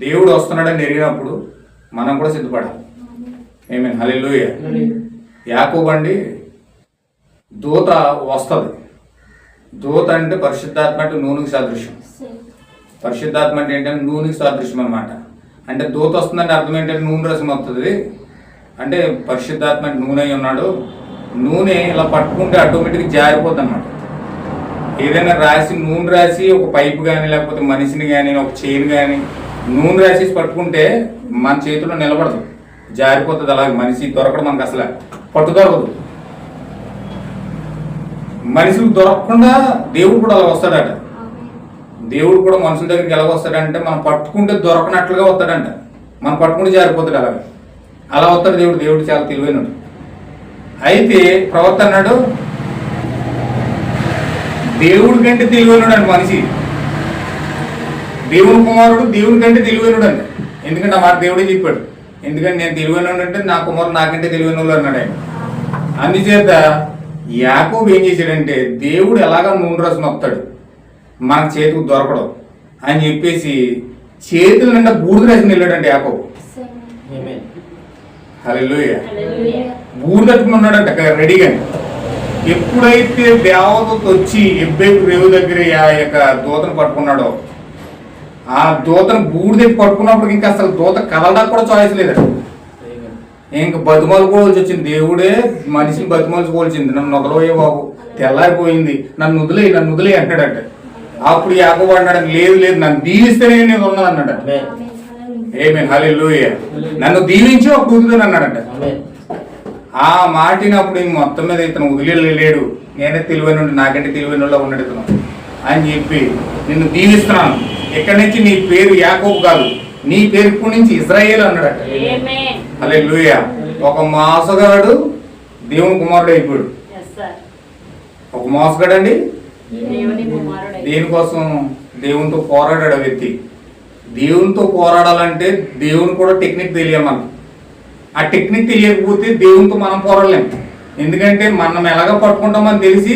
దేవుడు వస్తున్నాడని ఎరిగినప్పుడు మనం కూడా సిద్ధపడాలి. ఆమేన్, హల్లెలూయా. యాకోబు అండి దూత వస్తుంది. దూత అంటే పరిశుద్ధాత్మ అంటే నూనెకి సాదృశ్యం. పరిశుద్ధాత్మ అంటే ఏంటంటే నూనెకి సాదృశ్యం అనమాట. అంటే దూత వస్తుందంటే అర్థం ఏంటంటే నూనె రసం వస్తుంది. అంటే పరిశుద్ధాత్మ అంటే నూనె అయి ఉన్నాడు. నూనె ఇలా పట్టుకుంటే ఆటోమేటిక్గా జారిపోద్ది అనమాట. ఏదైనా రాసి నూనె రాసి ఒక పైపు కానీ లేకపోతే మనిషిని కానీ ఒక చైన్ కానీ నూనె రాసేసి పట్టుకుంటే మన చేతిలో నిలబడదు, జారిపోతుంది. అలాగే మనిషి దొరకడం మనకు అసలు పట్టు దొరకదు. మనుషులు దొరకకుండా దేవుడు కూడా అలా వస్తాడట. దేవుడు కూడా మనుషుల దగ్గరికి ఎలా వస్తాడంటే మనం పట్టుకుంటే దొరకనట్లుగా వస్తాడంట. మనం పట్టుకుంటే జారిపోతాడు. అలాగే అలా వస్తాడు దేవుడు. దేవుడు చాలా తెలివైనడు. అయితే ప్రవక్త అన్నాడు దేవుడి కంటే తెలివైనడు అండి మనిషి. దేవుని కుమారుడు దేవుని కంటే తెలివైనడు అండి. ఎందుకంటే ఆ మాట దేవుడే చెప్పాడు. ఎందుకంటే నేను తెలివైనడు అంటే నా కుమారుడు నాకంటే తెలివైన వాళ్ళు అన్నాడు ఆయన. అందుచేత యాకోబు ఏం చేశాడంటే దేవుడు ఎలాగా నూనె రసం వస్తాడు మన చేతికి దొరకడం అని చెప్పేసి చేతుల నిండా బూడిద రాసి వెళ్ళాడంటే యాకోబు. హల్లెలూయా. బూడిద తట్టుకున్నాడంట రెడీగా. ఎప్పుడైతే దేవదూత వచ్చి ఎబ్బేపు రేవు దగ్గర ఆ యొక్క దూతను పట్టుకున్నాడో ఆ దూతను బూడిద పట్టుకున్నప్పుడు ఇంకా అసలు దూత కదలడానికి కూడా చాయిస్ లేదండి. ఇంక బతిమాలుకోవాల్సి వచ్చింది. దేవుడే మనిషిని బతిమాలుకోవాల్సింది. నన్ను వదలవే బాబు, తెల్లారిపోయింది, నన్ను వదిలే అంటాడంట. అప్పుడు యాకోబు అన్నాడు లేదు లేదు నన్ను దీవిస్తేనే నేను ఉన్నాను అన్నాడు. ఆమేన్, హల్లెలూయా. నన్ను దీవించి అప్పుడు వదులుతాను అన్నాడంట. ఆ మాటినప్పుడు ఇంక మొత్తం మీద ఇతను వదిలేడు. నేనే తెలివైన నాకంటే తెలివైన ఉన్నాడు ఇతను అని చెప్పి నిన్ను దీవిస్తున్నాను. ఇక్కడి నుంచి నీ పేరు యాకోబు కాదు, నీ పేరు ఇప్పటి నుంచి ఇశ్రాయేలు అన్నాడట. హల్లెలూయా. ఒక మోసగాడు దేవుని కుమారుడు అయిపోయాడు. ఒక మోసగాడు అండి దేనికోసం దేవునితో పోరాడాడు వ్యక్తి. దేవునితో పోరాడాలంటే దేవుని కూడా టెక్నిక్ తెలియాలి మనకు. ఆ టెక్నిక్ తెలియకపోతే దేవునితో మనం పోరాడలేము. ఎందుకంటే మనం ఎలాగ పట్టుకుంటామని తెలిసి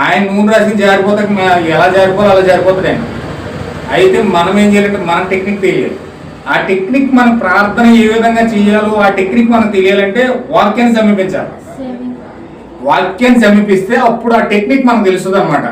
ఆయన నూనె రాసి జారిపోతే ఎలా జారిపోతే అలా జారిపోతాడు ఆయన. అయితే మనం ఏం చేయాలంటే మన టెక్నిక్ తెలియాలి. ఆ టెక్నిక్ మన ప్రార్థన ఏ విధంగా చేయాలో ఆ టెక్నిక్ మనకు తెలియాలంటే వాక్యాన్ని సమీపించాలి. వాక్యాన్ని సమీపిస్తే అప్పుడు ఆ టెక్నిక్ మనకు తెలుస్తుంది అనమాట.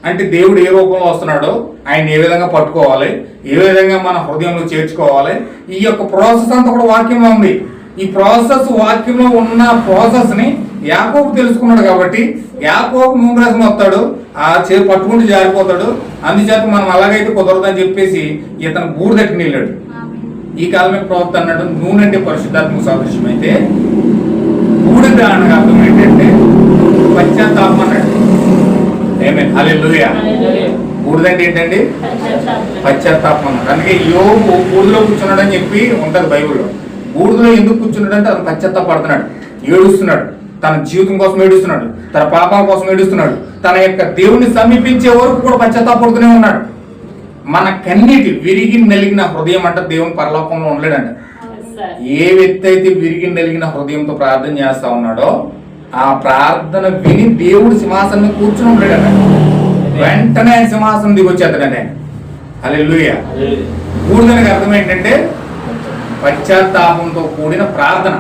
అంటే దేవుడు ఏ రూపంలో వస్తున్నాడో ఆయన ఏ విధంగా పట్టుకోవాలి, ఏ విధంగా మన హృదయంలో చేర్చుకోవాలి. ఈ యొక్క ప్రాసెస్ అంతా కూడా వాక్యంలో ఉంది. ఈ ప్రాసెస్ వాక్యంలో ఉన్న ప్రాసెస్ని యాకోబు తెలుసుకున్నాడు కాబట్టి యాకోబు నూనె రసం వస్తాడు, ఆ చేతి పట్టుకుంటూ జారిపోతాడు. అందుచేత మనం అలాగైతే కుదరదని చెప్పేసి ఇతను బూడిద తట్టుకుని వెళ్ళాడు. ఈ కాలమే ప్రవక్త అన్నాడు నూనె అంటే పరిశుద్ధాత్మ సాదృశ్యం అయితే బూడిద అనగా అర్థం ఏంటంటే పశ్చాత్తాపం అన్నాడు. ఆమేన్, హల్లెలూయా. బూడిద అంటే ఏంటండి పశ్చాత్తాపం అన్నాడు. అందుకే యోబు బూడిదలో కూర్చున్నాడు అని చెప్పి ఉంటుంది బైబిల్లో. బూడిదలో ఎందుకు కూర్చున్నాడు అంటే అతను పశ్చాత్తాపడుతున్నాడు, ఏడుస్తున్నాడు. తన జీవితం కోసం ఏడుస్తున్నాడు, తన పాపాల కోసం ఏడుస్తున్నాడు, తన యొక్క దేవుని సమీపించే వరకు కూడా పశ్చాత్తాపడుతూనే ఉన్నాడు. మన కన్నీటి విరిగి నలిగిన హృదయం అంటే దేవుని పరలోకంలో ఉండలేడంట. ఏ వ్యక్తి అయితే విరిగి నలిగిన హృదయంతో ప్రార్థన చేస్తా ఉన్నాడో ఆ ప్రార్థన విని దేవుడు సింహాసనం కూర్చుని ఉంటాడట. వెంటనే సింహాసనం దిగి వచ్చేస్తాడండి ఆయన. హల్లెలూయా. బూడిదనకి అర్థం ఏంటంటే పశ్చాత్తాపంతో కూడిన ప్రార్థన.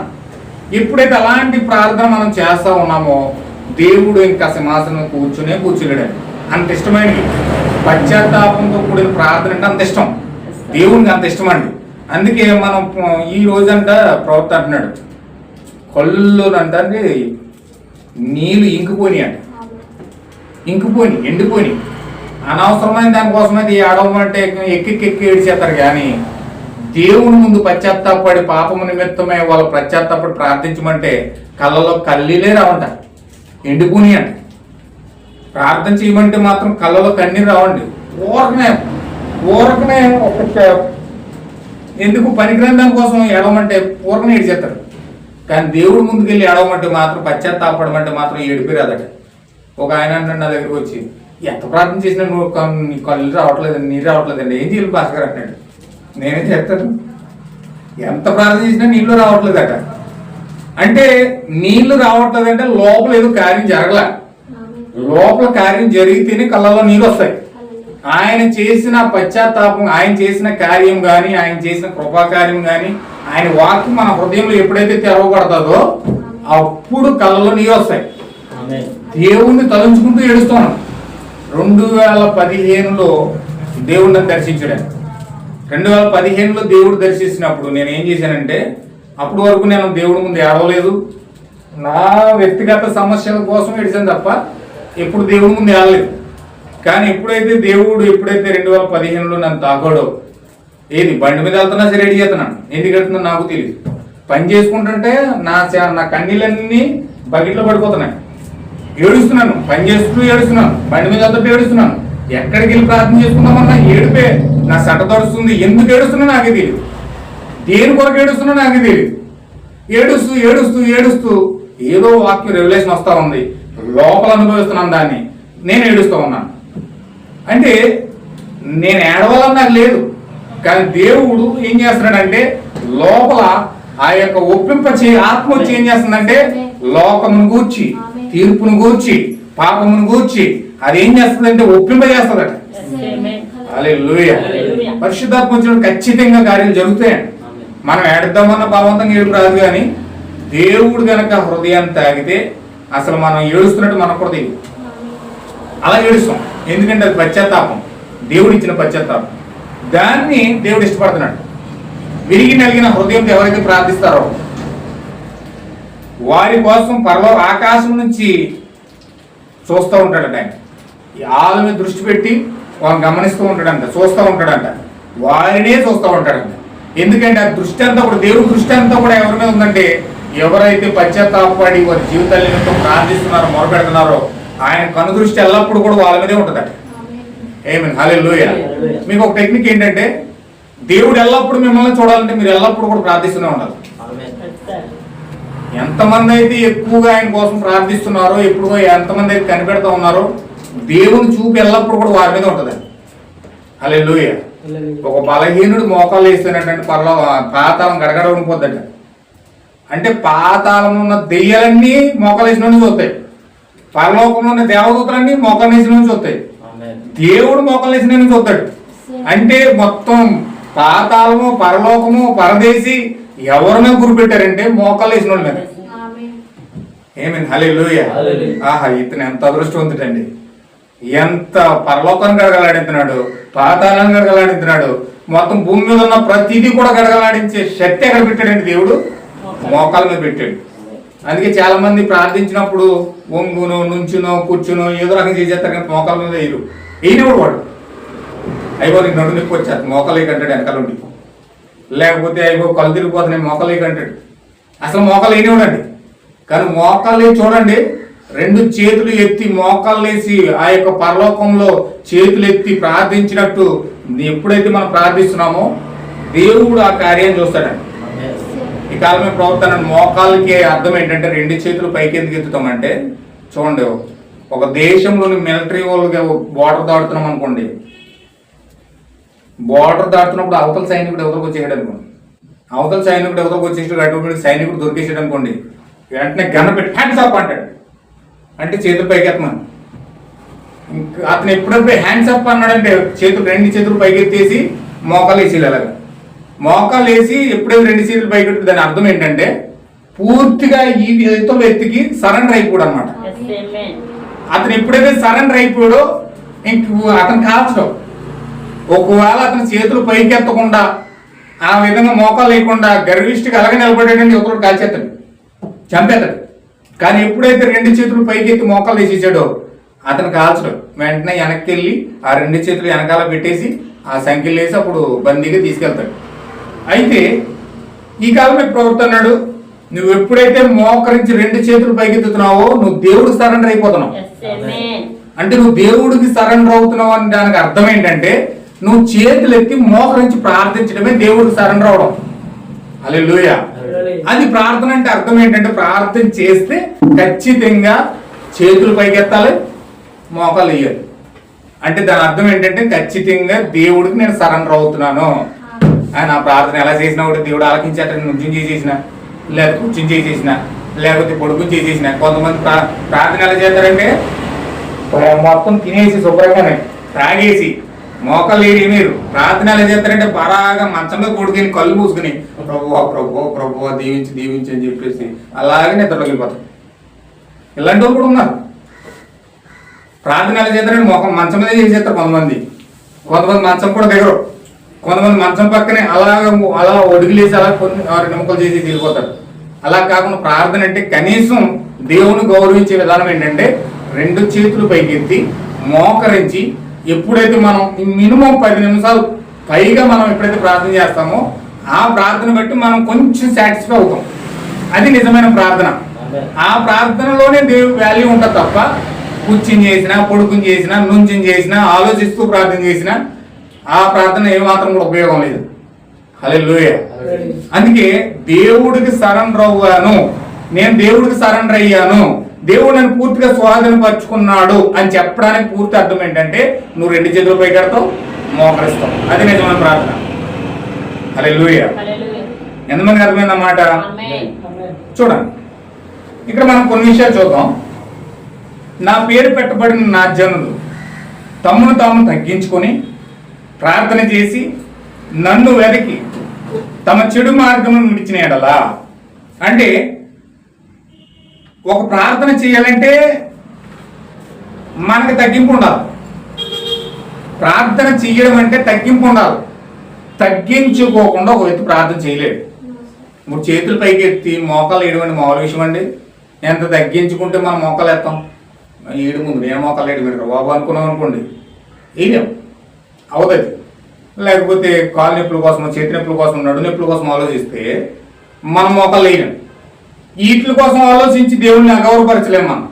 ఎప్పుడైతే అలాంటి ప్రార్థన మనం చేస్తా ఉన్నామో దేవుడు ఇంకా సింహాసనం కూర్చులేడండి. అంత ఇష్టమైనవి పశ్చాత్తాపంతో కూడిన ప్రార్థన అంటే అంత ఇష్టం దేవునికి, అంత ఇష్టం అండి. అందుకే మనం ఈ రోజంట ప్రవక్త అంటున్నాడు కళ్ళు అంటే నీళ్ళు ఇంకిపోయినాయి అంట. ఇంకిపోయి ఎండిపోయి అనవసరమైన దానికోసమైతే ఏడవమంటే ఎక్కి ఏడిచేస్తారు. కానీ దేవుని ముందు పశ్చాత్తాపడి పాపము నిమిత్తమే వాళ్ళు పశ్చాత్తాపడి ప్రార్థించమంటే కళ్ళలో కన్నీళ్ళే రావంట, ఎండిపోయి అంట. ప్రార్థన చేయమంటే మాత్రం కళ్ళలో కన్నీరు రావండి. ఊరకనే ఒక ఎందుకు పనికిరాని దానికోసం ఏడవమంటే ఊరకనే ఏడిచేస్తారు. కానీ దేవుడు ముందుకెళ్ళి ఏడవమంటే మాత్రం పశ్చాత్తాపడమంటే మాత్రం ఏడిపోయి రాదట. ఒక ఆయన అంటే నా దగ్గరికి వచ్చి ఎంత ప్రార్థన చేసినా నువ్వు నీ కళ్ళు రావట్లేదండి, నీరు రావట్లేదండి, ఏం చేయాలి భాస్కర్ అంటున్నాడు. నేనేం చేస్తాను, ఎంత ప్రార్థన చేసినా నీళ్ళు రావట్లేదట. అంటే నీళ్లు రావట్లేదంటే లోపల ఏదో కార్యం జరగలే. లోపల కార్యం జరిగితేనే కళ్ళలో నీళ్ళు వస్తాయి. ఆయన చేసిన పశ్చాత్తాపం, ఆయన చేసిన కార్యం కానీ, ఆయన చేసిన కృపాకార్యం కానీ, ఆయన వాక్యం మన హృదయంలో ఎప్పుడైతే తెరవబడతాదో అప్పుడు కళ్ళలో నీళ్ళు వస్తాయి. దేవుణ్ణి తలుచుకుంటూ ఏడుస్తున్నాను. 2015లో దేవుడిని దర్శించాడు. 2015లో దేవుడు దర్శించినప్పుడు నేను ఏం చేశానంటే, అప్పటి వరకు నేను దేవుడి ముందు ఏడవలేదు. నా వ్యక్తిగత సమస్యల కోసం ఏడిచాను తప్ప ఎప్పుడు దేవుడి ముందు ఏడలేదు. కానీ ఎప్పుడైతే 2015లో నన్ను తాగాడో, ఏది బండి మీద వెళ్తున్నా సరే రెడీ చేస్తున్నాను. ఎందుకు వెళ్తున్నా నాకు తెలియదు. పని చేసుకుంటుంటే నా కన్నీళ్ళన్నీ బకెట్లో పడిపోతున్నాయి. ఏడుస్తున్నాను, పని చేస్తూ ఏడుస్తున్నాను, బండి మీద వెళ్తుంటే ఏడుస్తున్నాను. ఎక్కడికి వెళ్ళి ప్రార్థన చేసుకుందామన్నా ఏడిపే నా సట తడుస్తుంది. ఎందుకు ఏడుస్తున్నా నాకే తెలియదు, దేని కొరకు ఏడుస్తున్నా నాకే తెలియదు. ఏడుస్తూ ఏడుస్తూ ఏడుస్తూ ఏదో వాక్యం రెవల్యూషన్ వస్తూ ఉంది. లోపల అనుభవిస్తున్నాను దాన్ని, నేను ఏడుస్తూ ఉన్నాను. అంటే నేను ఏడవాలని నాకు లేదు, కానీ దేవుడు ఏం చేస్తున్నాడంటే లోపల ఆ యొక్క ఆత్మ వచ్చి ఏం చేస్తుందంటే లోకమును గూర్చి, తీర్పును గూర్చి, పాపమును గూర్చి అది ఏం చేస్తుందంటే ఒప్పింపజేస్తుందట. హల్లెలూయా. పరిశుద్ధాత్మ వచ్చినప్పుడు ఖచ్చితంగా కార్యాలు జరుగుతాయండి. మనం ఏడుద్దామన్న బలవంతంగా ఏడుపు రాదు, కానీ దేవుడు గనక హృదయాన్ని తాగితే అసలు మనం ఏడుస్తున్నట్టు మనకు కూడా తెలియదు. అలా ఏడుస్తాం, ఎందుకంటే అది పశ్చాత్తాపం, దేవుడు ఇచ్చిన పశ్చాత్తాపం. దాన్ని దేవుడు ఇష్టపడుతున్నాడు. విరిగి నలిగిన హృదయంతో ఎవరైతే ప్రార్థిస్తారో వారి కోసం ఆకాశం నుంచి చూస్తూ ఉంటాడట. ఆయన వాళ్ళ మీద దృష్టి పెట్టి వాళ్ళని గమనిస్తూ ఉంటాడంట, చూస్తూ ఉంటాడంట, వారినే చూస్తూ ఉంటాడంట. ఎందుకంటే ఆ దృష్టి అంతా కూడా, దేవుడి దృష్టి అంతా కూడా ఎవరి మీద ఉందంటే ఎవరైతే పశ్చాత్తాపడి వారి జీవితాలతో ప్రార్థిస్తున్నారో, మొరపెడుతున్నారో ఆయన కనుదృష్టి ఎల్లప్పుడు కూడా వాళ్ళ మీదే ఉంటుందట. ఆమేన్. హల్లెలూయా. మీకు ఒక టెక్నిక్ ఏంటంటే, దేవుడు ఎల్లప్పుడు మిమ్మల్ని చూడాలంటే మీరు ఎల్లప్పుడు కూడా ప్రార్థిస్తూనే ఉండాలి. ఎంతమంది అయితే ఎక్కువగా ఆయన కోసం ప్రార్థిస్తున్నారో, ఎప్పుడు ఎంతమంది అయితే కనిపెడతా ఉన్నారో దేవుని చూపు ఎల్లప్పుడు కూడా వారి మీద ఉంటుంది. హల్లెలూయా. ఒక బలహీనుడు మోకాలు వేస్తానంటే పాతాళం గడగడ ఉండిపోద్దట. అంటే పాతాళం ఉన్న దెయ్యాలన్నీ మోకాలు వేసిన నుంచి వస్తాయి, పరలోకంలో ఉన్న దేవదూతలన్నీ మోకాలు వేసిన నుంచి వస్తాయి, దేవుడు మోకాలు వేసిన నుంచి వస్తాడు. అంటే మొత్తం పాతాళము, పరలోకము, పరదేశి ఎవరి మీద గురిపెట్టారంటే మోకాలు వేసిన వాళ్ళ మీద. ఆమేన్. హల్లెలూయా. ఆహా, ఇతను ఎంత అదృష్టవంతుడండి. ఎంత పరలోకాన్ని గడగలాడించున్నాడు, పాతాళాన్ని గడగలాడించున్నాడు, మొత్తం భూమి మీద ఉన్న ప్రతిదీ కూడా గడగలాడించే శక్తి ఎక్కడ పెట్టాడండి దేవుడు? మోకాల మీద పెట్టాడు. అందుకే చాలా మంది ప్రార్థించినప్పుడు ఒంగును, నుంచునో, కూర్చునో ఏదో రకం చేసేస్తారు, కానీ మోకాల మీద వేయరు. ఈయనప్పుడు వాడు అయ్యో నీకు నడు నొప్పి వచ్చారు మోకాలు అంటాడు వెనకాల ఉండి, లేకపోతే అయ్యో కళ్ళు తిరిగిపోతున్నాయి మోకాలు అంటాడు. అసలు మోకాలు వేయనివ్వడండి. కానీ మోకాలు చూడండి, 2 చేతులు ఎత్తి మోకాలు వేసి ఆ యొక్క పరలోకంలో చేతులు ఎత్తి ప్రార్థించినట్టు ఎప్పుడైతే మనం ప్రార్థిస్తున్నామో దేవుడు ఆ కార్యాన్ని చూస్తాడండి. ఈ కాలమే ప్రవర్తన మోకాలకి అర్థం ఏంటంటే 2 చేతులు పైకి ఎందుకు ఎత్తుతామంటే, చూడండి ఒక దేశంలోని మిలిటరీ వాళ్ళకి బోర్డర్ దాడుతున్నాం అనుకోండి, బోర్డర్ దాటుతున్నప్పుడు అవతల సైనికుడు ఎవరికి వచ్చేసాడు అనుకోండి, అవతల సైనికుడు ఎవరికి వచ్చేసాడు, అటువంటి సైనికుడు దొరికేసాడు అనుకోండి, వెంటనే గన్న పెట్టి హ్యాండ్స్ అప్ అంటాడు. అంటే చేతులు పైకి ఎత్తమని. అతను ఎప్పుడప్పుడు హ్యాండ్స్ అప్ అన్నాడంటే 2 చేతులు పైకి ఎత్తేసి మోకాలు వేసేయాలి. అలాగా మోకాలు వేసి ఎప్పుడైతే 2 చేతులు పైకి ఎత్తి దాని అర్థం ఏంటంటే పూర్తిగా ఈ ఇతర వ్యక్తికి సరెండర్ అయిపోయాడు అనమాట. అతను ఎప్పుడైతే సరెండర్ అయిపోయాడో అతను కాల్చడం. ఒకవేళ అతని చేతులు పైకి ఎత్తకుండా ఆ విధంగా మోకాలు లేకుండా గర్విష్టిగా అలాగే నిలబడేటండి ఒకరు కాల్చేస్తాడు, చంపేస్తాడు. కానీ ఎప్పుడైతే 2 చేతులు పైకి ఎత్తి మోకాలు వేసేసాడో అతను కాల్చడం. వెంటనే వెనక్కి వెళ్ళి ఆ 2 చేతులు వెనకాల పెట్టేసి ఆ సంఖ్యలు వేసి అప్పుడు బందీగా తీసుకెళ్తాడు. అయితే ఈ కాలం ఎప్పుడు అవుతున్నాడు, నువ్వు ఎప్పుడైతే మోకరించి 2 చేతులు పైకి ఎత్తుతున్నావో నువ్వు దేవుడికి సరెండర్ అయిపోతున్నావు. అంటే నువ్వు దేవుడికి సరెండర్ అవుతున్నావు అని దానికి అర్థం ఏంటంటే నువ్వు చేతులు ఎత్తి మోకరించి ప్రార్థించడమే దేవుడికి సరెండర్ అవడం. హల్లెలూయా. అది ప్రార్థన అంటే అర్థం ఏంటంటే ప్రార్థన చేస్తే ఖచ్చితంగా చేతులు పైకెత్తాలి, మోకాలు వేయాలి. అంటే దాని అర్థం ఏంటంటే ఖచ్చితంగా దేవుడికి నేను సరెండర్ అవుతున్నాను. ఆయన ఆ ప్రార్థన ఎలా చేసినా కూడా దేవుడు ఆలకించేట, నుంచుని చేసేసిన, లేకపోతే కూర్చుని చేసేసిన, లేకపోతే పొడుగుని చేసేసిన. కొంతమంది ప్రార్థన ఎలా చేస్తారంటే మొత్తం తినేసి శుభ్రంగానే తాగేసి మోకాలు ఏడి మీరు ప్రార్థన ఎలా చేస్తారంటే బాగా మంచంలో కొడుకుని కళ్ళు మూసుకుని ప్రభువా ప్రభువా ప్రభువా దీవించి దీవించి అని చెప్పేసి అలాగే నిద్రలోకి వెళ్ళిపోతారు. ఇలాంటి వాళ్ళు కూడా ఉన్నారు. ప్రార్థన ఎలా చేస్తారంటే మంచం మీద చేసేస్తారు కొంతమంది మంచం కూడా దిగరు. కొంతమంది మంచం పక్కనే అలా ఒడిగిలేసి అలా కొన్ని 6 నిమిషాలు చేసి వెళ్ళిపోతారు. అలా కాకుండా ప్రార్థన అంటే కనీసం దేవుని గౌరవించే విధానం ఏంటంటే 2 చేతులు పైకెత్తి మోకరించి ఎప్పుడైతే మనం మినిమం 10 నిమిషాలు పైగా మనం ఎప్పుడైతే ప్రార్థన చేస్తామో ఆ ప్రార్థన బట్టి మనం కొంచెం సాటిస్ఫై అవుతాం. అది నిజమైన ప్రార్థన. ఆ ప్రార్థనలోనే దేవుడి వాల్యూ ఉంటుంది తప్ప కూర్చుని చేసినా పొడుకుని చేసినా నుంచుని చేసినా ఆలోచిస్తూ ప్రార్థన చేసినా ఆ ప్రార్థన ఏమాత్రం కూడా ఉపయోగం లేదు. హల్లెలూయా. అందుకే దేవుడికి సరెండర్ అవ్వాను, నేను దేవుడికి సరెండర్ అయ్యాను, దేవుడు నన్ను పూర్తిగా స్వాధీనపరుచుకున్నాడు అని చెప్పడానికి పూర్తి అర్థం ఏంటంటే నువ్వు 2 చేతులు పైకెడతావు, మోకరిస్తావు. అది నిజమైన ప్రార్థన. హల్లెలూయా. ఎంతమందికి అర్థమైందన్నమాట? చూడండి, ఇక్కడ మనం కొన్ని విషయాలు చూద్దాం. నా పేరు పెట్టబడిన నా జనులు తమను తాము తగ్గించుకొని ప్రార్థన చేసి నన్ను వెతికి తమ చెడు మార్గమును విడిచిన ఎడలా. అంటే ఒక ప్రార్థన చేయాలంటే మనకు తగ్గింపు ఉండాలి. ప్రార్థన చేయడం అంటే తగ్గింపు ఉండాలి. తగ్గించుకోకుండా ఒక వ్యక్తి ప్రార్థన చేయలేడు. 3 చేతులు పైకి ఎత్తి మోకాలు వేయడం మామూలు విషయం అండి. ఎంత తగ్గించుకుంటే మనం మోకాలు ఎత్తాం. ఏడు ముందు నేను మోకాలు వేయడం మీరు బాబు అనుకున్నాం అనుకోండి, వేయలేం, అవదది. లేకపోతే కాలు నొప్పుల కోసం, చేతి నొప్పుల కోసం, నడు నొప్పుల కోసం ఆలోచిస్తే మనం మోకాలు వేయలేం. వీటి కోసం ఆలోచించి దేవుడిని అగౌరవపరచలేము. మనం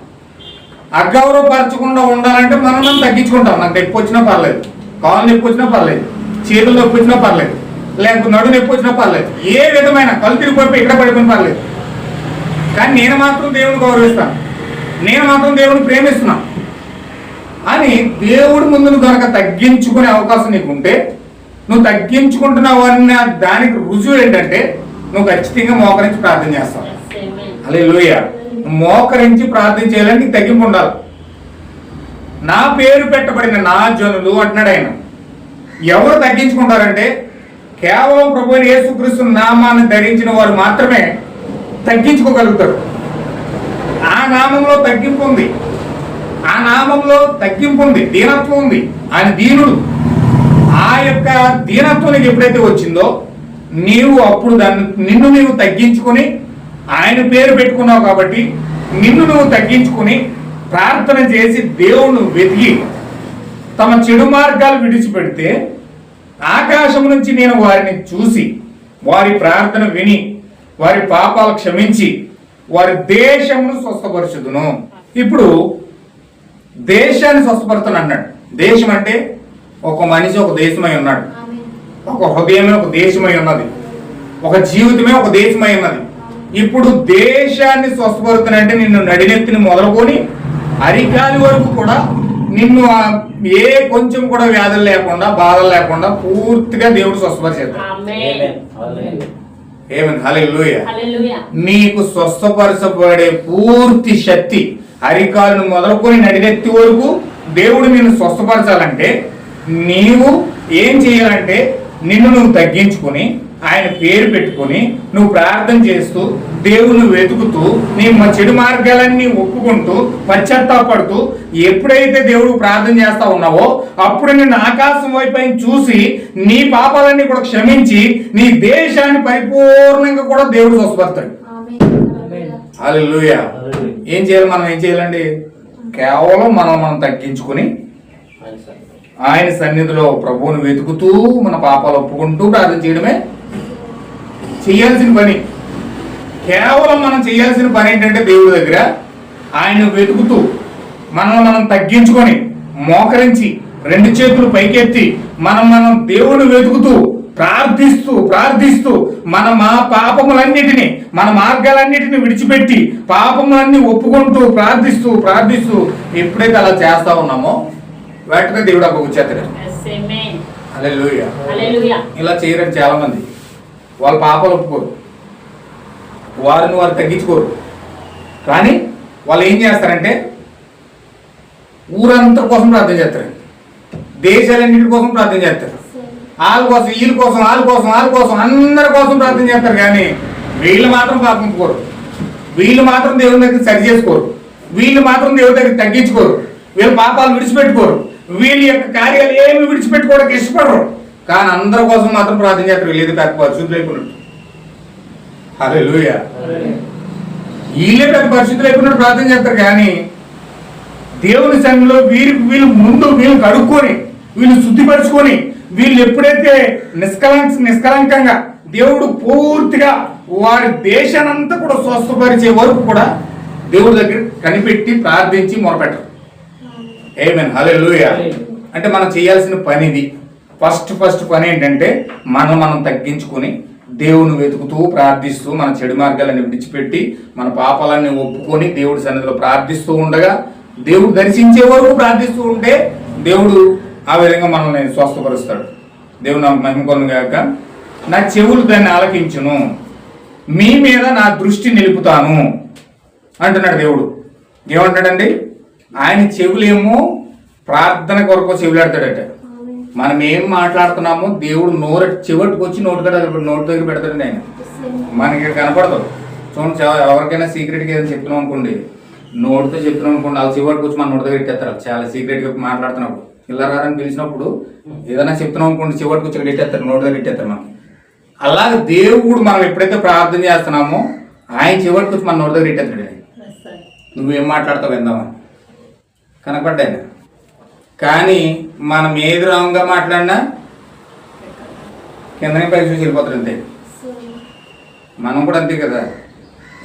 అగౌరవపరచకుండా ఉండాలంటే మనం తగ్గించుకుంటాం. నాకు నొప్పి వచ్చినా పర్లేదు, కాలు నొప్పి వచ్చినా పర్లేదు, చేతులు నొప్పి వచ్చినా పర్లేదు, లేకపోతే నడు నొప్పి వచ్చినా పర్లేదు, ఏ విధమైన కళ్ళు తిరిగిపోయి ఇక్కడ పడిపోయిన పర్లేదు. కానీ నేను మాత్రం దేవుని గౌరవిస్తాను, నేను మాత్రం దేవుని ప్రేమిస్తున్నాను అని దేవుడి ముందు నువ్వు కనుక తగ్గించుకునే అవకాశం నీకుంటే, నువ్వు తగ్గించుకుంటున్నావు అన్న దానికి రుజువు ఏంటంటే నువ్వు ఖచ్చితంగా మోకరించి ప్రార్థన చేస్తావు. హల్లెలూయా. మోకరించి ప్రార్థన చేయాలని నీకు తగ్గింపు ఉండాలి. నా పేరు పెట్టబడిన నా జనులు అంటున్నాడు ఆయన. ఎవరు తగ్గించుకుంటారంటే కేవలం ప్రభువైన యేసుక్రీస్తు నామాన్ని ధరించిన వారు మాత్రమే తగ్గించుకోగలుగుతారు. ఆ నామంలో తగ్గింపు ఉంది, ఆ నామంలో తగ్గింపు ఉంది, దీనత్వం ఉంది. ఆయన దీనుడు. ఆ యొక్క దీనత్వం నీకు ఎప్పుడైతే వచ్చిందో నీవు అప్పుడు నిన్ను నీవు తగ్గించుకొని ఆయన పేరు పెట్టుకున్నావు కాబట్టి నిన్ను నువ్వు తగ్గించుకుని ప్రార్థన చేసి దేవుణ్ణి వెతికి తమ చెడు మార్గాలు విడిచిపెడితే ఆకాశం నుంచి నేను వారిని చూసి వారి ప్రార్థన విని వారి పాపాలు క్షమించి వారి దేశమును స్వస్థపరచుదును. ఇప్పుడు దేశాన్ని స్వస్థపరుతాను అన్నాడు. దేశం అంటే ఒక మనిషి ఒక దేశమై ఉన్నాడు, ఒక హృదయమే ఒక దేశమై ఉన్నది, ఒక జీవితమే ఒక దేశమై ఉన్నది. ఇప్పుడు దేశాన్ని స్వస్థపరుతానంటే నిన్ను నడినెత్తిని మొదలుకొని అరికాలి వరకు కూడా నిన్ను ఏ కొంచెం కూడా వ్యాధులు లేకుండా బాధలు లేకుండా పూర్తిగా దేవుడు స్వస్థపరిచేస్తాడు. ఏమని? హల్లెలూయా. నీకు స్వస్థపరచబడే పూర్తి శక్తి అరికాలను మొదలుకొని నడినెత్తి వరకు దేవుడు నిన్ను స్వస్థపరచాలంటే నీవు ఏం చేయాలంటే నిన్ను నువ్వు తగ్గించుకొని ఆయన పేరు పెట్టుకొని నువ్వు ప్రార్థన చేస్తూ దేవుని వెతుకుతూ నీ చెడు మార్గాలన్నీ ఒప్పుకుంటూ పశ్చాత్తాపడుతూ ఎప్పుడైతే దేవుడు ప్రార్థన చేస్తా ఉన్నావో అప్పుడు నిన్ను ఆకాశం వైపు చూసి నీ పాపాలన్నీ కూడా క్షమించి నీ దేశాన్ని పరిపూర్ణంగా కూడా దేవుడు స్వస్థపడతాడు. హల్లెలూయా. ఏం చేయాలి? మనం ఏం చేయాలండి? కేవలం మనం తగ్గించుకుని ఆయన సన్నిధిలో ప్రభువుని వెతుకుతూ మన పాపాలు ఒప్పుకుంటూ ప్రార్థన చేయడమే చేయాల్సిన పని. కేవలం మనం చేయాల్సిన పని ఏంటంటే దేవుడి దగ్గర ఆయన వెతుకుతూ మనం తగ్గించుకొని మోకరించి 2 చేతులు పైకెత్తి మనం దేవుడిని వెతుకుతూ ప్రార్థిస్తూ మా పాపములన్నిటినీ మన మార్గాలన్నిటిని విడిచిపెట్టి పాపములన్నీ ఒప్పుకుంటూ ప్రార్థిస్తూ ఎప్పుడైతే అలా చేస్తా ఉన్నామో వెంటనే దేవుడు అక్కడ వచ్చేస్తాడు. హల్లెలూయా. ఇలా చేయరని చాలా మంది వాళ్ళ పాపాలు ఒప్పుకోరు, వారిని వారు తగ్గించుకోరు. కానీ వాళ్ళు ఏం చేస్తారంటే ఊరంతా కోసం ప్రార్థన చేస్తారు, దేశాలన్నింటి కోసం ప్రార్థన చేస్తారు. వాళ్ళ కోసం, వీళ్ళ కోసం, వాళ్ళ కోసం, వాళ్ళ కోసం, అందరి కోసం ప్రార్థన చేస్తారు. కానీ వీళ్ళు మాత్రం పాపంకోరు, వీళ్ళు మాత్రం దేవుని దగ్గర సరి చేసుకోరు, వీళ్ళు మాత్రం దేవుని దగ్గర తగ్గించుకోరు, వీళ్ళ పాపాలు విడిచిపెట్టుకోరు, వీళ్ళ యొక్క కార్యాలు ఏమి విడిచిపెట్టుకోవడానికి ఇష్టపడరు. కానీ అందరి కోసం మాత్రం ప్రార్థన చేస్తారు. వీళ్ళు పెద్ద పరిశుద్ధులు అయిపోయినట్టు. హల్లెలూయా. వీళ్ళే పెద్ద పరిశుద్ధులు అయిపోయినట్టు ప్రార్థన చేస్తారు. కానీ దేవుని సన్నిధిలో వీళ్ళు ముందు వీళ్ళు కడుక్కొని, వీళ్ళు శుద్ధిపరచుకొని, వీళ్ళు ఎప్పుడైతే నిష్కలంకంగా దేవుడు పూర్తిగా వారి దేశానంతా కూడా స్వస్థపరిచే వరకు కూడా దేవుడి దగ్గర కనిపెట్టి ప్రార్థించి మొరపెట్టరు. ఆమేన్. హల్లెలూయా. అంటే మనం చేయాల్సిన పని ఇది. ఫస్ట్ పని ఏంటంటే మనం తగ్గించుకొని దేవుని వెతుకుతూ ప్రార్థిస్తూ మన చెడు మార్గాలన్నీ విడిచిపెట్టి మన పాపాలన్నీ ఒప్పుకొని దేవుడి సన్నిధిలో ప్రార్థిస్తూ ఉండగా, దేవుడు దర్శించే వరకు ప్రార్థిస్తూ ఉంటే దేవుడు ఆ విధంగా మనల్ని స్వస్థపరుస్తాడు. దేవుడు నాకు మహిమ కలుగును గాక. నా చెవులు దాన్ని ఆలకించును, మీ మీద నా దృష్టి నిలుపుతాను అంటున్నాడు దేవుడు. ఏమంటాడండి? ఆయన చెవులేమో ప్రార్థన కొరకు చెవులాడతాడట. మనం ఏం మాట్లాడుతున్నామో దేవుడు చెవట్టుకు వచ్చి నోటి దగ్గర పెడతాడండి. ఆయన మనకి కనపడదు. చూడండి, ఎవరికైనా సీక్రెట్గా ఏదైనా చెప్తున్నాం అనుకోండి, నోటితో చెప్తున్నాం అనుకోండి, వాళ్ళు చివరికి వచ్చి మన నోటి దగ్గర పెట్టేస్తారు. చాలా సీక్రెట్గా మాట్లాడుతున్నప్పుడు, ఇలా రారని పిలిచినప్పుడు ఏదైనా చెప్తున్నాం అనుకోండి, చివరికి వచ్చి పెట్టేస్తారు, నోటి దగ్గర పెట్టేస్తారు మనకి. అలాగే దేవుడు మనం ఎప్పుడైతే ప్రార్థన చేస్తున్నామో ఆయన చివరికి వచ్చి మన నోటి దగ్గర పెట్టేస్తాడు. నువ్వేం మాట్లాడతావు విందామని కనపడ్డాయన. కానీ మనం ఏది రాంగ్గా మాట్లాడినా కిందనే పైకి చూసి వెళ్ళిపోతాడు. అంతే. మనం కూడా అంతే కదా.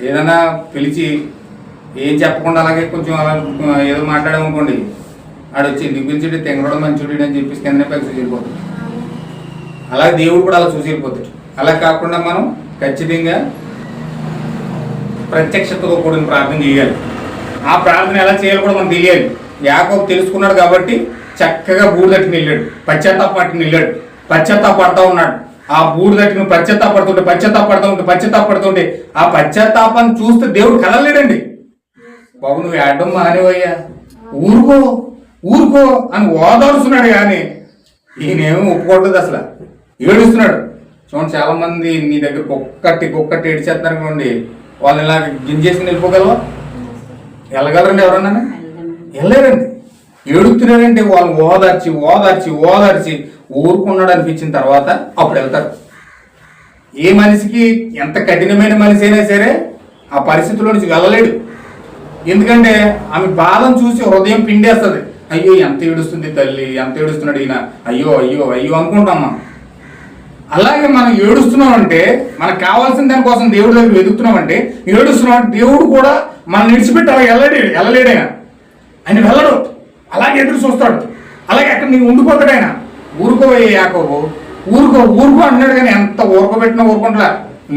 ఏదైనా పిలిచి ఏం చెప్పకుండా అలాగే కొంచెం అలా ఏదో మాట్లాడామనుకోండి, ఆడొచ్చి ఎందుకు పిలిచి తెంగడం మంచుడు అని చెప్పేసి కిందనే పైకి చూసి వెళ్ళిపోతాడు. అలాగే దేవుడు కూడా అలా చూసి వెళ్ళిపోతాడు. అలా కాకుండా మనం ఖచ్చితంగా ప్రత్యక్షతతో కూడిన ప్రార్థన చేయాలి. ఆ ప్రార్థన ఎలా చేయాలో కూడా మనం తెలియాలి. యాకోబు తెలుసుకున్నాడు కాబట్టి చక్కగా బూడు తట్టుకుని వెళ్ళాడు, పశ్చాత్తాపట్టుకుని వెళ్ళాడు, పశ్చాత్తాపడతా ఉన్నాడు. ఆ బూడు తట్టుకుని పశ్చాత్తాపడుతుంటే ఆ పశ్చాత్తాపాన్ని చూస్తే దేవుడు కదలలేడండి. బాబు నువ్వు ఏడడం మానేవయ్యా, ఊరుకో అని ఓదారుస్తున్నాడు. కానీ ఈయనేమో ఒప్పుకోవట్లేదు, అసలు ఏడుస్తున్నాడు. చూడండి, చాలా మంది నీ దగ్గర ఒక్కటి ఏడిచేస్తున్నారు అనుకోండి, వాళ్ళు ఇలా గింజేసుకుని వెళ్ళిపోగలవా? వెళ్ళగలరండి? ఎవరన్నా వెళ్ళలేరండి. ఏడుతున్నారంటే వాళ్ళు ఓదార్చి ఊరుకున్నాడు అనిపించిన తర్వాత అప్పుడు వెళ్తారు. ఏ మనిషికి ఎంత కఠినమైన మనిషి అయినా సరే ఆ పరిస్థితిలో నుంచి వెళ్ళలేడు. ఎందుకంటే ఆమె బాధను చూసి హృదయం పిండేస్తుంది. అయ్యో ఎంత ఏడుస్తుంది తల్లి, ఎంత ఏడుస్తున్నాడు ఈయన, అయ్యో అనుకుంటాం మనం. అలాగే మనం ఏడుస్తున్నామంటే మనకు కావాల్సిన దానికోసం దేవుడి దగ్గర వెతుకుతున్నామంటే ఏడుస్తున్నామంటే దేవుడు కూడా మనం విడిచిపెట్టి అలా వెళ్ళలేడు. ఆయన వెళ్ళడు, అలాగే ఎదురు చూస్తాడు. అలాగే అక్కడ నీకు ఉండిపోతాడు. ఆయన ఊరుకోవయ్యే యాకోబు, ఊరుకో అన్నాడు. కానీ ఎంత ఊరుకోబెట్టినా ఊరుకుంటా.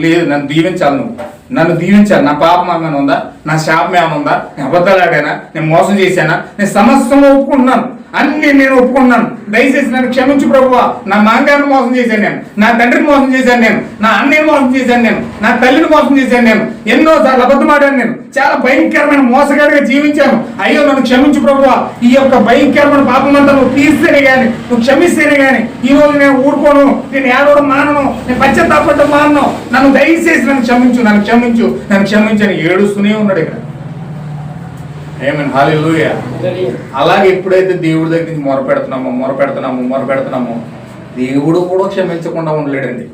లేదు, నన్ను దీవించాలి, నా పాపం ఏమైనా ఉందా, నా శాపం ఏమైనా ఉందా, నేను అబద్ధాలు ఆడానా, నేను మోసం చేశానా, నేను సమస్యను ఒప్పుకుంటున్నాను, అన్ని నేను ఒప్పుకున్నాను, దయచేసి నన్ను క్షమించు ప్రభువా. నా మాంగారిని మోసం చేశాను నేను, నా తండ్రిని మోసం చేశాను నేను, నా అన్నయ్యని మోసం చేశాను నేను, నా తల్లిని మోసం చేశాను నేను, ఎన్నోసార్లు అబద్ధమాడాను నేను, చాలా భయంకరమైన మోసగాడిగా జీవించాను. అయ్యో నన్ను క్షమించు ప్రభువా. ఈ యొక్క భయంకరమైన పాపం అంతా నువ్వు తీస్తేనే కానీ, నువ్వు క్షమిస్తేనే కానీ ఈ రోజు నేను ఊరుకోను, నేను ఏడవడం మానను, నేను పశ్చాత్తాపడడం మానను. నన్ను దయచేసి నన్ను క్షమించు అని ఏడుస్తూనే ఉన్నాడు ఇక్కడ. ఆమేన్. హల్లెలూయా. అలాగే ఎప్పుడైతే దేవుడి దగ్గర నుంచి మొరపెడుతున్నామో దేవుడు కూడా క్షమించకుండా ఉండలేడండి.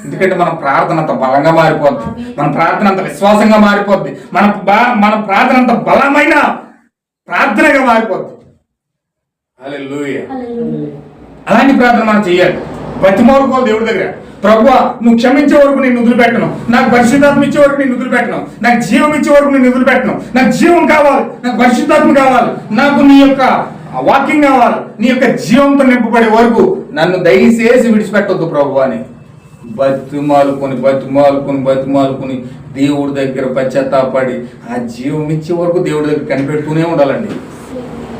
ఎందుకంటే మన ప్రార్థన అంత బలంగా మారిపోద్ది, మన ప్రార్థన అంత విశ్వాసంగా మారిపోద్ది, మన ప్రార్థన అంత బలమైన ప్రార్థనగా మారిపోద్ది. హల్లెలూయా. అలాంటి ప్రార్థన మనం చేయాలి. బతిమాలుకోవాలి దేవుడి దగ్గర. ప్రభువా నువ్వు క్షమించే వరకు నేను వదిలిపెట్టను, నాకు పరిశుద్ధాత్మ ఇచ్చే వరకు నేను వదిలిపెట్టను, నాకు జీవం ఇచ్చే వరకు నేను వదిలిపెట్టను. నాకు జీవం కావాలి, నాకు పరిశుద్ధాత్మ కావాలి, నాకు నీ యొక్క వాకింగ్ కావాలి, నీ యొక్క జీవంతో నింపబడే వరకు నన్ను దయచేసి విడిచిపెట్టొద్దు ప్రభు అని బతిమాలుకొని దేవుడి దగ్గర పశ్చాత్తాపడి ఆ జీవం ఇచ్చే వరకు దేవుడి దగ్గర కనిపెడుతూనే ఉండాలండి.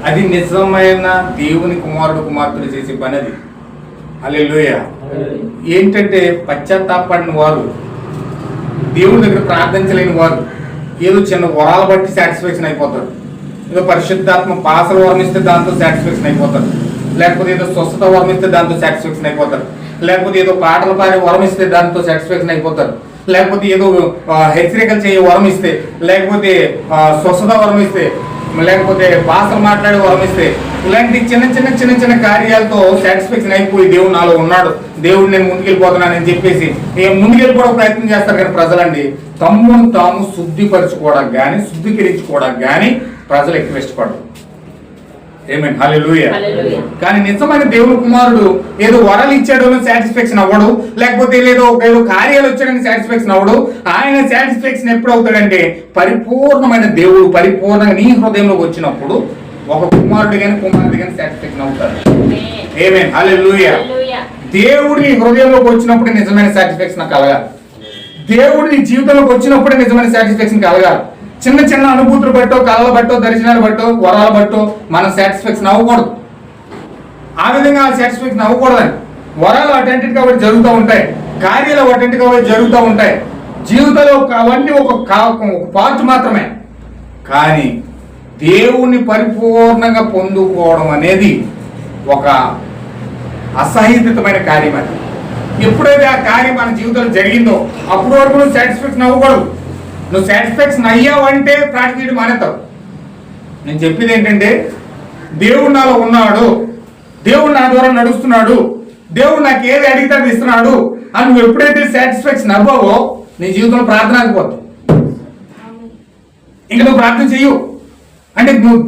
అది నిజమైన దేవుని కుమార్తెలు చేసే పని అది. హల్లెలూయా. ఏంటంటే పశ్చాత్తాపడిన వారు, దేవుడి దగ్గర ప్రార్థించలేని వారు ఏదో చిన్న వరాలు బట్టి సాటిస్ఫాక్షన్ అయిపోతారు. ఏదో పరిశుద్ధాత్మ భాషలు వర్ణిస్తే దాంతో సాటిస్ఫాక్షన్ అయిపోతారు, లేకపోతే ఏదో స్వస్థత వర్ణిస్తే దాంతో సాటిస్ఫాక్షన్ అయిపోతారు, లేకపోతే ఏదో పాటలు పాడి వరమిస్తే దాంతో సాటిస్ఫాక్షన్ అయిపోతారు, లేకపోతే ఏదో హెచ్చరికలు చేయ వరం ఇస్తే, లేకపోతే స్వస్థత వరం ఇస్తే, లేకపోతే భాషలు మాట్లాడే వరం ఇస్తే, ఇలాంటి చిన్న చిన్న చిన్న చిన్న కార్యాలతో సాటిస్ఫాక్షన్ అయిపోయి దేవుడు నాలో ఉన్నాడు, దేవుడు నేను ముందుకెళ్ళిపోతున్నానని చెప్పేసి ముందుకెళ్ళిపోవడం ప్రయత్నం చేస్తారు. కానీ ప్రజలండి తమ్మును తాము శుద్ధిపరచుకోవడానికి కానీ శుద్ధీకరించుకోవడానికి కానీ ప్రజలు ఎక్కువ ఇష్టపడరు. ఆమేన్, హల్లెలూయా. కానీ నిజమైన దేవుని కుమారుడు ఏదో వరాలు ఇచ్చాడు సాటిస్ఫాక్షన్ అవ్వడు, లేకపోతే ఏదో కార్యాలు వచ్చాడని సాటిస్ఫాక్షన్ అవ్వడు. ఆయన సాటిస్ఫాక్షన్ ఎప్పుడు అవుతాడంటే పరిపూర్ణమైన దేవుడు పరిపూర్ణంగా నీ హృదయంలోకి వచ్చినప్పుడు ఒక కుమారుడు కానీ కుమారుడు కానీ సాటిస్ఫాక్షన్ అవుతారు. ఆమేన్, హల్లెలూయా. దేవుడు నీ హృదయంలోకి వచ్చినప్పుడు నిజమైన సాటిస్ఫాక్షన్ కలగాలి. దేవుడు నీ జీవితంలోకి వచ్చినప్పుడే నిజమైన సాటిస్ఫాక్షన్ కలగాలి. చిన్న చిన్న అనుభూతులు బట్టో, కళలు బట్టో, దర్శనాలు బట్టో, వరాలు బట్టో మనం సాటిస్ఫాక్షన్ అవ్వకూడదు. ఆ విధంగా సాటిస్ఫాక్షన్ అవ్వకూడదని వరాలు అటెంటివ్ కాబట్టి జరుగుతూ ఉంటాయి, కార్యాలు అటెంటివ్ కాబట్టి జరుగుతూ ఉంటాయి. జీవితంలో అవన్నీ ఒక పార్ట్ మాత్రమే. కానీ దేవుణ్ణి పరిపూర్ణంగా పొందుకోవడం అనేది ఒక అసహ్యతమైన కార్యం. అది ఎప్పుడైతే ఆ కార్యం మన జీవితంలో జరిగిందో అప్పటి వరకు నువ్వు సాటిస్ఫాక్షన్ అవ్వకూడదు. నువ్వు సాటిస్ఫాక్షన్ అయ్యావంటే ప్రార్థన చేయడం మానేతావు. నేను చెప్పేది ఏంటంటే దేవుడు నాలో ఉన్నాడు, దేవుడు నా ద్వారా నడుస్తున్నాడు, దేవుడు నాకు ఏది అడిగితే అది ఇస్తున్నాడు అని నువ్వు ఎప్పుడైతే సాటిస్ఫాక్షన్ అవ్వవో నీ జీవితంలో ప్రార్థన ఆగిపోతుంది. ఇంకా నువ్వు ప్రార్థన చెయ్యవు. అంటే నువ్వు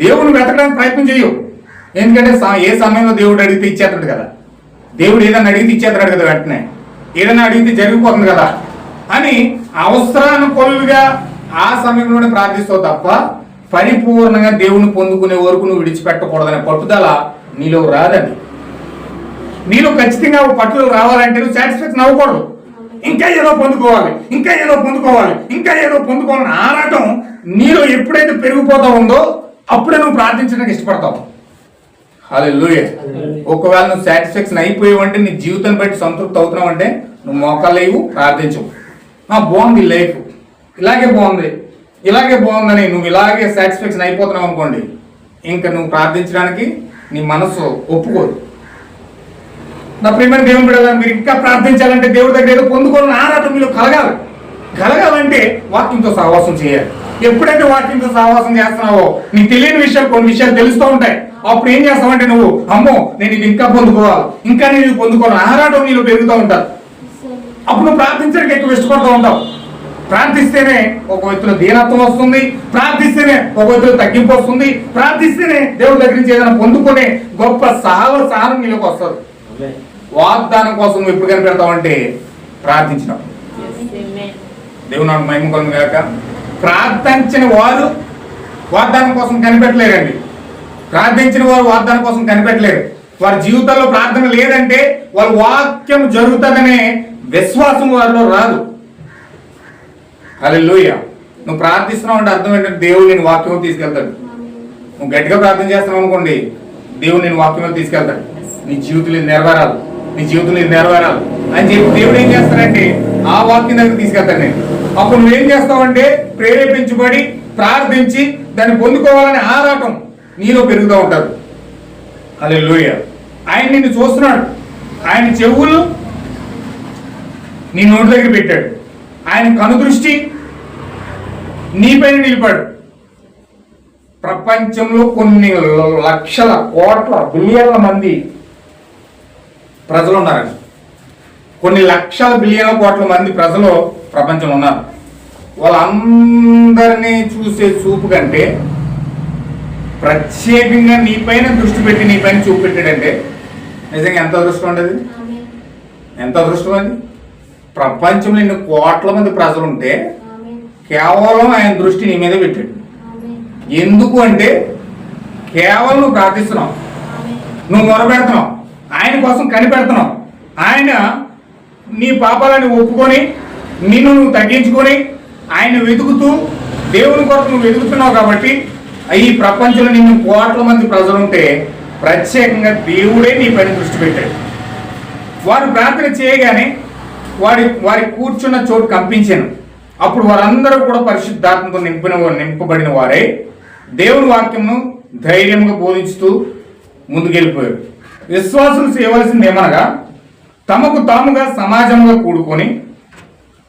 దేవుని వెతకడానికి ప్రయత్నం చెయ్యవు. ఎందుకంటే ఏ సమయంలో దేవుడు అడిగితే ఇచ్చేస్తాడు కదా, దేవుడు ఏదైనా అడిగితే ఇచ్చేస్తాడు కదా, వెంటనే ఏదైనా అడిగితే జరిగిపోతుంది కదా అని అవసరానుకూలంగా ఆ సమయంలోనే ప్రార్థిస్తావు తప్ప పరిపూర్ణంగా దేవుని పొందుకునే వరకు నువ్వు విడిచిపెట్టకూడదనే పట్టుదల నీలో రాదండి. నీలో ఖచ్చితంగా పట్టుదల రావాలంటే నువ్వు సాటిస్ఫాక్షన్ అవ్వకూడదు. ఇంకా ఏదో పొందుకోవాలి, ఇంకా ఏదో పొందుకోవాలి, ఇంకా ఏదో పొందుకోవాలని ఆరాటం నీలో ఎప్పుడైతే పెరిగిపోతా ఉందో అప్పుడే నువ్వు ప్రార్థించడానికి ఇష్టపడతావు. హల్లెలూయా. ఒకవేళ నువ్వు సాటిస్ఫాక్షన్ అయిపోయావంటే నీ జీవితాన్ని బట్టి సంతృప్తి అవుతున్నావు అంటే నువ్వు మోకాలు లేవు, ప్రార్థించవు. బాగుంది లైఫ్, ఇలాగే బాగుంది, ఇలాగే బాగుందని నువ్వు ఇలాగే సాటిస్ఫాక్షన్ అయిపోతున్నావు అనుకోండి, ఇంకా నువ్వు ప్రార్థించడానికి నీ మనసు ఒప్పుకోదు. నా ప్రియమైన దేవుని బిడ్డలారా, మీరు ఇంకా ప్రార్థించాలంటే దేవుడి దగ్గర ఏదో పొందుకోవాలని ఆరాటం మీలో కలగాలంటే వాక్యంతో సహవాసం చేయాలి. ఎప్పుడైతే వాక్యంతో సహవాసం చేస్తున్నావో నీకు తెలియని విషయాలు కొన్ని విషయాలు తెలుస్తూ ఉంటాయి. అప్పుడు ఏం చేస్తావంటే నువ్వు అమ్మో నేను ఇది ఇంకా పొందుకోవాలి, ఇంకా నేను ఇది పొందుకోవాలి ఆరాటం నీలో పెరుగుతూ ఉంటారు. అప్పుడు నువ్వు ప్రార్థించడానికి ఎక్కువ ఇష్టపడుతూ ఉంటావు. ప్రార్థిస్తేనే ఒక వ్యక్తిలో దీనత్వం వస్తుంది, ప్రార్థిస్తేనే ఒక వ్యక్తిలో తగ్గింపు వస్తుంది, ప్రార్థిస్తేనే దేవుడి దగ్గర నుంచి ఏదైనా పొందుకునే గొప్ప సహనం నీలోకి వస్తుంది. వాగ్దానం కోసం నువ్వు ఎప్పుడు కనిపెడతావంటే ప్రార్థించినప్పుడు. దేవుడు నాకు మహిమ కలుగును గాక. ప్రార్థించిన వారు వాగ్దానం కోసం కనిపెట్టలేరండి. ప్రార్థించిన వారు వాగ్దానం కోసం కనిపెట్టలేరు. వారి జీవితంలో ప్రార్థన లేదంటే వాళ్ళ వాక్యం జరుగుతుందనే విశ్వాసం వారిలో రాదు. హల్లెలూయా. నువ్వు ప్రార్థిస్తున్నావు అంటే అర్థం ఏంటంటే దేవుడు నేను వాక్యం తీసుకెళ్తాడు. నువ్వు గట్టిగా ప్రార్థన చేస్తున్నావు అనుకోండి, దేవుడు నేను వాక్యంలో తీసుకెళ్తాడు. నీ జీవితంలో ఇది నెరవేరాలి, నీ జీవితంలో ఇది నెరవేరాలి అని చెప్పి దేవుడు ఏం చేస్తాడంటే ఆ వాక్యం దగ్గర తీసుకెళ్తాడు. నేను అప్పుడు నువ్వేం చేస్తావంటే ప్రేరేపించబడి ప్రార్థించి దాన్ని పొందుకోవాలని ఆరాటం నీలో పెరుగుతూ ఉంటారు. హల్లెలూయా. ఆయన నిన్ను చూస్తున్నాడు, ఆయన చెవులు నీ నోటి దగ్గర పెట్టాడు, ఆయన కనుదృష్టి నీపైన నిలిపాడు. ప్రపంచంలో కొన్ని లక్షల కోట్ల బిలియన్ల మంది ప్రజలు ఉన్నారండి. కొన్ని లక్షల బిలియన్ల కోట్ల మంది ప్రజలు ప్రపంచంలో ఉన్నారు. వాళ్ళందరినీ చూసే చూపు కంటే ప్రత్యేకంగా నీపైన దృష్టి పెట్టి నీపైన చూపు పెట్టాడంటే నిజంగా ఎంత అదృష్టం ఉండదు, ఎంత అదృష్టం అది. ప్రపంచంలో ఇన్ని కోట్ల మంది ప్రజలు ఉంటే కేవలం ఆయన దృష్టి నీ మీద పెట్టాడు. ఎందుకు అంటే కేవలం నువ్వు ప్రార్థిస్తున్నావు, నువ్వు మొరపెడుతున్నావు, ఆయన కోసం కనిపెడుతున్నావు. ఆయన నీ పాపాలని ఒప్పుకొని నిన్ను నువ్వు తగ్గించుకొని ఆయన వెతుకుతూ దేవుని కొరకు నువ్వు వెతుకుతున్నావు. కాబట్టి ఈ ప్రపంచంలో నిన్ను కోట్ల మంది ప్రజలు ఉంటే ప్రత్యేకంగా దేవుడే నీ పైన దృష్టి పెట్టాడు. వారు ప్రార్థన చేయగానే వారి కూర్చున్న చోటు కంపించాను. అప్పుడు వారందరూ కూడా పరిశుద్ధాత్మతో నింపబడిన వారే దేవుని వాక్యంను ధైర్యంగా బోధించుతూ ముందుకెళ్ళిపోయారు. విశ్వాసులు చేయవలసింది ఏమనగా తమకు తాముగా సమాజంగా కూడుకొని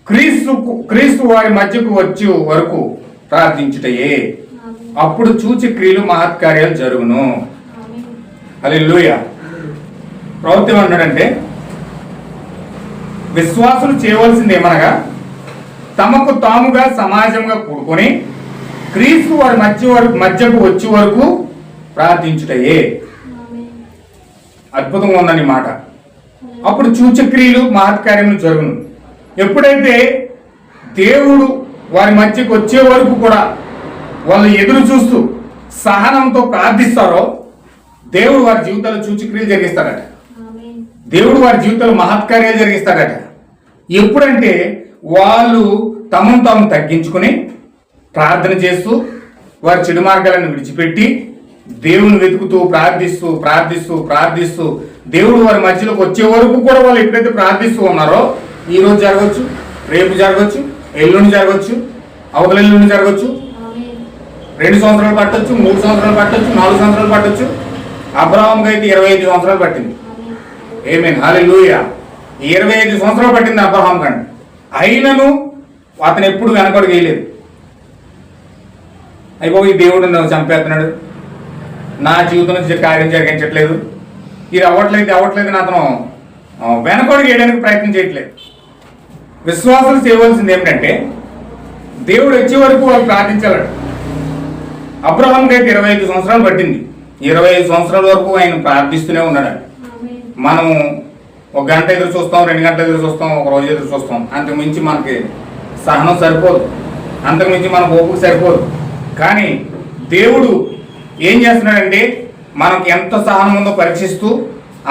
క్రీస్తు వారి మధ్యకు వచ్చే వరకు ప్రార్థించుటయే. అప్పుడు చూచి క్రియలు మహత్కార్యాలు జరుగును. హల్లెలూయా. ప్రవృత్తి ఏమన్నాడంటే విశ్వాసులు చేయవలసింది ఏమనగా తమకు తాముగా సమాజంగా కూడుకొని క్రీస్తు వారి మధ్యకు వచ్చే వరకు ప్రార్థించుటయే. అద్భుతంగా ఉందని మాట. అప్పుడు సూచక్రియలు మహత్కార్యములు జరుగును. ఎప్పుడైతే దేవుడు వారి మధ్యకు వచ్చే వరకు కూడా వాళ్ళు ఎదురు చూస్తూ సహనంతో ప్రార్థిస్తారో దేవుడు వారి జీవితాల్లో సూచక్రియలు జరిగిస్తాడట. దేవుడు వారి జీవితంలో మహత్కార్యాలు జరిగిస్తాడట. ఎప్పుడంటే వాళ్ళు తమను తాము తగ్గించుకుని ప్రార్థన చేస్తూ వారి చెడు మార్గాలను విడిచిపెట్టి దేవుని వెతుకుతూ ప్రార్థిస్తూ ప్రార్థిస్తూ ప్రార్థిస్తూ దేవుడు వారి మధ్యలోకి వచ్చే వరకు కూడా వాళ్ళు ఎప్పుడైతే ప్రార్థిస్తూ ఉన్నారో, ఈ రోజు జరగవచ్చు, రేపు జరగవచ్చు, ఎల్లుండి జరగవచ్చు, అవతల ఎల్లుండి జరగవచ్చు, 2 సంవత్సరాలు పట్టొచ్చు, 3 సంవత్సరాలు పట్టొచ్చు, 4 సంవత్సరాలు పట్టొచ్చు. అబ్రహాంకి అయితే 25 సంవత్సరాలు పట్టింది. ఆమేన్, హల్లెలూయా. 25 సంవత్సరాలు పట్టింది అబ్రహాం కంటే. అయినను అతను ఎప్పుడు వెనకడుగు వేయలేదు. అయిపోయి దేవుడు నన్ను చంపేస్తున్నాడు, నా జీవితం నుంచి కార్యం జరిగించట్లేదు, ఇది అవ్వట్లేదు అతను వెనకడుగు వేయడానికి ప్రయత్నం చేయట్లేదు. విశ్వాసులు చేయవలసింది ఏమిటంటే దేవుడు వచ్చే వరకు వాళ్ళు ప్రార్థించాలట. అబ్రహాంకి అయితే 25 సంవత్సరాలు పట్టింది. 25 సంవత్సరాల వరకు ఆయన ప్రార్థిస్తూనే ఉన్నాడు. మనము 1 గంట ఎదురు చూస్తాం, 2 గంటలు ఎదురు చూస్తాం, 1 రోజు ఎదురు చూస్తాం. అంతకు మించి మనకి సహనం సరిపోదు, అంతకు మించి మనకు ఓపిక సరిపోదు. కానీ దేవుడు ఏం చేస్తున్నాడంటే మనకి ఎంత సహనం ఉందో పరీక్షిస్తూ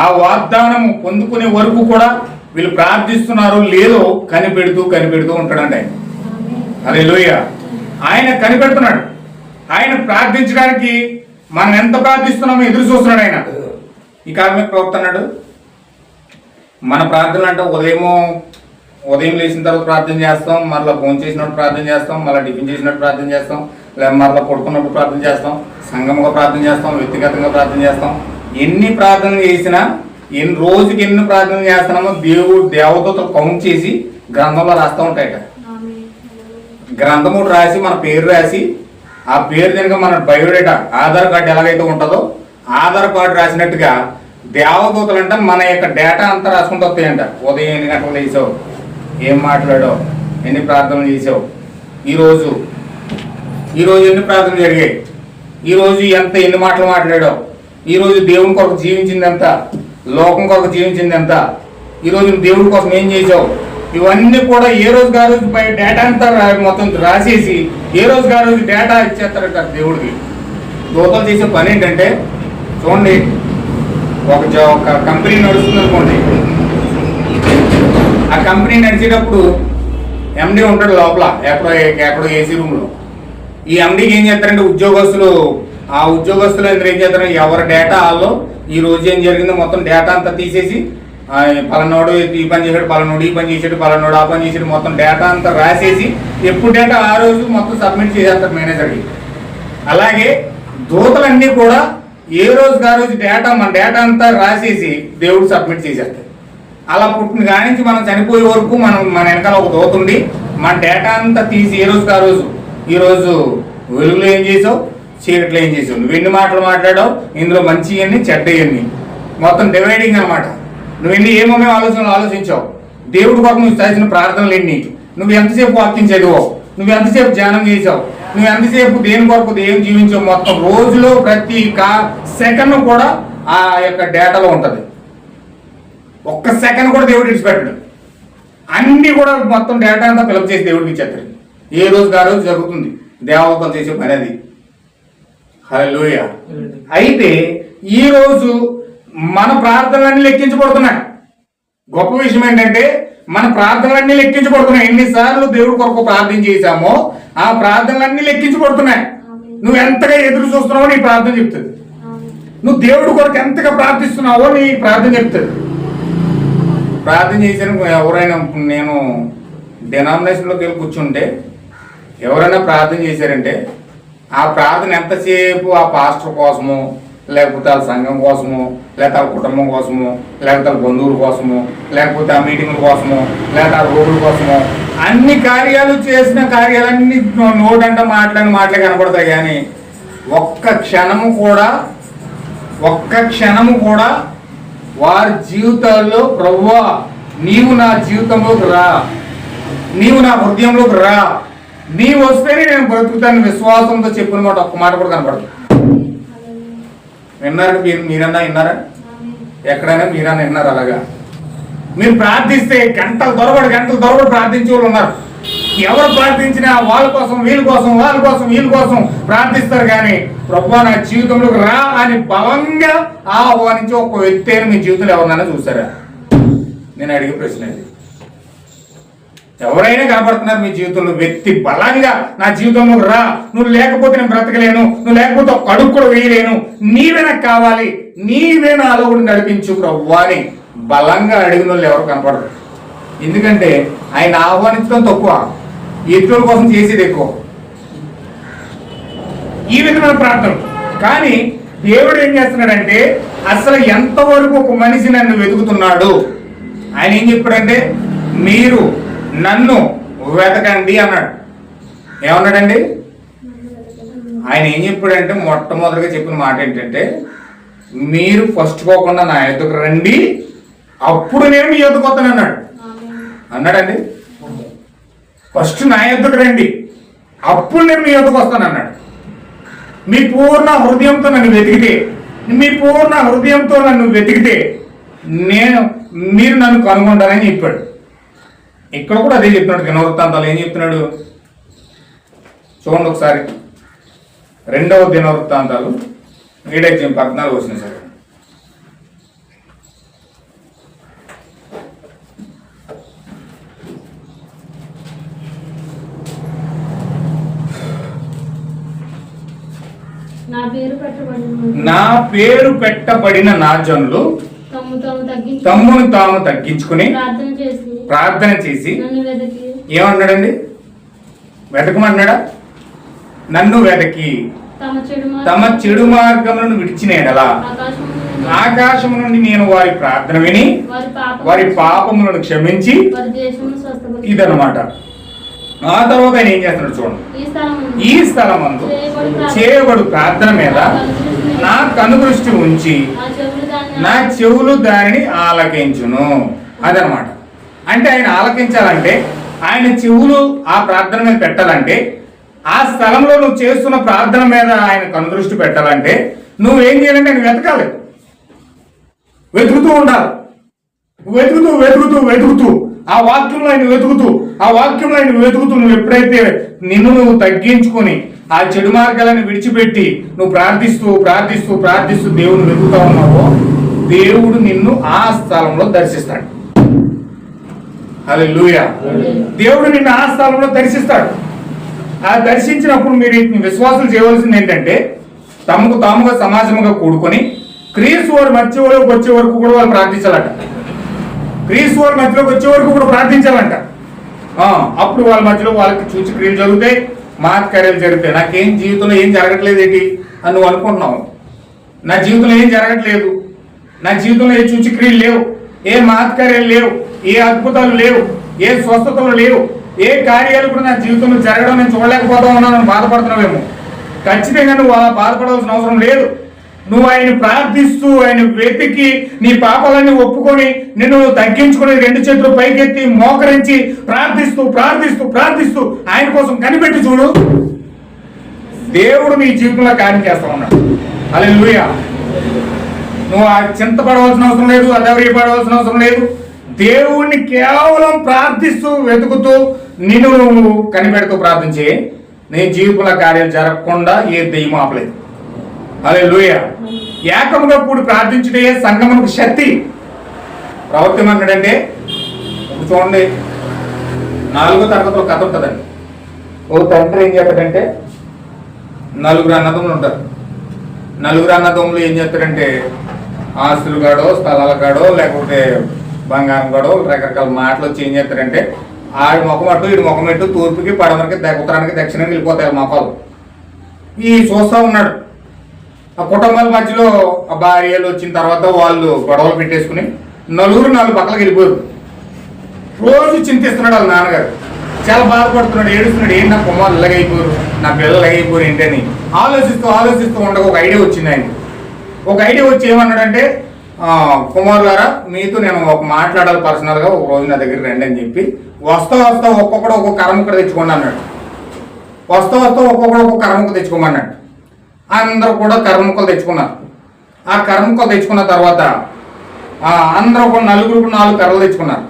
ఆ వాగ్దానం పొందుకునే వరకు కూడా వీళ్ళు ప్రార్థిస్తున్నారో లేదో కనిపెడుతూ ఉంటాడండి ఆయన. హల్లెలూయా. ఆయన కనిపెడుతున్నాడు. ఆయన ప్రార్థించడానికి మనం ఎంత ప్రార్థిస్తున్నామో ఎదురు చూస్తున్నాడు ఆయన. ఈ కార్మిక ప్రవక్త అన్నాడు, మన ప్రార్థనలు అంటే ఉదయం లేచిన తర్వాత ప్రార్థన చేస్తాం, మళ్ళీ ఫోన్ చేసినప్పుడు ప్రార్థన చేస్తాం, మళ్ళీ టిఫిన్ చేసినట్టు ప్రార్థన చేస్తాం, లేదా మళ్ళీ పడుకున్నప్పుడు ప్రార్థన చేస్తాం, సంఘంగా ప్రార్థన చేస్తాం, వ్యక్తిగతంగా ప్రార్థన చేస్తాం. ఎన్ని ప్రార్థనలు చేసినా రోజుకి ఎన్ని ప్రార్థనలు చేస్తున్నామో దేవతతో కౌంట్ చేసి గ్రంథంలో రాస్తూ ఉంటాయట. గ్రంథము రాసి మన పేరు రాసి ఆ పేరు కనుక మన బయోడేటా ఆధార్ కార్డు ఎలాగైతే ఉంటుందో ఆధార్ కార్డు రాసినట్టుగా దేవదూతలు అంటే మన యొక్క డేటా అంతా రాసుకుంటూ వస్తాయంట. ఉదయం ఎన్ని గంటలు చేసావు, ఏం మాట్లాడావు, ఎన్ని ప్రార్థనలు చేసావు, ఈరోజు ఎన్ని ప్రార్థనలు జరిగాయి, ఈరోజు ఎన్ని మాటలు మాట్లాడావు, ఈరోజు దేవుని కొరకు జీవించింది ఎంత, లోకం కొరకు జీవించింది ఎంత, ఈరోజు దేవుడి కోసం ఏం చేసావు, ఇవన్నీ కూడా ఏ రోజు ఆ రోజు డేటా అంతా మొత్తం రాసేసి ఏ రోజు ఆ రోజు డేటా ఇచ్చేస్తారట దేవుడికి. దూతలు చేసే పని ఏంటంటే చూడండి, ఒక కంపెనీ నడుస్తుంది అనుకోండి. ఆ కంపెనీ నడిచేటప్పుడు ఎండి ఉంటాడు లోపల, ఎక్కడో ఏసీ రూమ్లో. ఈ ఎండికి ఏం చేస్తారంటే ఉద్యోగస్తులు ఏం చేస్తారు, ఎవరి డేటా వాళ్ళు ఈ రోజు ఏం జరిగిందో మొత్తం డేటా అంతా తీసేసి పలానోడు ఈ పని చేసాడు, పలానోడు ఈ పని చేసాడు, పలానోడు ఆ పని చేసాడు, మొత్తం డేటా అంతా రాసేసి ఎప్పుడు డేటా ఆ రోజు మొత్తం సబ్మిట్ చేసేస్తారు మేనేజర్కి. అలాగే దూతలన్నీ కూడా ఏ రోజుకి ఆ రోజు మన డేటా అంతా రాసేసి దేవుడు సబ్మిట్ చేసేస్తారు. అలా పుట్టిన కాడి నుంచి మనం చనిపోయే వరకు మన వెనకాల ఒక దూత ఉండి మన డేటా అంతా తీసి ఏ రోజుకి ఆ రోజు, ఈరోజు వెలుగులో ఏం చేసావు, చీకట్లో ఏం చేసావు, నువ్వు ఎన్ని మాటలు మాట్లాడావు, ఇందులో మంచి ఎన్ని చెడ్డ ఎన్ని, మొత్తం డివైడింగ్ అనమాట. నువ్వు ఏమేమి ఆలోచించావు, దేవుడి కొరకు నువ్వు చేసిన ప్రార్థనలు ఎన్ని, నువ్వు ఎంతసేపు వాక్యం చదివావు, నువ్వు ఎంతసేపు ధ్యానం చేసావు, నువ్వు ఎంతసేపు దేని కొరకు ఏం జీవించావు, మొత్తం రోజులో ప్రతి సెకండ్ కూడా ఆ యొక్క డేటాలో ఉంటుంది. ఒక్క సెకండ్ కూడా దేవుడు విడిచిపెట్టడు. అన్ని కూడా మొత్తం డేటా అంతా ఫిలప్ చేసి దేవుడికి ఇచ్చేస్తారు. ఏ రోజుకి ఆ రోజు జరుగుతుంది దేవతలు చేసే పని అది. హల్లెలూయా. అయితే ఈ రోజు మన ప్రార్థనలన్నీ లెక్కించబడుతున్నాయి. గొప్ప విషయం ఏంటంటే మన ప్రార్థనలన్నీ లెక్కించబడుతున్నాయి. ఎన్నిసార్లు దేవుడి కొరకు ప్రార్థన చేశామో ఆ ప్రార్థనలన్నీ లెక్కించబడుతున్నాయి. నువ్వు ఎంతగా ఎదురు చూస్తున్నావో నీ ప్రార్థన చెప్తుంది. నువ్వు దేవుడి కొరకు ఎంతగా ప్రార్థిస్తున్నావో నీ ప్రార్థన చెప్తుంది. ప్రార్థన చేశాను ఎవరైనా, నేను డినామినేషన్లోకి వెళ్ళి కూర్చుంటే ఎవరైనా ప్రార్థన చేశారంటే ఆ ప్రార్థన ఎంతసేపు ఆ పాస్టర్ కోసము, లేకపోతే వాళ్ళ సంఘం కోసము, లేకపోతే వాళ్ళ కుటుంబం కోసము, లేకపోతే వాళ్ళ బంధువుల కోసము, లేకపోతే ఆ మీటింగుల కోసము, లేకపోతే ఆ రోగుల కోసము, అన్ని కార్యాలు చేసిన కార్యాలన్నీ నోటంట మాటలే కనపడతాయి. కానీ ఒక్క క్షణము కూడా వారి జీవితాల్లో ప్రభువా నీవు నా జీవితంలోకి రా, నీవు నా హృదయంలోకి రా, నీవు వస్తేనే నేను బ్రతుకుతాను విశ్వాసంతో చెప్పిన మాట ఒక్క మాట కూడా కనపడదు. విన్నారండి? మీరన్నా విన్నారా? ఎక్కడైనా మీరన్నా విన్నారు? అలాగా మీరు ప్రార్థిస్తే గంటలు దొరబడి ప్రార్థించే వాళ్ళు ఉన్నారు. ఎవరు ప్రార్థించినా వాళ్ళ కోసం వీళ్ళ కోసం ప్రార్థిస్తారు. కానీ ప్రభువా నా జీవితంలోకి రా అని బలంగా ఆహ్వానించి ఒక వ్యక్తి అయినా మీ జీవితంలో ఎవరినైనా చూసారా? నేను అడిగే ప్రశ్న ఇది. ఎవరైనా కనపడుతున్నారు మీ జీవితంలో వ్యక్తి బలంగా నా జీవితంలోకి రా, నువ్వు లేకపోతే నేను బ్రతకలేను, నువ్వు లేకపోతే ఒక అడుగు కూడా వేయలేను, నీవే నాకు కావాలి, నీవే నాలో కూడా నడిపించు ప్రభువా అని బలంగా అడిగిన వాళ్ళు ఎవరు కనపడరు. ఎందుకంటే ఆయన ఆహ్వానించడం తక్కువ, ఇతరుల కోసం చేసేది ఎక్కువ. ఈ విధమైన ప్రార్థన. కానీ దేవుడు ఏం చేస్తున్నాడంటే అసలు ఎంతవరకు ఒక మనిషి నన్ను వెతుకుతున్నాడు, ఆయన ఏం చెప్పాడంటే మీరు నన్ను వెతకండి అన్నాడు. ఏమన్నాడండి? ఆయన ఏం చెప్పాడంటే మొట్టమొదటిగా చెప్పిన మాట ఏంటంటే మీరు ఫస్ట్ పోకుండా నా ఎదుకు రండి, అప్పుడు నేను మీ ఎదుకు వస్తాను అన్నాడండి. ఫస్ట్ నా ఎదుకు రండి, అప్పుడు నేను మీ ఎదుకు వస్తాను అన్నాడు. మీ పూర్ణ హృదయంతో నన్ను వెతికితే మీరు నన్ను కనుగొంటారని చెప్పాడు. ఇక్కడ కూడా అదే చెప్తున్నాడు. దినవృత్తాంతాలు ఏం చెప్తున్నాడు చూడండి ఒకసారి. 2వ దినవృత్తాంతాలు 7:14 వచ్చిన సార్. నా పేరు పెట్టబడిన నా జనులు తమ్మును తాము తగ్గించుకుని ప్రార్థన చేసి ఏమన్నాడండి? వెతకమన్నాడా? నన్ను వెతకి తమ చెడు మార్గములను విడిచిన ఎడల ఆకాశము నుండి నేను వారి ప్రార్థన విని వారి పాపములను క్షమించి, ఇదన్నమాట. ఆ తర్వాత ఆయన ఏం చేస్తున్నాడు చూడండి. ఈ స్థలమందు చేయబడు ప్రార్థన మీద నా కనుదృష్టి ఉంచి నా చెవులు దానిని ఆలకించును. అదనమాట. అంటే ఆయన ఆలకించాలంటే, ఆయన చెవులు ఆ ప్రార్థన మీద పెట్టాలంటే, ఆ స్థలంలో నువ్వు చేస్తున్న ప్రార్థన మీద ఆయన కనుదృష్టి పెట్టాలంటే నువ్వేం చేయాలంటే ఆయన వెతకాలి, వెతుకుతూ ఉండాలి. వెతుకుతూ ఆ వాక్యంలో ఆయన వెతుకుతూ నువ్వు ఎప్పుడైతే నువ్వు తగ్గించుకొని ఆ చెడు మార్గాలను విడిచిపెట్టి నువ్వు ప్రార్థిస్తూ దేవుని వెతుకుతా ఉన్నావో దేవుడు నిన్ను ఆ స్థలంలో దర్శిస్తాడు. హల్లెలూయా. దేవుడు నిన్ను ఆ స్థలంలో దర్శిస్తాడు. ఆ దర్శించినప్పుడు మీరు విశ్వాసులు చేయవలసింది ఏంటంటే తమకు తాముగా సమాజముగా కూడుకొని క్రీస్తు వారి మధ్యలోకి వచ్చే వరకు కూడా వాళ్ళు ప్రార్థించాలంట. అప్పుడు వాళ్ళ మధ్యలో వాళ్ళకి సూచక్రియలు జరుగుతాయి, మహత్కార్యాలు జరుగుతాయి. నాకేం జీవితంలో ఏం జరగట్లేదు ఏంటి అని నువ్వు అనుకుంటున్నావు. నా జీవితంలో ఏం జరగట్లేదు, నా జీవితంలో ఏ సూచక్రియలు లేవు, ఏ మహత్కార్యాలు లేవు, ఏ అద్భుతాలు లేవు, ఏ స్వస్థతలు లేవు, ఏ కార్యాలు కూడా నా జీవితంలో జరగడం నేను చూడలేకపోతా ఉన్నాను బాధపడుతున్నావేమో. ఖచ్చితంగా నువ్వు అలా బాధపడవలసిన అవసరం లేదు. నువ్వు ఆయన ప్రార్థిస్తూ ఆయన వెతికి నీ పాపాలన్నీ ఒప్పుకొని నిన్ను తగ్గించుకొని 2 చేతులు పైకెత్తి మోకరించి ప్రార్థిస్తూ ఆయన కోసం కనిపెట్టి చూడు, దేవుడు నీ జీవితంలో కార్యం చేస్తా ఉన్నాడు. హల్లెలూయా. నువ్వు చింతపడవలసిన అవసరం లేదు, అధైర్యపడవలసిన అవసరం లేదు. దేవుణ్ణి కేవలం ప్రార్థిస్తూ వెతుకుతూ నిన్ను నువ్వు కనిపెడుతూ ప్రార్థించే నీ జీవితంలో కార్యాలు జరగకుండా ఏ దెయ్యం ఆపలేదు. హల్లెలూయా. ఏకముగా కూడి ప్రార్థించుటే సంఘమునకు శక్తి. ప్రవక్త ఏమన్నాడంటే చూడండి, 4వ తరగతిలో కథ ఉంటుందండి. ఓ తండ్రి ఏం చెప్పాడంటే 4 అన్నదమ్ములు ఉంటారు. 4 అన్నదమ్ములు ఏం చేస్తారంటే ఆస్తులు కాడో స్థలాల కాడో లేకపోతే బంగారం కాడో రకరకాల మాటలు వచ్చి ఏం చేస్తారంటే ఆడి ముఖం అటు ఇటు ముఖం ఎట్టు తూర్పుకి పడమరకి ఉత్తరానికి దక్షిణానికి వెళ్ళిపోతాయి మొక్కలు. ఈ చూస్తూ ఉన్నాడు. ఆ కుటుంబాల మధ్యలో ఆ భార్యలు వచ్చిన తర్వాత వాళ్ళు గొడవలు పెట్టేసుకుని నలుగురు నాలుగు పక్కలకు వెళ్ళిపోయారు. రోజు చింతిస్తున్నాడు వాళ్ళ నాన్నగారు, చాలా బాధపడుతున్నాడు, ఏడుస్తున్నాడు. ఏంటి నా కుమారులు ఇలాగైపోయారు, నా పిల్లలు ఇలాగైపోయారు ఏంటని ఆలోచిస్తూ ఉండగా ఒక ఐడియా వచ్చింది ఆయన. ఒక ఐడియా వచ్చి ఏమన్నాడంటే, కుమారులారా మీతో నేను ఒక మాట్లాడాలి పర్సనల్గా, ఒక రోజు నా దగ్గర రండి అని చెప్పి వస్తా ఒక్కొక్కడు ఒక్కొక్క కర్రముక్క తెచ్చుకోండి అన్నాడు. వస్తా ఒక్కొక్కడు ఒక్కొక్క కర్రముక్క తెచ్చుకోమన్నాడు. అందరూ కూడా కర్రముక్కలు తెచ్చుకున్నారు. ఆ కర్రముక్కలు తెచ్చుకున్న తర్వాత అందరూ కూడా నలుగురు 4 కర్రలు తెచ్చుకున్నారు.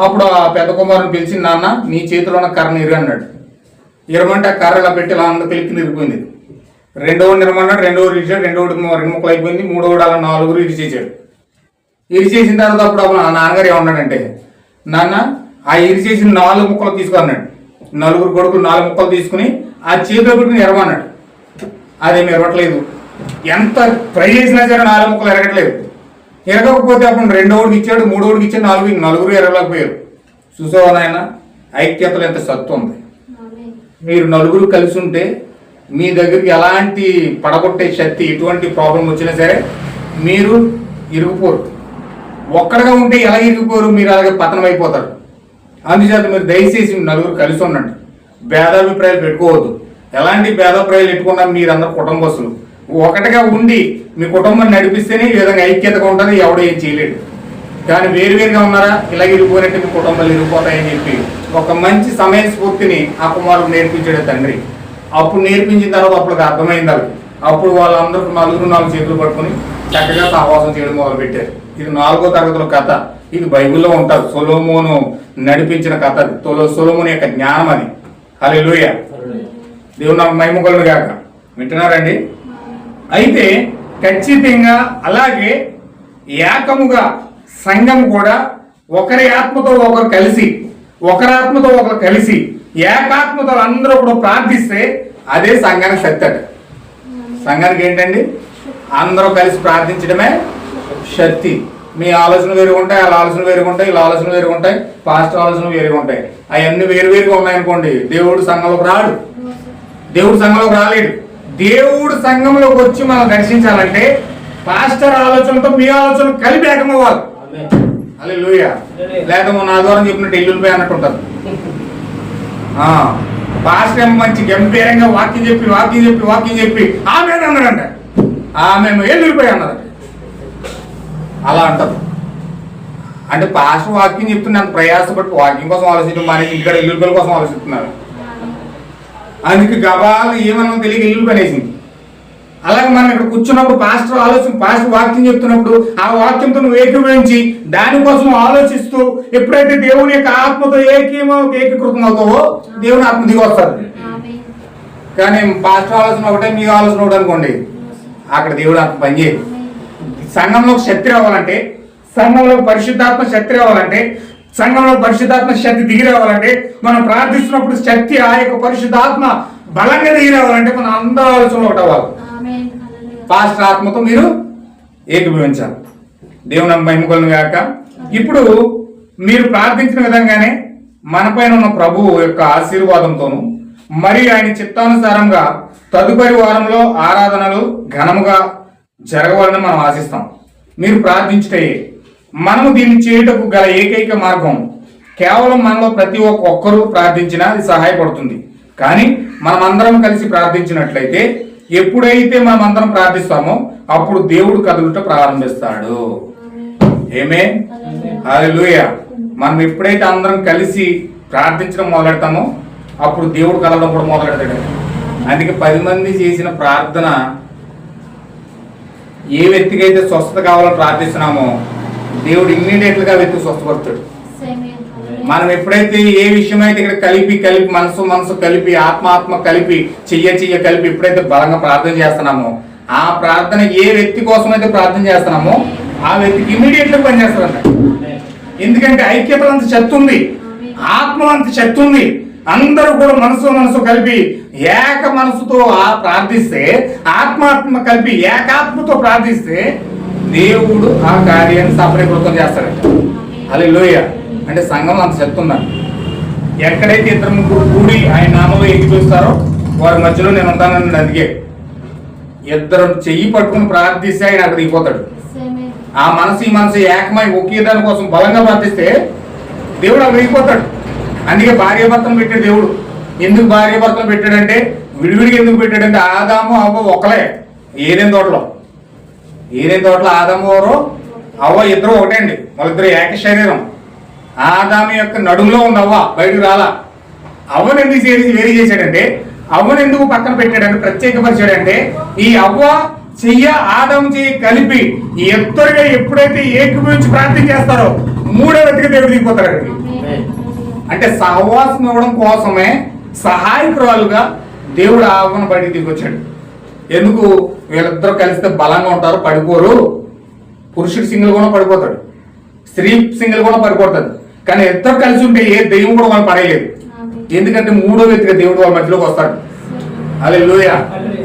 అప్పుడు ఆ పెద్ద కుమారుని పిలిచి, నాన్న నీ చేతిలో ఉన్న కర్రను ఇరు అన్నాడు. ఇరమంటే ఆ కర్ర ఇలా పెట్టి ఇలా అందరూ కలిపి ఇరిపోయింది. రెండోడు ఇరమన్నాడు, రెండోడు ఇరిచాడు, రెండోడు 2 ముక్కలు అయిపోయింది, మూడోడు అలా 4 ఇరిచేసాడు. ఇరిచేసిన తర్వాత అప్పుడు ఆ నాన్నగారు ఏమన్నాడంటే, నాన్న ఆ ఇరిచేసిన 4 ముక్కలు తీసుకున్నాడు. నలుగురు కొడుకులు 4 ముక్కలు తీసుకుని ఆ చేతిలో పెట్టుకుని ఎరమన్నాడు. అదేమి ఎరగట్లేదు, ఎంత ట్రై చేసినా సరే 4 ముక్కలు ఎరగట్లేదు. ఎరగకపోతే అప్పుడు రెండోడికి ఇచ్చాడు, మూడోడికి ఇచ్చాడు, నలుగురు ఎరగలేకపోయారు. చూసావా నాయన, ఐక్యతలో ఎంత సత్తు ఉంది. మీరు నలుగురు కలిసి ఉంటే మీ దగ్గరికి ఎలాంటి పడగొట్టే శక్తి, ఎటువంటి ప్రాబ్లం వచ్చినా సరే మీరు ఇరిగిపోరు. ఒక్కడగా ఉంటే ఎలా ఇరిగిపోరు, మీరు అలాగే పతనం అయిపోతారు. అందుచేత మీరు దయచేసి నలుగురు కలిసి ఉండండి, భేదాభిప్రాయాలు పెట్టుకోవద్దు. ఎలాంటి భేదాభిప్రాయాలు పెట్టుకున్నా మీరందరూ కుటుంబస్తులు. ఒకటిగా ఉండి మీ కుటుంబాన్ని నడిపిస్తేనే ఈ విధంగా ఐక్యతగా ఉంటుంది, ఎవడో ఏం చేయలేడు. కానీ వేరువేరుగా ఉన్నారా, ఇలా ఇరిగిపోయినట్టు మీ కుటుంబాలు ఇరిగిపోతాయని చెప్పి ఒక మంచి సమయ స్ఫూర్తిని ఆ కుమారుడు నేర్పించాడు తండ్రి. అప్పుడు నేర్పించిన తర్వాత అప్పుడు అర్థమైంది. అప్పుడు వాళ్ళందరూ నలుగురు 4 చేతులు పట్టుకుని చక్కగా సహవాసం చేయడం మొదలుపెట్టారు. ఇది 4వ తరగతిలో కథ. ఇది బైబిల్లో ఉంటుంది. సొలొమోను నడిపించిన కథ, సొలొమోను యొక్క జ్ఞానం అది. హల్లెలూయా, దేవుడు నాకు మహిమ కలుగును గాక. వింటున్నారండి? అయితే ఖచ్చితంగా అలాగే ఏకముగా సంఘం కూడా ఒకరి ఆత్మతో ఒకరు కలిసి, ఒకరి ఆత్మతో ఒకరు కలిసి ఏకాత్మతో అందరూ కూడా ప్రార్థిస్తే అదే సంఘానికి శక్తి అట. సంఘానికి ఏంటండి? అందరూ కలిసి ప్రార్థించడమే శక్తి. మీ ఆలోచన వేరుగా ఉంటాయి, వాళ్ళ ఆలోచన వేరుగా ఉంటాయి, వీళ్ళ ఆలోచన వేరుగా ఉంటాయి, పాస్టర్ ఆలోచన వేరుగా ఉంటాయి. అవన్నీ వేరువేరుగా ఉన్నాయనుకోండి, దేవుడు సంఘంలోకి రాడు, దేవుడు సంఘంలోకి రాలేడు. దేవుడు సంఘంలోకి వచ్చి మనం దర్శించాలంటే పాస్టర్ ఆలోచనతో మీ ఆలోచన కలిపి ఏకమవ్వాలి. హల్లెలూయా. లేక నా ద్వారా చెప్పినట్టు ఎల్లుల్లిపోయి అన్నట్టు ఉంటుంది. పాస్టర్ మంచి గంభీరంగా వాక్యం చెప్పి ఆమె అన్నాడంట, ఆమె ఎల్లుల్లిపోయి అన్నదంట. అలా అంటారు. అంటే పాస్టర్ వాక్యం చెప్తున్నా అంత ప్రయాసపడి వాక్యం కోసం ఆలోచించడం మానేసి ఇక్కడ ఎల్లుల్లిపల్లి కోసం ఆలోచిస్తున్నారు. అందుకే గబాలు ఏమన్నా తెలియక ఎల్లుల్లి పనేసింది. అలాగే మనం ఇక్కడ కూర్చున్నప్పుడు పాస్టర్ వాక్యం చెప్తున్నప్పుడు ఆ వాక్యంతో నువ్వు ఏకీభవించి దానికోసం ఆలోచిస్తూ ఎప్పుడైతే దేవుని యొక్క ఆత్మతో ఏకీకృతం అవుతావో దేవుని ఆత్మ దిగి వస్తారు. కానీ పాస్టర్ ఆలోచన ఒకటే, మీ ఆలోచన ఒకటి అనుకోండి, అక్కడ దేవుడు ఆత్మ పనిచేయదు. సంఘంలో శక్తి రావాలంటే, సంఘంలో పరిశుద్ధాత్మ శక్తి రావాలంటే, సంఘంలో పరిశుద్ధాత్మ శక్తి దిగి రావాలంటే, మనం ప్రార్థిస్తున్నప్పుడు శక్తి ఆ యొక్క పరిశుద్ధాత్మ బలంగా దిగి రావాలంటే మన అందరూ ఆలోచనలు ఒకటి అవ్వాలి. పాస్టర్ ఆత్మతో మీరు ఏకీభవించాలి. దేవుని మహిమ కలుగును గాక. ఇప్పుడు మీరు ప్రార్థించిన విధంగానే మనపైన ఉన్న ప్రభువు యొక్క ఆశీర్వాదంతోను మరియు ఆయన చిత్తానుసారంగా తదుపరి వారంలో ఆరాధనలు ఘనముగా జరగవాలని మనం ఆశిస్తాం. మీరు ప్రార్థించుటే మనము దీన్ని చేయుటకు గల ఏకైక మార్గం కేవలం మనలో ప్రతి ఒక్కరూ ప్రార్థించినా అది సహాయపడుతుంది. కానీ మనమందరం కలిసి ప్రార్థించినట్లయితే, ఎప్పుడైతే మనం అందరం ప్రార్థిస్తామో అప్పుడు దేవుడు కదులుట ప్రారంభిస్తాడు. ఆమేన్, హల్లెలూయా. మనం ఎప్పుడైతే అందరం కలిసి ప్రార్థించడం మొదలెడతామో అప్పుడు దేవుడు కదలడం కూడా మొదలెడతాడు. అందుకే 10 మంది చేసిన ప్రార్థన, ఏ వ్యక్తికి అయితే స్వస్థత కావాలని ప్రార్థిస్తున్నామో దేవుడు ఇమ్మీడియట్గా వ్యక్తి స్వస్థపడతాడు. మనం ఎప్పుడైతే ఏ విషయం అయితే ఇక్కడ కలిపి మనసు కలిపి ఆత్మ కలిపి చెయ్య కలిపి ఎప్పుడైతే బలంగా ప్రార్థన చేస్తున్నామో ఆ ప్రార్థన ఏ వ్యక్తి కోసం అయితే ప్రార్థన చేస్తున్నామో ఆ వ్యక్తికి ఇమ్మీడియట్గా పనిచేస్తారంట. ఎందుకంటే ఐక్యత అంత శక్తి ఉంది, ఆత్మ అంత శక్తి ఉంది. అందరూ కూడా మనసు కలిపి ఏక మనసుతో ప్రార్థిస్తే, ఆత్మ కలిపి ఏకాత్మతో ప్రార్థిస్తే దేవుడు ఆ కార్యాన్ని సఫలీకృతం చేస్తాడంట. హల్లెలూయా. అంటే సంఘం అంత శక్తి ఉందండి. ఎక్కడైతే 2-3 కూడి ఆయన నామంలో ఏకీభవిస్తారో వారి మధ్యలో నేను ఉంటానని అందుకే ఇద్దరు చెయ్యి పట్టుకుని ప్రార్థిస్తే ఆయన అక్కడ దిగిపోతాడు. ఆ మనసు ఈ మనసు ఏకమై ఒకే దాని కోసం బలంగా ప్రార్థిస్తే దేవుడు అక్కడ దిగిపోతాడు. అందుకే భార్యాభర్తను పెట్టాడు దేవుడు. ఎందుకు భార్యాభర్తను పెట్టాడంటే విడివిడిగా ఎందుకు పెట్టాడంటే ఆదాము అవ్వ ఒకలే. ఏదేం తోటలో ఆదాము ఎవరో అవ్వ ఇద్దరు ఒకటే అండి. వాళ్ళిద్దరు ఏక శరీరం. ఆదాము యొక్క నడుములో ఉంది అవ్వ, బయటకు రాలా. అవ్వను ఎందుకు వేరు చేశాడంటే అవ్వను ఎందుకు పక్కన పెట్టాడంటే ప్రత్యేకపరిచాడంటే ఈ అవ్వ చెయ్య ఆదాము చెయ్యి కలిపి ఇద్దరుగా ఎప్పుడైతే ఏకీభవించి ప్రార్థన చేస్తారో మూడో వ్యక్తిగా దేవుడు దిగిపోతారు అక్కడికి. అంటే సహవాసం ఇవ్వడం కోసమే సహాయకురాలుగా దేవుడు ఆ అవ్వను బయటికి దిగొచ్చాడు. ఎందుకు? వీళ్ళిద్దరూ కలిస్తే బలంగా ఉంటారు, పడిపోరు. పురుషుడు సింగిల్ కూడా పడిపోతాడు, స్త్రీ సింగిల్ కూడా పడిపోతుంది. కానీ ఇద్దరు కలిసి ఉంటే ఏ దెయ్యం కూడా వాళ్ళు పడేయలేదు. ఎందుకంటే మూడో వ్యక్తిగా దేవుడు వాళ్ళ మధ్యలోకి వస్తాడు. హల్లెలూయా.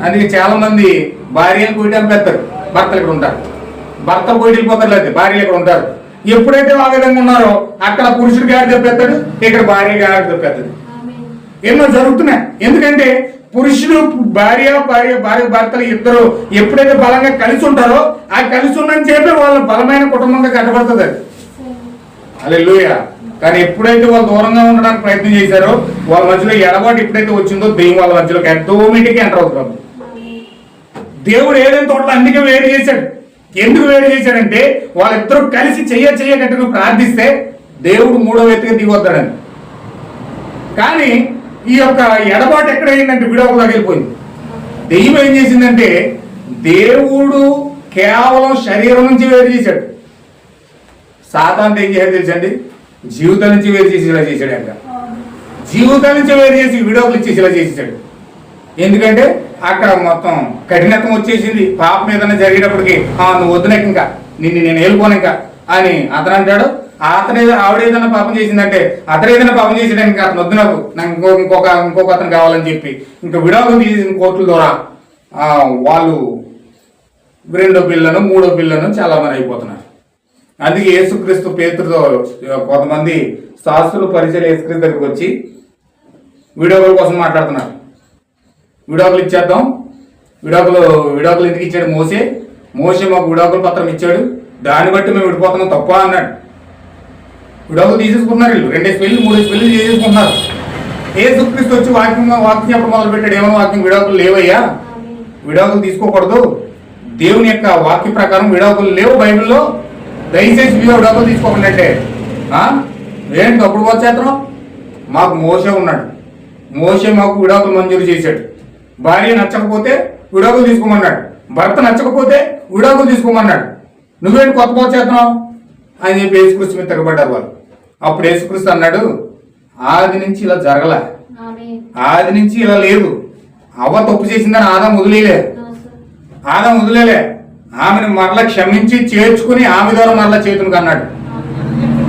అందుకే చాలా మంది భార్యను కోయిట పెడతారు, భర్తలు ఇక్కడ ఉంటారు. భర్తలు కోయిట వెళ్ళిపోతారు, లేదు భార్యలు ఇక్కడ ఉంటారు. ఎప్పుడైతే ఆ విధంగా ఉన్నారో అక్కడ పురుషుడు గాడి తెప్పేస్తాడు, ఇక్కడ భార్య గాడి తెప్పేస్తాడు. ఎన్నో జరుగుతున్నాయి. ఎందుకంటే పురుషుడు భార్య భర్తలు ఇద్దరు ఎప్పుడైతే బలంగా కలిసి ఉంటారో ఆ కలిసి ఉన్నని చెప్పి వాళ్ళ బలమైన కుటుంబంగా కట్టబడుతుంది అది. హల్లెలూయా. కానీ ఎప్పుడైతే వాళ్ళు దూరంగా ఉండడానికి ప్రయత్నం చేశారో వాళ్ళ మధ్యలో ఎడబాటు ఎప్పుడైతే వచ్చిందో దెయ్యం వాళ్ళ మధ్యలోకి ఆటోమేటిక్ ఎంటర్ అవుతుంది. దేవుడు ఏదైనా తోటలో అందుకే వేరు చేశాడు. ఎందుకు వేరు చేశాడంటే వాళ్ళిద్దరూ కలిసి చెయ్యగట్టుకు ప్రార్థిస్తే దేవుడు మూడో వ్యక్తిగా దిగొద్దాడని. కానీ ఈ యొక్క ఎడబాటు ఎక్కడైందంటే విడవకు తగిలిపోయింది. దెయ్యం ఏం చేసిందంటే దేవుడు కేవలం శరీరం నుంచి వేరు చేశాడు. సాతాను ఏం చేశాడు తెలుసండి? జీవితం నుంచి వేరు చేసి ఇలా చేశాడు. అంట జీవితం నుంచి వేరు చేసి విడవకులు ఇచ్చేసి ఇలా చేసేసాడు. ఎందుకంటే అక్కడ మొత్తం కఠినత్వం వచ్చేసింది. పాపం ఏదైనా జరిగేటప్పటికి నువ్వు వద్దు నాకు, ఇంకా నేను వెళ్ళిపోను ఇంకా అని అతను అంటాడు. ఆవిడ ఏదైనా పాపం చేసిందంటే అతను ఏదైనా పాపం చేసేదానికి అతను వద్దు, నాకు ఇంకొక అతను కావాలని చెప్పి ఇంకా విడాకులు తీసిన కోర్టుల ద్వారా వాళ్ళు రెండో పిల్లను మూడో పిల్లను చాలా మంది అయిపోతున్నారు. అందుకే యేసుక్రీస్తు పేతురుతో కొంతమంది శాస్త్రులు పరిచయం యేసుక్రీస్తు దగ్గరికి వచ్చి విడాకుల కోసం మాట్లాడుతున్నారు. విడాకులు ఇచ్చేద్దాం, విడాకులు ఎందుకు ఇచ్చాడు? మోసే మాకు విడాకుల పత్రం ఇచ్చాడు, దాన్ని బట్టి మేము విడిపోతున్నాం తప్ప అన్నాడు. విడాకులు తీసేసుకున్నారు. వీళ్ళు 2 పెళ్లి 3 పెళ్లి చేసేసుకుంటున్నారు. యేసుక్రీస్తు వచ్చి వాక్యం చెప్పడం మొదలు పెట్టాడు. ఏమైనా వాక్యం విడాకులు లేవయ్యా, విడాకులు తీసుకోకూడదు, దేవుని యొక్క వాక్య ప్రకారం విడాకులు లేవు బైబిల్లో, దయచేసి విడాకులు తీసుకోకండి అంటే ఏంటి అప్పుడు వచ్చేతనం? మాకు మోసే ఉన్నాడు, మోసే మాకు విడాకులు మంజూరు చేశాడు. భార్య నచ్చకపోతే విడాకులు తీసుకోమన్నాడు, భర్త నచ్చకపోతే విడాకులు తీసుకోమన్నాడు. నువ్వేంటి కొత్త వచ్చేతనం అని చెప్పి యేసుక్రీస్తు మీద తిరగబడ్డారు వాళ్ళు. అప్పుడు యేసుక్రీస్తు అన్నాడు, ఆది నుంచి ఇలా జరగలే, ఆది నుంచి ఇలా లేదు. అవ్వ తప్పు చేసిందని ఆదాం వదిలేలే, ఆమెను మరలా క్షమించి చేర్చుకుని ఆమె ద్వారా మరలా చేతునికి అన్నాడు.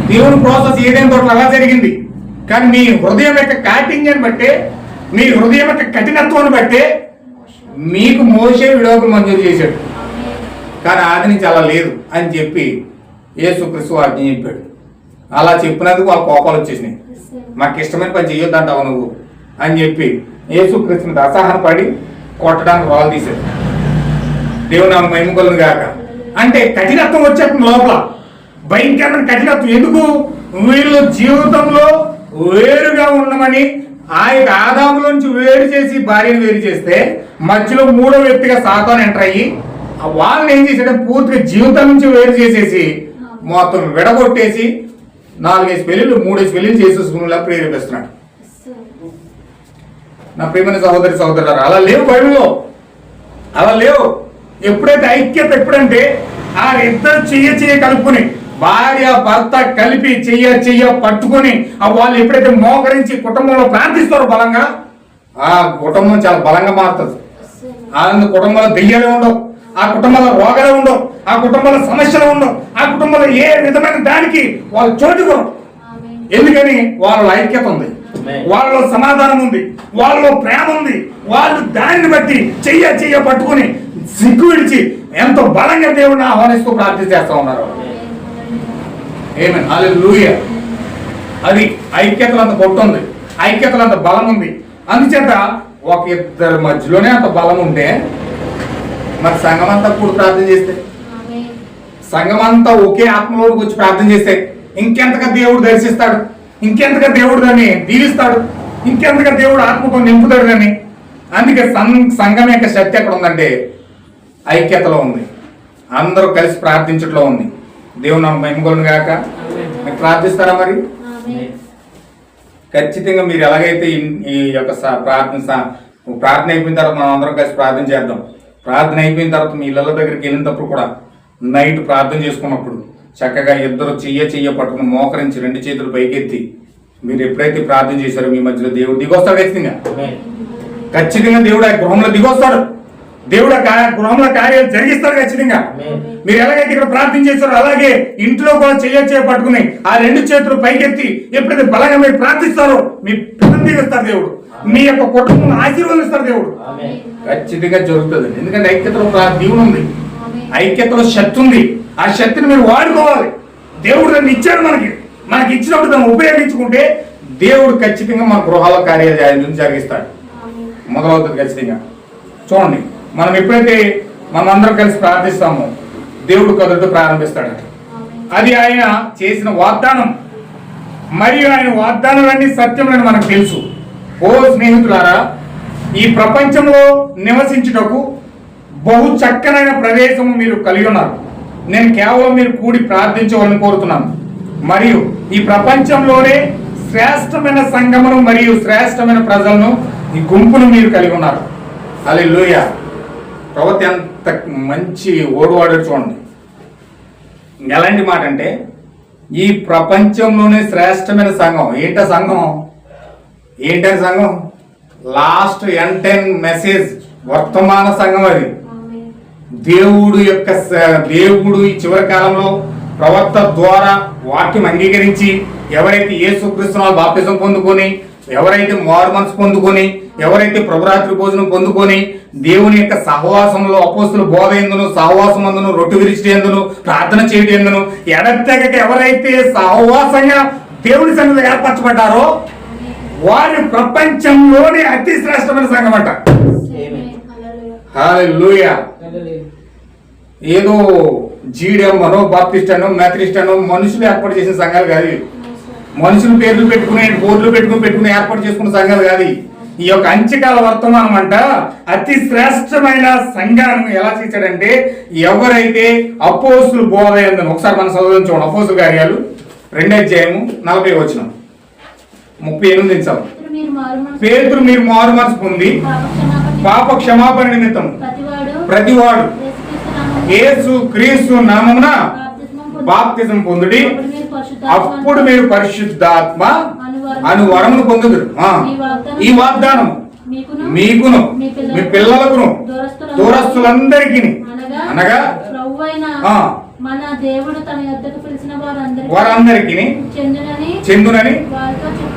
దేవుని ప్రాసెస్ ఏదైనా తోట అలా జరిగింది. కానీ మీ హృదయం యొక్క కాఠిన్యాన్ని బట్టే, మీ హృదయం యొక్క కఠినత్వాన్ని బట్టే మీకు మోసే విడాకులు మంజూరు చేశాడు. కానీ ఆది నుంచి అలా లేదు అని చెప్పి యేసుక్రీస్తు ఆజ్ఞ చెప్పాడు. అలా చెప్పినందుకు వాళ్ళ కోపాలు వచ్చేసినాయి. మాకు ఇష్టమైన పని చెయ్యొద్దంటావు నువ్వు అని చెప్పి యేసుక్రీస్తుని అసహన పడి కొట్టడానికి రాళ్ళు తీశాడు. దేవుని ఆమె మహిమకొలను గాక. అంటే కఠినత్వం వచ్చేస్తుంది లోపల, భయంకరమైన కఠినత్వం. ఎందుకు? వీళ్ళు జీవితంలో వేరుగా ఉండమని ఆయన ఆదాములోంచి వేరు చేసి భార్యను వేరు చేస్తే మధ్యలో మూడో వ్యక్తిగా సాతాను ఎంటర్ అయ్యి వాళ్ళని ఏం చేశాడంటే పూర్తిగా జీవితం నుంచి వేరు చేసేసి మొత్తం విడగొట్టేసి 4 పెళ్లిళ్ళు 3 పెళ్లిళ్ళు చేసేసుకునేలా ప్రేరేపిస్తున్నాడు. నా ప్రియమైన సహోదరులారా, అలా లేవు బైబిల్లో, అలా లేవు. ఎప్పుడైతే ఐక్యత, ఎప్పుడంటే ఆ ఇద్దరు చెయ్య కలుపుకుని భార్య భర్త కలిపి చెయ్య పట్టుకుని వాళ్ళు ఎప్పుడైతే మోకరించి కుటుంబంలో ప్రార్థిస్తారో బలంగా, ఆ కుటుంబం చాలా బలంగా మారుతుంది. ఆ కుటుంబంలో దెయ్యాలే ఉండవు, ఆ కుటుంబంలో రోగాలే ఉండవు, ఆ కుటుంబంలో సమస్యలు ఉండవు, ఆ కుటుంబంలో ఏ విధమైన దానికి వాళ్ళు చోటుకోరు. ఎందుకని? వాళ్ళ ఐక్యత ఉంది, వాళ్ళలో సమాధానం ఉంది, వాళ్ళలో ప్రేమ ఉంది. వాళ్ళు దానిని బట్టి చెయ్య పట్టుకుని సిగ్గు విడిచి ఎంతో బలంగా దేవుడిని ఆహ్వానిస్తూ ప్రార్థన చేస్తూ ఉన్నారు. ఆమేన్, హల్లెలూయా. అది ఐక్యతలు అంత పొట్టుంది, ఐక్యతలు అంత బలం ఉంది. అందుచేత ఒక ఇద్దరి మధ్యలోనే అంత బలం ఉంటే మరి సంఘం అంతా కూడా ప్రార్థన చేస్తే, సంఘం అంతా ఒకే ఆత్మలోకి వచ్చి ప్రార్థన చేస్తే ఇంకెంతగా దేవుడు దర్శిస్తాడు, ఇంకెంతగా దేవుడు దాన్ని దీవిస్తాడు, ఇంకెంతగా దేవుడు ఆత్మతో నింపుతాడు అని. అందుకే సంఘం యొక్క శక్తి ఎక్కడ ఉందంటే ఐక్యతలో ఉంది, అందరూ కలిసి ప్రార్థించట్లో ఉంది. దేవుడు నాకు మహిమగలను గాక. మీరు ప్రార్థిస్తారా? మరి ఖచ్చితంగా మీరు ఎలాగైతే ఈ యొక్క ప్రార్థన అయిపోయిన తర్వాత మనం అందరం కలిసి ప్రార్థన చేద్దాం. ప్రార్థన అయిపోయిన తర్వాత మీ ఇళ్ళ దగ్గరికి వెళ్ళినప్పుడు కూడా నైట్ ప్రార్థన చేసుకున్నప్పుడు చక్కగా ఇద్దరు చెయ్య పట్టుకుని మోకరించి 2 చేతులు పైకెత్తి మీరు ఎప్పుడైతే ప్రార్థన చేశారో మీ మధ్యలో దేవుడు దిగొస్తాడు. ఖచ్చితంగా దేవుడు ఆ గృహంలో దిగొస్తాడు. దేవుడు ఆ గృహంలో కార్యాలు జరిగిస్తాడు ఖచ్చితంగా. మీరు ఎలాగైతే ఇక్కడ ప్రార్థన చేస్తారో అలాగే ఇంట్లో కూడా చెయ్య పట్టుకుని ఆ 2 చేతులు పైకెత్తి ఎప్పుడైతే బలంగా మీరు ప్రార్థిస్తారో మీ పిల్లలు దిగిస్తారు దేవుడు, మీ యొక్క కుటుంబం ఆశీర్వదిస్తారు దేవుడు. ఖచ్చితంగా జరుగుతుంది. ఎందుకంటే ఐక్యతలో దేవుడు ఉంది, ఐక్యతలో శక్తి ఉంది. ఆ శక్తిని మీరు వాడుకోవాలి. దేవుడు దాన్ని ఇచ్చాడు మనకి ఇచ్చినప్పుడు దాన్ని ఉపయోగించుకుంటే దేవుడు ఖచ్చితంగా మన గృహాల కార్యాలు జరిగిస్తాడు. మొదలవుతుంది ఖచ్చితంగా. చూడండి, మనం ఎప్పుడైతే మనందరం కలిసి ప్రార్థిస్తామో దేవుడు కదులుతూ ప్రారంభిస్తాడు. అది ఆయన చేసిన వాగ్దానం, మరియు ఆయన వాగ్దానాలన్నీ సత్యములని మనకు తెలుసు. ఓ స్నేహితులారా, ఈ ప్రపంచంలో నివసించుటకు బహు చక్కనైన ప్రదేశము మీరు కలిగి ఉన్నారు. నేను కేవలం మీరు కూడి ప్రార్థించవాలని కోరుతున్నాను. మరియు ఈ ప్రపంచంలోనే శ్రేష్టమైన సంఘమును మరియు శ్రేష్టమైన ప్రజలను, ఈ గుంపును మీరు కలిగి ఉన్నారు. హల్లెలూయా. ప్రవక్త ఎంత మంచి ఓడువాడాడు చూడండి. ఎలాంటి మాట అంటే ఈ ప్రపంచంలోనే శ్రేష్టమైన సంఘం. ఏంటో సంఘం? లాస్ట్ ఎండ్ మెసేజ్ వర్తమాన సంఘం. అది దేవుడు ఈ చివరి కాలంలో ప్రవక్త ద్వారా వాక్యం అంగీకరించి ఎవరైతే యేసుక్రీస్తు బాప్తిజం పొందుకొని, ఎవరైతే మారు మనసు పొందుకొని, ఎవరైతే ప్రభురాత్రి భోజనం పొందుకొని దేవుని యొక్క సహవాసంలో అపోస్తుల బోధ ఎందును, సహవాసం అందును, రొట్టె విరిచి ఎందును, ప్రార్థన చేయడం ఎందును ఎడతెగక ఎవరైతే సహవాసంగా దేవుని సన్నిధిలో ఏర్పరచబడ్డారో వారి ప్రపంచంలోనే అతి శ్రేష్టమైన సంఘం అంట. హల్లెలూయా. ఏదో జీడమ్మనో బాప్టిస్టనో మెథడిస్టనో మనుషులు ఏర్పాటు చేసిన సంఘాలు కాదు. మనుషులు పేర్లు పెట్టుకుని బోర్డులు పెట్టుకుని ఏర్పాటు చేసుకున్న సంఘాలు కాదు. ఈ యొక్క అంత్యకాల వర్తమానం అంట అతి శ్రేష్టమైన సంఘాన్ని ఎలా చేశాడంటే ఎవరైతే అపోస్తుల బోధ యందు. ఒకసారి మనం చదువుదాం చూడండి. అపోస్తుల కార్యాలు 2వ అధ్యాయము 40వ వచనం 38 పేతురు మీరు మారు మనసు పొంది పాప క్షమాపణ నిమిత్తం ప్రతివాడు యేసు క్రీస్తు నామమున బాప్తిజం పొందుడి, అప్పుడు మీరు పరిశుద్ధాత్మ అను వరమును పొందుదురు. ఈ వాగ్దానం మీకును మీ పిల్లలకును దూరస్తులందరికీ అనగా మన దేవుడు తన యొద్దకు పిలిచిన వారందరికీ చెందునని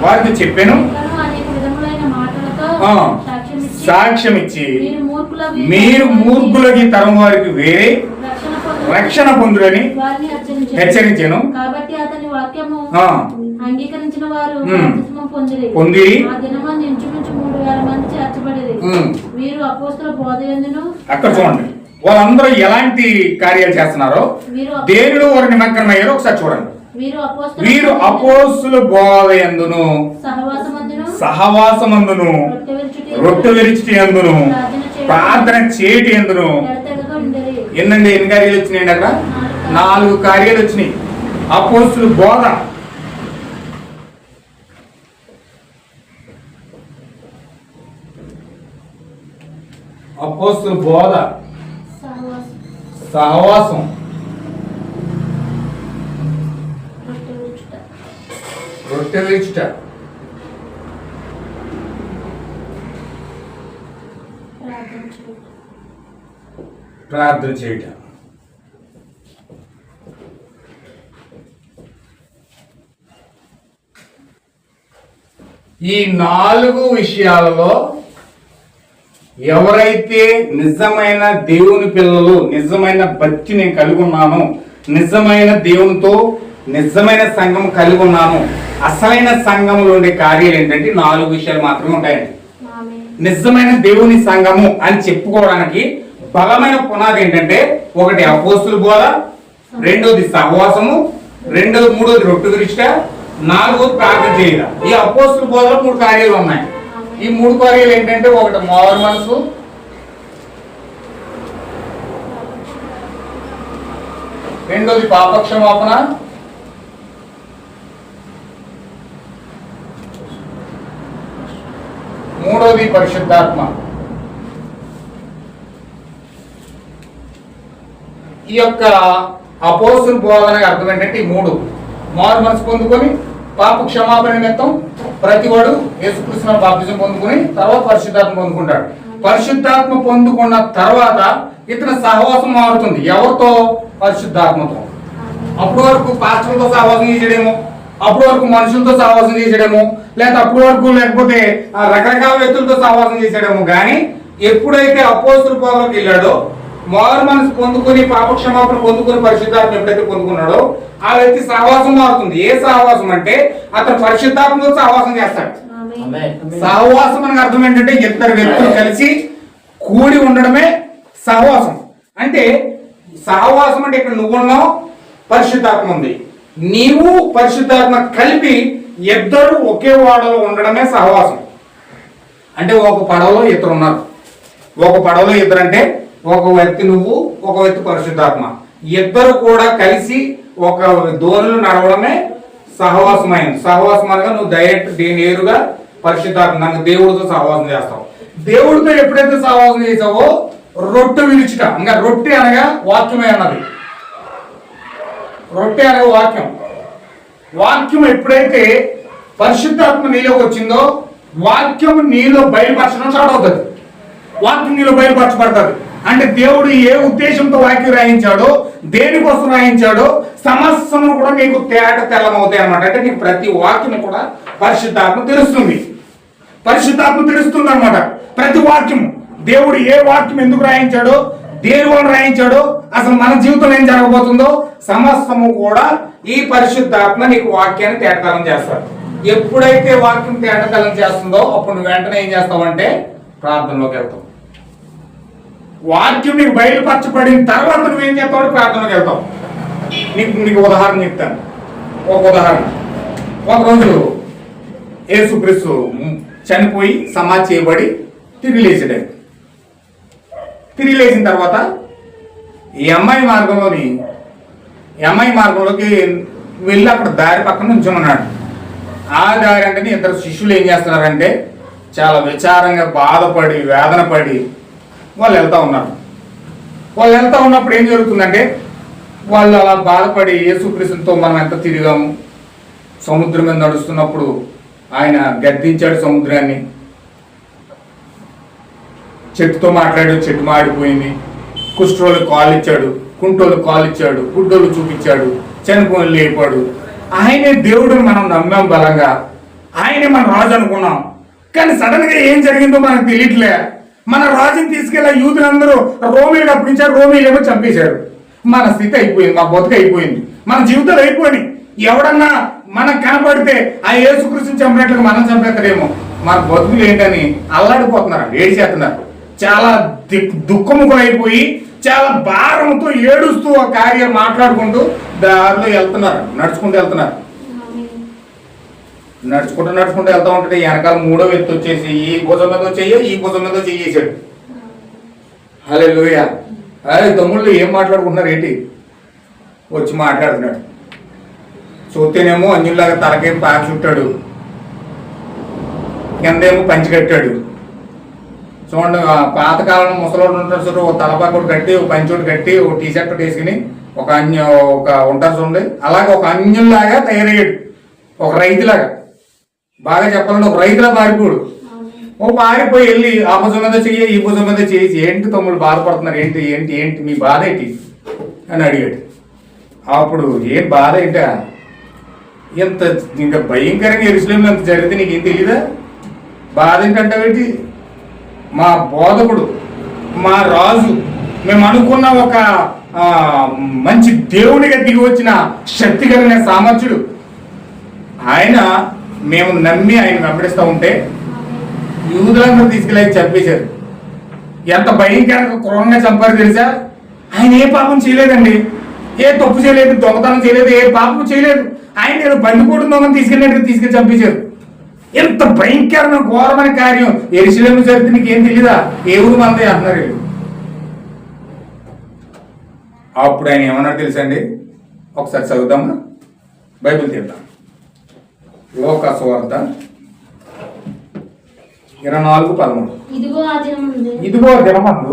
వారితో చెప్పాను. సాక్ష్యం ఇచ్చి మీరు మూర్ఖులకి తరం వారికి వేరే రక్షణ పొందురని హెచ్చరించాను. కాబట్టి అతని వాక్యము అంగీకరించిన వారు పొంది ఇంచుమించు 3000 మంది చేర్చబడేది. వీరు అపోస్తుల బోధ యందును. అక్కడ చూడండి వాళ్ళందరూ ఎలాంటి కార్యాలు చేస్తున్నారో, దేవుడు వారి నిమగ్నమయ్యారో ఒకసారి చూడండి. వీరు అపోస్తుల బోధ యందును సహవాసమందును రొట్టె విరిచి యందును ప్రార్థన చేయటి యందును. ఎన్ని కార్యాలు వచ్చినాయండి? అక్కడ 4 కార్యాలు వచ్చినాయి. అపోస్తుల బోధ, అపోస్తుల బోధ, సహవాసం, రొట్టె విరుచుట, ప్రార్థన చేయటం. ఈ 4 విషయాలలో ఎవరైతే నిజమైన దేవుని పిల్లలు, నిజమైన భక్తి నేను కలిగి ఉన్నాను, నిజమైన దేవునితో నిజమైన సంఘం కలిగి ఉన్నాను, అసలైన సంఘంలో ఉండే కార్యాలు ఏంటంటే 4 విషయాలు మాత్రమే ఉంటాయండి. నిజమైన దేవుని సంఘము అని చెప్పుకోవడానికి బలమైన పునాది ఏంటంటే, ఒకటి అపోస్తుల బోధ, రెండోది సహవాసము, మూడోది రొట్టె విరిష్ట, నాలుగోది ప్రార్థన చేయడం. ఈ అపోస్తుల బోధలో 3 కార్యాలు ఉన్నాయి. ఈ 3 కార్యాలు ఏంటంటే, ఒకటి మారు మనసు, రెండోది పాపక్షమాపణ, మూడోది పరిశుద్ధాత్మ. ఈ యొక్క అపోస్తుల బోధనకి అర్థం ఏంటంటే, ఈ 3 మారు మనసు పొందుకొని, పాప క్షమాపణ నిమిత్తం ప్రతివాడు యేసుక్రీస్తు బాప్తిజం పొందుకొని తర్వాత పరిశుద్ధాత్మ పొందుకుంటాడు. పరిశుద్ధాత్మ పొందుకున్న తర్వాత ఇతని సహవాసం మారుతుంది. ఎవరితో? పరిశుద్ధాత్మతో. అప్పటి వరకు పాస్టర్లతో సహవాసం చేసేయడేమో, అప్పటి వరకు మనుషులతో సహవాసం చేసేయడము, లేదా అప్పటి వరకు లేకపోతే రకరకాల వ్యక్తులతో సహవాసం చేసేయడము. కానీ ఎప్పుడైతే అపోస్తుల బోధలోకి వెళ్ళాడో, మారు మనసు పొందుకొని పాప క్షమాపణ పొందుకొని పరిశుద్ధాత్మ ఎప్పుడైతే పొందుకున్నాడో ఆ వ్యక్తి సహవాసం మారుతుంది. ఏ సహవాసం అంటే, అతను పరిశుద్ధాత్మతో సహవాసం చేస్తాడు. సహవాసం మనకు అర్థం ఏంటంటే, ఇద్దరు వ్యక్తులు కలిసి కూడి ఉండడమే సహవాసం. అంటే సహవాసం అంటే ఇక్కడ నువ్వున్నావు, పరిశుద్ధాత్మ ఉంది, నీవు పరిశుద్ధాత్మ కలిపి ఇద్దరు ఒకే ఓడలో ఉండడమే సహవాసం. అంటే ఒక పడవలో ఇద్దరు ఉన్నారు. ఒక పడవలో ఇద్దరు అంటే, ఒక వ్యక్తి నువ్వు, ఒక వ్యక్తి పరిశుద్ధాత్మ, ఇద్దరు కూడా కలిసి ఒక దోణిలో నడవడమే సహవాసమైంది. సహవాసం అనగా నువ్వు డైరెక్ట్ నేరుగా పరిశుద్ధాత్మ, నన్ను దేవుడితో సహవాసం చేస్తావు. దేవుడితో ఎప్పుడైతే సహవాసం చేసావో రొట్టె విరుచుట, ఇంకా రొట్టె అనగా వాక్యమే అన్నది. రొట్టె అనగా వాక్యం. వాక్యం ఎప్పుడైతే పరిశుద్ధాత్మ నీలోకి వచ్చిందో, వాక్యం నీలో బయలుపరచడం స్టార్ట్ అవుతుంది. వాక్యం నీలో బయలుపరచబడుతుంది. అంటే దేవుడు ఏ ఉద్దేశంతో వాక్యం రాయించాడో, దేనికోసం రాయించాడో సమస్యను కూడా నీకు తెల్లమవుతాయి అన్నమాట. అంటే నీకు ప్రతి వాక్యం కూడా పరిశుద్ధాత్మ తెలుస్తుంది. పరిశుద్ధాత్మ తెలుస్తుంది అనమాట. ప్రతి వాక్యం, దేవుడు ఏ వాక్యం ఎందుకు రాయించాడో, దేని వల్ల రాయించాడో, అసలు మన జీవితంలో ఏం జరగబోతుందో సమస్తము కూడా ఈ పరిశుద్ధాత్మ నీకు వాక్యాన్ని తేటతలం చేస్తాడు. ఎప్పుడైతే వాక్యం తేటతలం చేస్తుందో అప్పుడు నువ్వు వెంటనే ఏం చేస్తావంటే ప్రార్థనలోకి వెళ్తావు. వాక్యం నీకు బయలుపరచబడిన తర్వాత నువ్వేం చేస్తావు? ప్రార్థనలోకి వెళ్తావు. నీకు ఉదాహరణ చెప్తాను. ఒక ఉదాహరణ, ఒకరోజు యేసుక్రీస్తు చనిపోయి సమాధి చేయబడి తిరిగి లేచాడు. తిరిగి లేచిన తర్వాత ఈ అమ్మాయి మార్గంలోకి వెళ్ళి అక్కడ దారి పక్కన నుంచోమన్నాడు. ఆ దారి అంటే ఇద్దరు శిష్యులు ఏం చేస్తున్నారంటే, చాలా విచారంగా బాధపడి వేదన పడి వాళ్ళు వెళ్తా ఉన్నారు. వాళ్ళు వెళ్తా ఉన్నప్పుడు ఏం జరుగుతుందంటే, వాళ్ళు అలా బాధపడి యేసుక్రీస్తుతో మనం ఎంత తిరిగాము, సముద్రం మీద నడుస్తున్నప్పుడు ఆయన గద్దించాడు సముద్రాన్ని, చెట్టుతో మాట్లాడాడు, చెట్టు మాడిపోయింది, కుష్ఠరోలు కాలు ఇచ్చాడు, కుంటోలు కాలు ఇచ్చాడు, గుడ్డోలు చూపించాడు, చనిపోయి లేపాడు. ఆయనే దేవుడిని మనం నమ్మాం బలంగా, ఆయనే మన రాజు అనుకున్నాం. కానీ సడన్ గా ఏం జరిగిందో మనకు తెలియట్లే. మన రాజుని తీసుకెళ్ళి యూదులందరూ రోమీలు అప్పించారు, రోమీలు ఏమో చంపేశారు. మన స్థితి అయిపోయింది, మా బతుకు అయిపోయింది, మన జీవితాలు అయిపోయినాయి. ఎవడన్నా మనకు కనపడితే ఆ యేసుక్రీస్తుని చంపినట్లుగా మనం చంపేస్తారేమో, మన బతుకులు ఏంటని అల్లాడిపోతున్నారు, ఏడిచేస్తున్నారు. చాలా దుఃఖముఖం అయిపోయి చాలా భారంతో ఏడుస్తూ ఆ కార్యం మాట్లాడుకుంటూ దారిలో వెళ్తున్నారు, నడుచుకుంటూ వెళ్తున్నారు. నడుచుకుంటూ వెళ్తా ఉంటే వెనకాల మూడో వ్యక్తి వచ్చేసి ఈ భుజం మీద చెయ్యి, ఈ భుజం మీద చెయ్యేసాడు. హల్లెలూయా. అదే తమ్ముళ్ళు ఏం మాట్లాడుకుంటున్నారు ఏంటి? వచ్చి మాట్లాడుతున్నాడు. చూస్తేనేమో అంజుల్లాగా తలకేం పాక చుట్టాడు, కిందేమో పంచి కట్టాడు. చూడండి, పాతకాలంలో ముసలోడు ఉంటారు చూడు, ఒక తలపాకుడు కట్టి, ఒక పంచోడు కట్టి, ఒక టీ షర్ట్ వేసుకుని ఒక ఉంటారు చూడండి, అలాగే ఒక అంజుల్లాగా తయారయ్యాడు. ఒక రైతులాగా, బాగా చెప్పాలంటే ఒక రైతులా పారిపోడు. ఓ పారిపోయి వెళ్ళి ఆ భుజం మీద చెయ్యి, ఈ భుజం మీద చేసి, ఏంటి తమ్ముడు బాధపడుతున్నారు, ఏంటి ఏంటి ఏంటి మీ బాధ ఏంటి అని అడిగాడు. అప్పుడు ఏం బాధ ఏంటా, ఎంత ఇంకా భయంకరంగా యెరూషలేములో అంత జరిగితే నీకేం తెలీదా? బాధ ఏంటంటావేంటి? మా బోధకుడు, మా రాజు, మేము అనుకున్న ఒక మంచి దేవునిగా దిగి వచ్చిన శక్తి కలిగిన సామర్థ్యుడు ఆయన, మేము నమ్మి ఆయన వెంబడిస్తూ ఉంటే యూదులందరూ తీసుకెళ్ళి చంపేశారు. ఎంత భయంకరంగా క్రూరంగా చంపారు తెలుసా? ఆయన ఏ పాపం చేయలేదండి, ఏ తప్పు చేయలేదు, దొంగతనం చేయలేదు, ఏ పాపం చేయలేదు. ఆయన నేను బందిపోటు దొంగను తీసుకెళ్ళి చంపేశారు. ఎంత భయంకరమైన ఘోరమైన కార్యం. యెరూషలేము చరిత్ర నీకు ఏం తెలీదా? ఏ ఊరు మంది అంటున్నారు వీళ్ళు. అప్పుడు ఆయన ఏమన్నాడు తెలుసా అండి? ఒకసారి చదువుదామా, బైబిల్ తీద్దాం. లోకా సువార్త 24:13. ఇదిగో దినమందు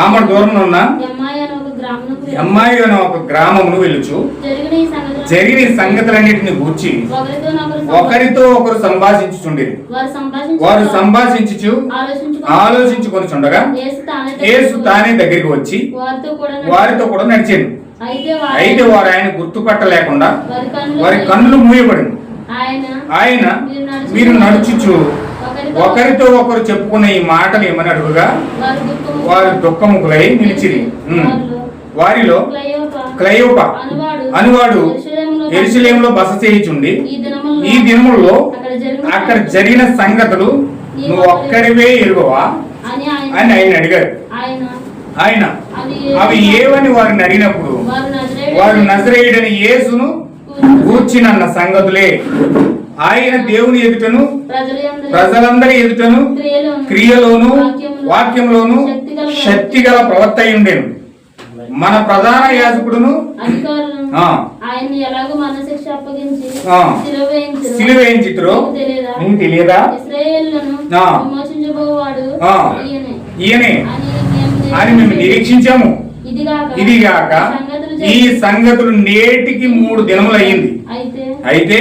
ఆమె దూరంలో ఉన్న అమ్మాయి అనే ఒక గ్రామమును వెళ్ళుచు జరిగిన ఈ సంగతులన్నిటిని గూర్చి ఒకరితో ఒకరు సంభాషించుచుండేది. వారు సంభాషించుచు ఆలోచించుకొనిచుండగా యేసు తానే దగ్గరికి వచ్చి వారితో కూడా నడిచాను. అయితే వారు ఆయన గుర్తుపట్టలేకుండా వారి కన్నులు మూయబడింది. ఆయన మీరు నడుచుచు ఒకరితో ఒకరు చెప్పుకున్న ఈ మాటలు ఏమని అడుగుగా వారు దుఃఖముఖులై నిలిచిరి. వారిలో క్లయోప అనువాడు యెరూషలేములో బస చేయుచుండి ఈ దినముల్లో అక్కడ జరిగిన సంగతులు నువ్వు ఒక్కడివే ఎరుగవా అని ఆయన అడిగారు. ఆయన అవి ఏవని వారిని అడిగినప్పుడు వారు నజరేయుడని యేసును గూర్చినన్న సంగతులే. ఆయన దేవుని ఎదుటను ప్రజలందరి ఎదుటను క్రియలోను వాక్యంలోను శక్తి గల ప్రవక్త అయి ఉండేను. మన ప్రధాన యాజకుడును సిలువేయించితురో నీకు తెలియదా? ఈయనే అని మేము నిరీక్షించాము. ఇదిగాక ఈ సంగతులు నేటికి 3 దినములు అయ్యింది. అయితే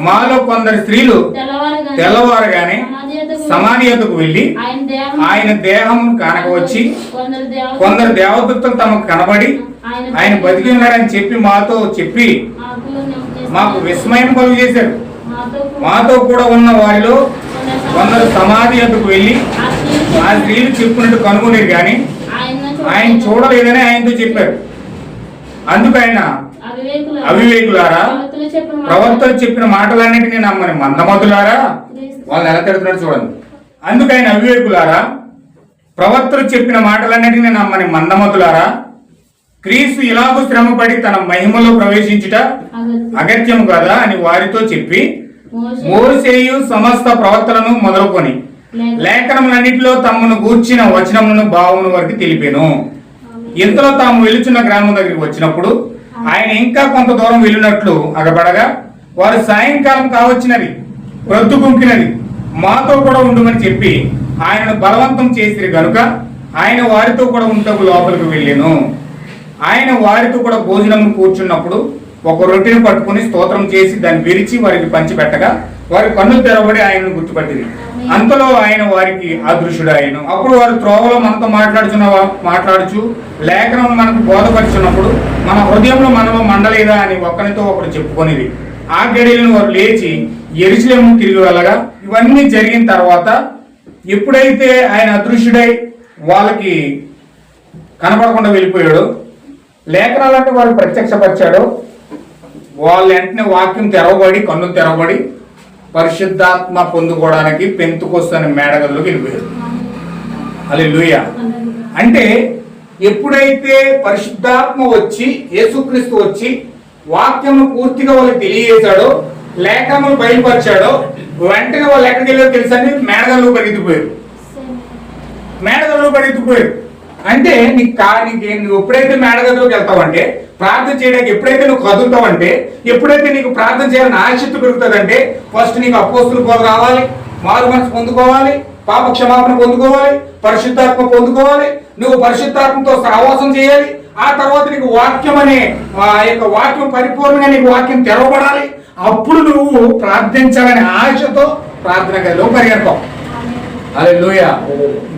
మాలో కొందరు స్త్రీలు తెల్లవారగానే సమాధియతకు వెళ్లి ఆయన దేహమును కానక వచ్చి కొందరు దేవదూతలు తమకు కనబడి ఆయన బతికి ఉన్నాడని చెప్పి మాతో చెప్పి మాకు విస్మయం కలుగు చేశారు. మాతో కూడా ఉన్న వారిలో కొందరు సమాధియతకు వెళ్లి ఆ స్త్రీలు చెప్పినట్టు కనుగొనేది కానీ ఆయన చూడలేదని ఆయనతో చెప్పారు. అందుకు ఆయన అవివేకులారా, ప్రవక్తలు చెప్పిన మాటలన్నిటినీ నమ్మని మందమతులారా, వాళ్ళని ఎలా తిడుతున్నాడు చూడండి. అందుకు ఆయన అవివేకులారా, ప్రవక్తలు చెప్పిన మాటలన్నిటినీ నమ్మని మందమతులారా, క్రీస్తు ఇలాగూ శ్రమపడి తన మహిమలో ప్రవేశించుట అగత్యము కదా అని వారితో చెప్పి మోసేయు సమస్త ప్రవక్తలను మొదలుకొని లేఖనములన్నిటిలో తమను గూర్చిన వచనములను భావమును వారికి తెలిపాను. ఇంతలో తాము వెలుచున్న గ్రామం దగ్గరికి వచ్చినప్పుడు ఆయన ఇంకా కొంత దూరం వెళ్ళినట్లు అగబడగా వారు సాయంకాలం కావచ్చినది, ప్రొద్దు గుంకినది, మాతో కూడా ఉండమని చెప్పి ఆయనను బలవంతం చేసిరి గనుక ఆయన వారితో కూడా ఉంటకు లోపలికి వెళ్ళాను. ఆయన వారితో కూడా భోజనం కూర్చున్నప్పుడు ఒక రొట్టెను పట్టుకుని స్తోత్రం చేసి దాన్ని విరిచి వారికి పంచిపెట్టగా వారి కన్నులు తెరబడి ఆయనను గుర్తుపట్టింది. అంతలో ఆయన వారికి అదృశ్యుడాయను. అప్పుడు వారు త్రోవలో మనతో మాట్లాడుచు లేఖనం మనకు బోధపరుచున్నప్పుడు మన హృదయంలో మనలో మండలేదా అని ఒకరితో ఒకరు చెప్పుకొనిది. ఆ గడియలను వారు లేచి యెరూషలేము తిరిగి వెళ్ళగా ఇవన్నీ జరిగిన తర్వాత ఎప్పుడైతే ఆయన అదృశ్యుడై వాళ్ళకి కనపడకుండా వెళ్ళిపోయాడో, లేఖనాలంటే వారు ప్రత్యక్షపరిచాడో, వాళ్ళ వెంటనే వాక్యం తెరవబడి కన్నులు తెరవబడి పరిశుద్ధాత్మ పొందుకోవడానికి పెంతుకొస్తు అనే మేడగల్లోకి వెళ్ళిపోయారు. హల్లెలూయా. అంటే ఎప్పుడైతే పరిశుద్ధాత్మ వచ్చి యేసుక్రీస్తు వచ్చి వాక్యము పూర్తిగా వాళ్ళకి తెలియజేశాడో, లేఖనములు బయలుపరిచాడో, వెంటనే వాళ్ళు ఎక్కడికి వెళ్ళారో తెలుసా? మేడగల్లో పరిగెత్తిపోయారు. అంటే నువ్వు ఎప్పుడైతే మేడగదిలోకి వెళ్తావంటే, ప్రార్థన చేయడానికి ఎప్పుడైతే నువ్వు కదులుతావంటే, ఎప్పుడైతే నీకు ప్రార్థన చేయాలని ఆసక్తి పెరుగుతుందంటే, ఫస్ట్ నీకు అపోస్తుల బోధ రావాలి, మారు మనసు పొందుకోవాలి, పాప క్షమాపణ పొందుకోవాలి, పరిశుద్ధాత్మ పొందుకోవాలి, నువ్వు పరిశుద్ధాత్మతో సహవాసం చేయాలి. ఆ తర్వాత నీకు వాక్యం అనే యొక్క వాక్యం పరిపూర్ణంగా నీకు వాక్యం తెరవబడాలి. అప్పుడు నువ్వు ప్రార్థించాలనే ఆశతో ప్రార్థన గదిలో పరిగెడతావు. హల్లెలూయా.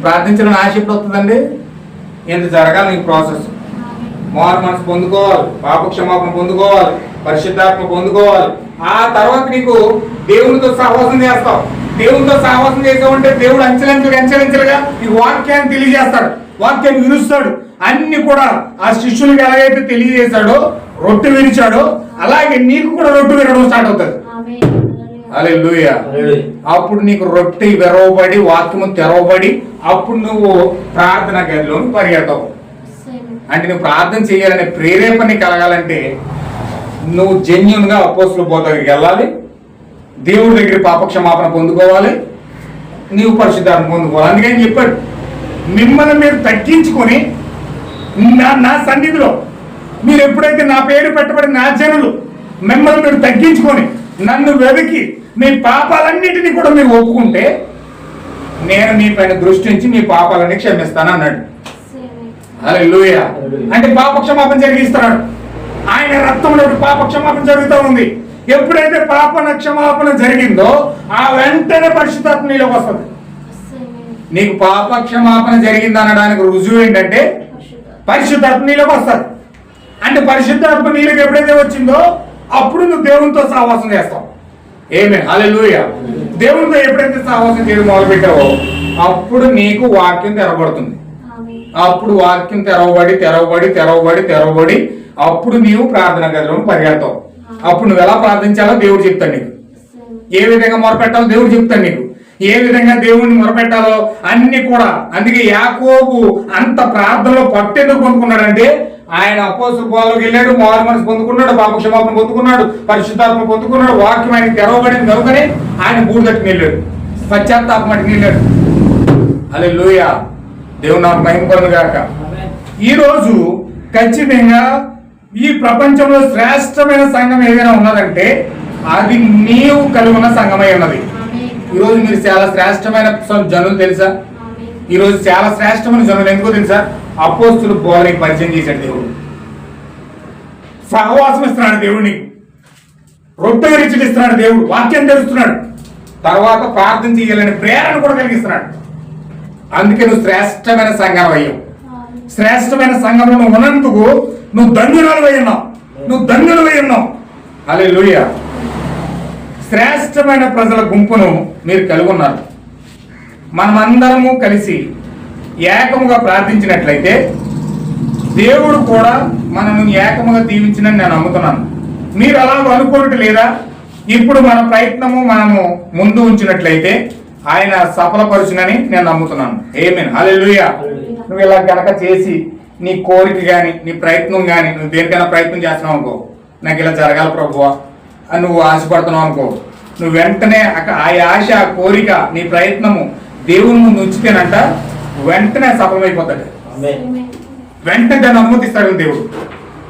ప్రార్థించాలని ఆశ ఎప్పుడు వస్తుందండి? ఎంత జరగాలి నీకు ప్రాసెస్. మారు మనసు పొందుకోవాలి, పాప క్షమాపణ పొందుకోవాలి, పరిశుద్ధాత్మ పొందుకోవాలి. ఆ తర్వాత నీకు దేవునితో సహవాసం చేస్తావు. దేవునితో సహవాసం చేసావంటే దేవుడు అంచెలంచెలుగా ఈ వాక్యాన్ని తెలియజేస్తాడు, వాక్యాన్ని విరుస్తాడు. అన్ని కూడా ఆ శిష్యులకు ఎలాగైతే తెలియజేశాడో, రొట్టె విరిచాడో, అలాగే నీకు కూడా రొట్టె విరడం స్టార్ట్ అవుతుంది. హల్లెలూయా. అప్పుడు నీకు రొట్టె విరవబడి వాక్యము తెరవబడి అప్పుడు నువ్వు ప్రార్థన గదిలో పరిగెడతావు. అంటే నువ్వు ప్రార్థన చేయాలనే ప్రేరేపణ కలగాలంటే నువ్వు జెన్యూన్ గా అపోస్తుల బోధ దగ్గరికి వెళ్ళాలి, దేవుడి దగ్గర పాపక్షమాపణ పొందుకోవాలి, నీవు పరిశుద్ధాత్మ పొందుకోవాలి. అందుకని చెప్పాడు, మిమ్మల్ని మీరు తగ్గించుకొని నా సన్నిధిలో మీరు ఎప్పుడైతే నా పేరు పెట్టబడి నా జనులు మిమ్మల్ని మీరు తగ్గించుకొని నన్ను వెతికి మీ పాపాలన్నిటినీ కూడా మీరు ఒప్పుకుంటే నేను మీ పైన దృష్టి ఉంచి మీ పాపాలన్నీ క్షమిస్తాను అన్నాడు. హల్లెలూయా. అంటే పాపక్షమాపణ జరిగిస్తున్నాడు. ఆయన రక్తంలో పాపక్షమాపణ జరుగుతూ ఉంది. ఎప్పుడైతే క్షమాపణ జరిగిందో ఆ వెంటనే పరిశుద్ధాత్మ నీలోకి వస్తుంది. నీకు పాపక్షమాపణ జరిగింది అనడానికి రుజువు ఏంటంటే పరిశుద్ధాత్మ నీలోకి వస్తుంది. అంటే పరిశుద్ధాత్మ నీలోకి ఎప్పుడైతే వచ్చిందో అప్పుడు నువ్వు దేవునితో సహవాసం చేస్తావు. ఆమేన్. హల్లెలూయా. దేవునితో ఎప్పుడైతే సహవాసం చేయడం మొదలు పెట్టావో అప్పుడు నీకు వాక్యం తెరవబడుతుంది. అప్పుడు వాక్యం తెరవబడి తెరవబడి తెరవబడి తెరవబడి అప్పుడు నీవు ప్రార్థన గదిలో పరిగెడతావు. అప్పుడు నువ్వు ఎలా ప్రార్థించాలో దేవుడు చెప్తాడు నీకు. ఏ విధంగా మొరపెట్టాలో దేవుడు చెప్తాడు నీకు. ఏ విధంగా దేవుడిని మొరపెట్టాలో అన్ని కూడా. అందుకే యాకోబు అంత ప్రార్థనలో పట్టెందుకు పొందుకున్నాడంటే ఆయన అపోస్తలుల బోధలోకి వెళ్ళాడు, మారు మనసు పొందుకున్నాడు, పాపక్షమాపణ పొందుకున్నాడు, పరిశుద్ధాత్మ పొందుకున్నాడు, వాక్యం ఆయన తెరవబడింది కనుకనే ఆయన బూడిదట్టుకు వెళ్ళాడు, పశ్చాత్తాపం అటుకు వెళ్ళాడు. హల్లెలూయా. దేవుడు నాకు మహిమ కలుగును గాక. ఈరోజు ఖచ్చితంగా ఈ ప్రపంచంలో శ్రేష్టమైన సంఘం ఏదైనా ఉన్నదంటే అది నీవు కలిగి ఉన్న సంఘమై ఉన్నది. ఈరోజు మీరు చాలా శ్రేష్టమైన జనులు తెలుసా? ఈరోజు చాలా శ్రేష్టమైన జనులు ఎందుకో తెలుసా? అపోస్తుల బోధనకి పరిచయం చేశాడు దేవుడు. సహవాసం ఇస్తున్నాడు దేవుడు నీకు. రొట్టె రుచిని ఇస్తున్నాడు దేవుడు. వాక్యం తెలుస్తున్నాడు. తర్వాత ప్రార్థన చేయాలని ప్రేరణ కూడా కలిగిస్తున్నాడు. అందుకే నువ్వు శ్రేష్టమైన సంఘం అయ్యావు. శ్రేష్టమైన సంఘంలో నువ్వు ఉన్నందుకు నువ్వు ధన్యురాలు అయ్యున్నావు. నువ్వు ధన్యులు అయ్యున్నావు. హల్లెలూయా. శ్రేష్టమైన ప్రజల గుంపును మీరు కలిగి ఉన్నారు. మనమందరము కలిసి ఏకముగా ప్రార్థించినట్లయితే దేవుడు కూడా మనము ఏకముగా దీవించినని నేను నమ్ముతున్నాను. మీరు అలా అనుకోవటం లేదా? ఇప్పుడు మన ప్రయత్నము మనము ముందు ఉంచినట్లయితే ఆయన సఫలపరుచునని నేను నమ్ముతున్నాను. ఆమేన్. హల్లెలూయా. నువ్వు ఇలా కనుక చేసి నీ కోరిక కానీ నీ ప్రయత్నం కానీ నువ్వు దేనికైనా ప్రయత్నం చేస్తున్నావు అనుకో, నాకు ఇలా జరగాలి ప్రభువా అని నువ్వు ఆశపడుతున్నావు అనుకో, నువ్వు వెంటనే ఆ ఆశ, ఆ కోరిక, నీ ప్రయత్నము దేవుని ముందు ఉంచితేనంట వెంటనే సఫలమైపోతాడు. వెంటనే దాన్ని అనుమతిస్తాడు దేవుడు.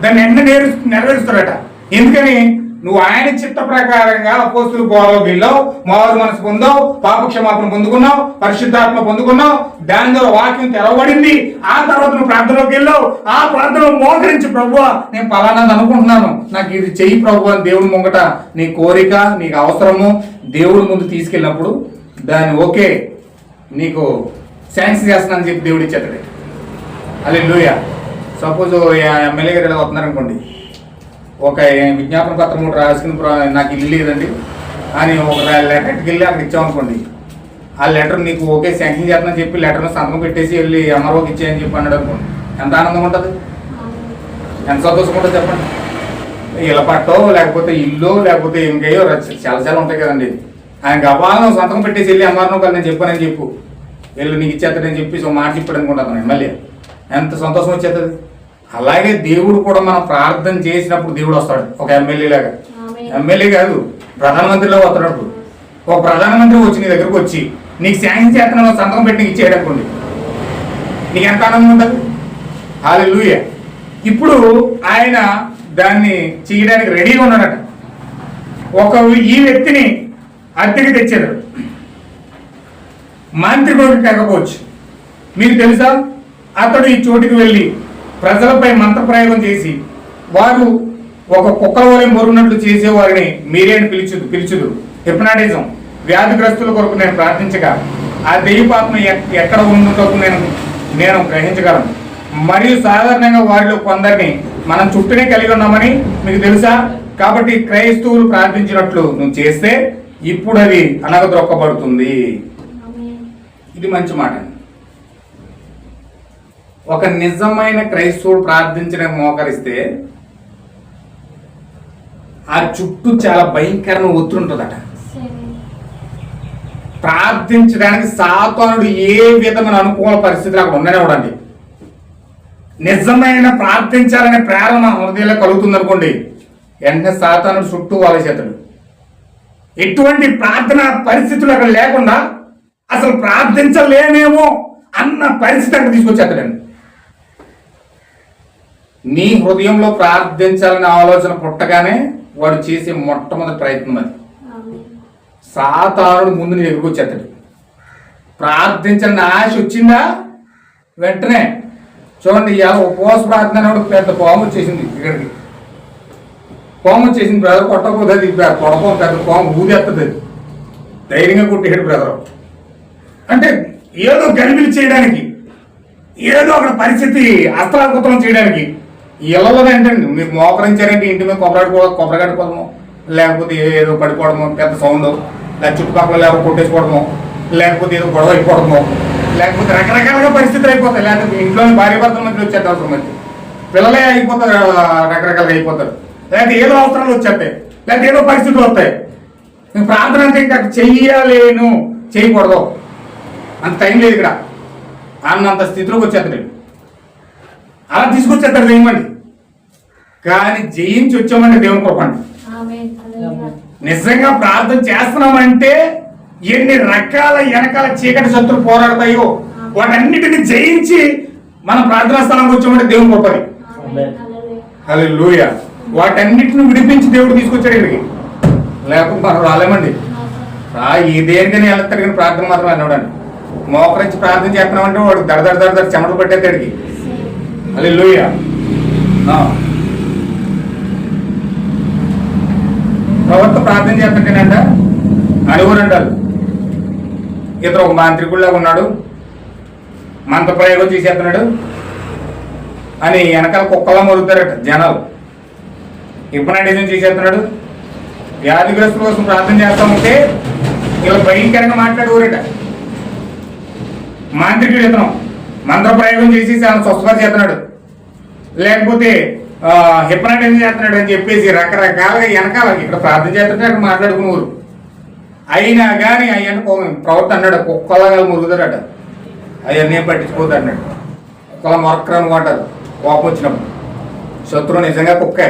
దాన్ని వెంటనే నెరవేరుస్తాడట. ఎందుకని? నువ్వు ఆయన చిత్త ప్రకారంగా అపోస్తుల బోధలోకి వెళ్ళావు, మారు మనసు పొందావు, పాపక్షమాపణ పొందుకున్నావు, పరిశుద్ధాత్మ పొందుకున్నావు, దాని ద్వారా వాక్యం తెరవబడింది. ఆ తర్వాత నువ్వు ప్రార్థనలోకి వెళ్ళావు. ఆ ప్రార్థనలో మోకరించి ప్రభువా నేను పలానాది అనుకుంటున్నాను, నాకు ఇది చెయ్యి ప్రభు అని దేవుడి ముంగట నీ కోరిక, నీకు అవసరము దేవుడి ముందు తీసుకెళ్ళినప్పుడు దాన్ని ఓకే నీకు శాంక్షన్ చేస్తున్నానని చెప్పి దేవుడు ఇచ్చేస్తాడు. హల్లెలూయా. సపోజ్ ఎమ్మెల్యే గారు వస్తున్నారు అనుకోండి, ఒక విజ్ఞాపన పత్రం రాసుకుని నాకు ఇల్లు లేదండి అని ఒక లెటర్కి వెళ్ళి అక్కడ ఇచ్చామనుకోండి, ఆ లెటర్ నీకు ఓకే శాంక్షన్ చేస్తానని చెప్పి లెటర్లో సంతకం పెట్టేసి వెళ్ళి ఎంఆర్ఓకి ఇచ్చేయని చెప్పి అన్నాడు అనుకోండి, ఎంత ఆనందం ఉంటుంది, ఎంత సంతోషం ఉంటుంది చెప్పండి. ఇళ్ళ పట్టో లేకపోతే ఇల్లు లేకపోతే ఇంకేయో చాలా చాలా ఉంటాయి కదండి. ఆయన గబాలను సంతకం పెట్టేసి వెళ్ళి ఎంఆర్ఓ కాదు నేను చెప్పానని చెప్పు, వెళ్ళి నీకు ఇచ్చేస్తాడని చెప్పి మాట చెప్పాడు అనుకుంటాను ఎమ్మెల్యే, ఎంత సంతోషం వచ్చేస్తుంది. అలాగే దేవుడు కూడా మనం ప్రార్థన చేసినప్పుడు దేవుడు వస్తాడు. ఒక ఎమ్మెల్యే లాగా, ఎమ్మెల్యే కాదు ప్రధానమంత్రిలో వస్తాడు. ఒక ప్రధానమంత్రి వచ్చి నీ దగ్గరకు వచ్చి నీకు శాంక్షన్ చేస్తున్నా సంతకం పెట్టి నీకు ఇచ్చేయడనుకోండి, నీకు ఎంత ఆనందం ఉంటుంది. హల్లెలూయా. ఇప్పుడు ఆయన దాన్ని చేయడానికి రెడీగా ఉన్నాడట. ఈ వ్యక్తిని అద్దెకి తెచ్చారు, మంత్రి కొడుకు కాకపోవచ్చు. మీకు తెలుసా, అతడు ఈ చోటుకి వెళ్ళి ప్రజలపై మంత్రప్రయోగం చేసి వారు ఒక కుక్కల వలె మొరుగునట్లు చేసేవారిని మీరే పిలుచుదు. హిప్నాటిజం వ్యాధిగ్రస్తుల కొరకు నేను ప్రార్థించగా ఆ దెయ్యపాత్మ ఎక్కడ ఉందో నేను గ్రహించగలను. మరియు సాధారణంగా వారిలో కొందరిని మనం చుట్టూనే కలిగి ఉన్నామని మీకు తెలుసా. కాబట్టి క్రైస్తవులు ప్రార్థించినట్లు నువ్వు చేస్తే ఇప్పుడు అది అనగదొక్కబడుతుంది. ఇది మంచి మాట. ఒక నిజమైన క్రైస్తవుడు ప్రార్థించడానికి మోకరిస్తే ఆ చుట్టూ చాలా భయంకరమైన ఒత్తిడి ఉంటుందట. ప్రార్థించడానికి సాతానుడు ఏ విధమైన అనుకూల పరిస్థితులు అక్కడ ఉండనే ఉండండి. నిజమైన ప్రార్థించాలనే ప్రేరణ మన హృదయంలో కలుగుతుంది అనుకోండి, వెంటనే సాతానుడు చుట్టూ వాలేసేతాడు. ఎటువంటి ప్రార్థన పరిస్థితులు అక్కడ లేకుండా అసలు ప్రార్థించలేమేమో అన్న పరిస్థితి అక్కడ తీసుకొచ్చేస్తాడండి. నీ హృదయంలో ప్రార్థించాలనే ఆలోచన పుట్టగానే వాడు చేసే మొట్టమొదటి ప్రయత్నం అది. సాతానుడు ముందు నీ దగ్గరకు వచ్చేస్తాడు. ప్రార్థించాలని ఆశ వచ్చిందా వెంటనే చూడండి, ఇలా ఉపవాస ప్రార్థన పెద్ద పాము వచ్చేసింది. ఇక్కడికి పాము వచ్చేసింది. బ్రదర్ కొట్టకపోతుంది, కొడపం పెద్ద పాము ఊదేస్తుంది. అది ధైర్యంగా కొట్టేడు బ్రదర్. అంటే ఏదో గలిబిలి చేయడానికి, ఏదో అక్కడ పరిస్థితి అస్త్రాకుతం చేయడానికి. ఇళ్లలో ఏంటండి, మీరు మోకరించారంటే ఇంటి మీద కొబ్బరి కట్టుకోవడము, లేకపోతే ఏదో పడిపోవడము, పెద్ద సౌండ్, లేకపోతే చుట్టుపక్కల లేకపోతే కొట్టేసుకోవడము, లేకపోతే ఏదో గొడవ అయిపోవడము, లేకపోతే రకరకాలుగా పరిస్థితులు అయిపోతాయి. లేకపోతే ఇంట్లోని భార్య భర్తల మధ్య వచ్చేది అవసరం వచ్చి పిల్లలే అయిపోతారు, రకరకాలుగా అయిపోతారు. లేకపోతే ఏదో అవసరాలు వచ్చేస్తాయి, లేకపోతే ఏదో పరిస్థితులు వస్తాయి. నేను ప్రార్థన అంటే ఇంకా చెయ్యలేను, చేయకూడదు, అంత టైం లేదు ఇక్కడ అన్నంత స్థితిలోకి వచ్చేస్తాడు. అలా తీసుకొచ్చేస్తాడు చేయమండి. కానీ జయించి వచ్చామంటే దేవుని కృపండి. నిజంగా ప్రార్థన చేస్తున్నామంటే ఎన్ని రకాల వెనకాల చీకటి శత్రులు పోరాడతాయో వాటన్నిటిని జయించి మనం ప్రార్థనా స్థలానికి వచ్చామంటే దేవుని కృపది. హల్లెలూయా. వాటన్నిటిని విడిపించి దేవుడు తీసుకొచ్చాడు ఇక్కడికి, లేకపోతే మనం రాలేమండి. ఈ దేనికని వెళ్తాడు కానీ ప్రార్థన మాత్రం అన్నాడండి. మోకరించి ప్రార్థన చేస్తున్నామంటే వాడు దడ చెమటలు పట్టేస్తాడికి. హల్లెలూయా. ప్రవక్త ప్రార్థన చేస్తుంటేనంట నలుగురు అంటారు. ఇతను ఒక మాంత్రికుడిలాగా ఉన్నాడు, మంత్ర ప్రయోగం చేసేస్తున్నాడు అని వెనకాల కుక్కలా మరుగుతారట జనాలు. హిప్నటిజం చేసేస్తున్నాడు. వ్యాధిగ్రస్తుల కోసం ప్రార్థన చేస్తా ఉంటే ఇలా భయంకరంగా మాట్లాడేవారట. మాంత్రికుడు ఇతను మంత్ర ప్రయోగం చేసి స్వస్థత చేస్తున్నాడు, లేకపోతే హిప్నటిజం చేస్తున్నాడు అని చెప్పేసి రకరకాలుగా వెనకాల ఇక్కడ ప్రార్థన చేస్తుంటే అక్కడ మాట్లాడుకునేవారు. అయినా కానీ అయ్యన్న ప్రవర్త అన్నాడు కుక్కలాగా మురుగుతారట. అవన్నీ పట్టించుకోవద్దు అన్నాడు. కుక్కల మొరక్రమం అంటారు కోపం వచ్చినప్పుడు. శత్రువు నిజంగా కుక్కే,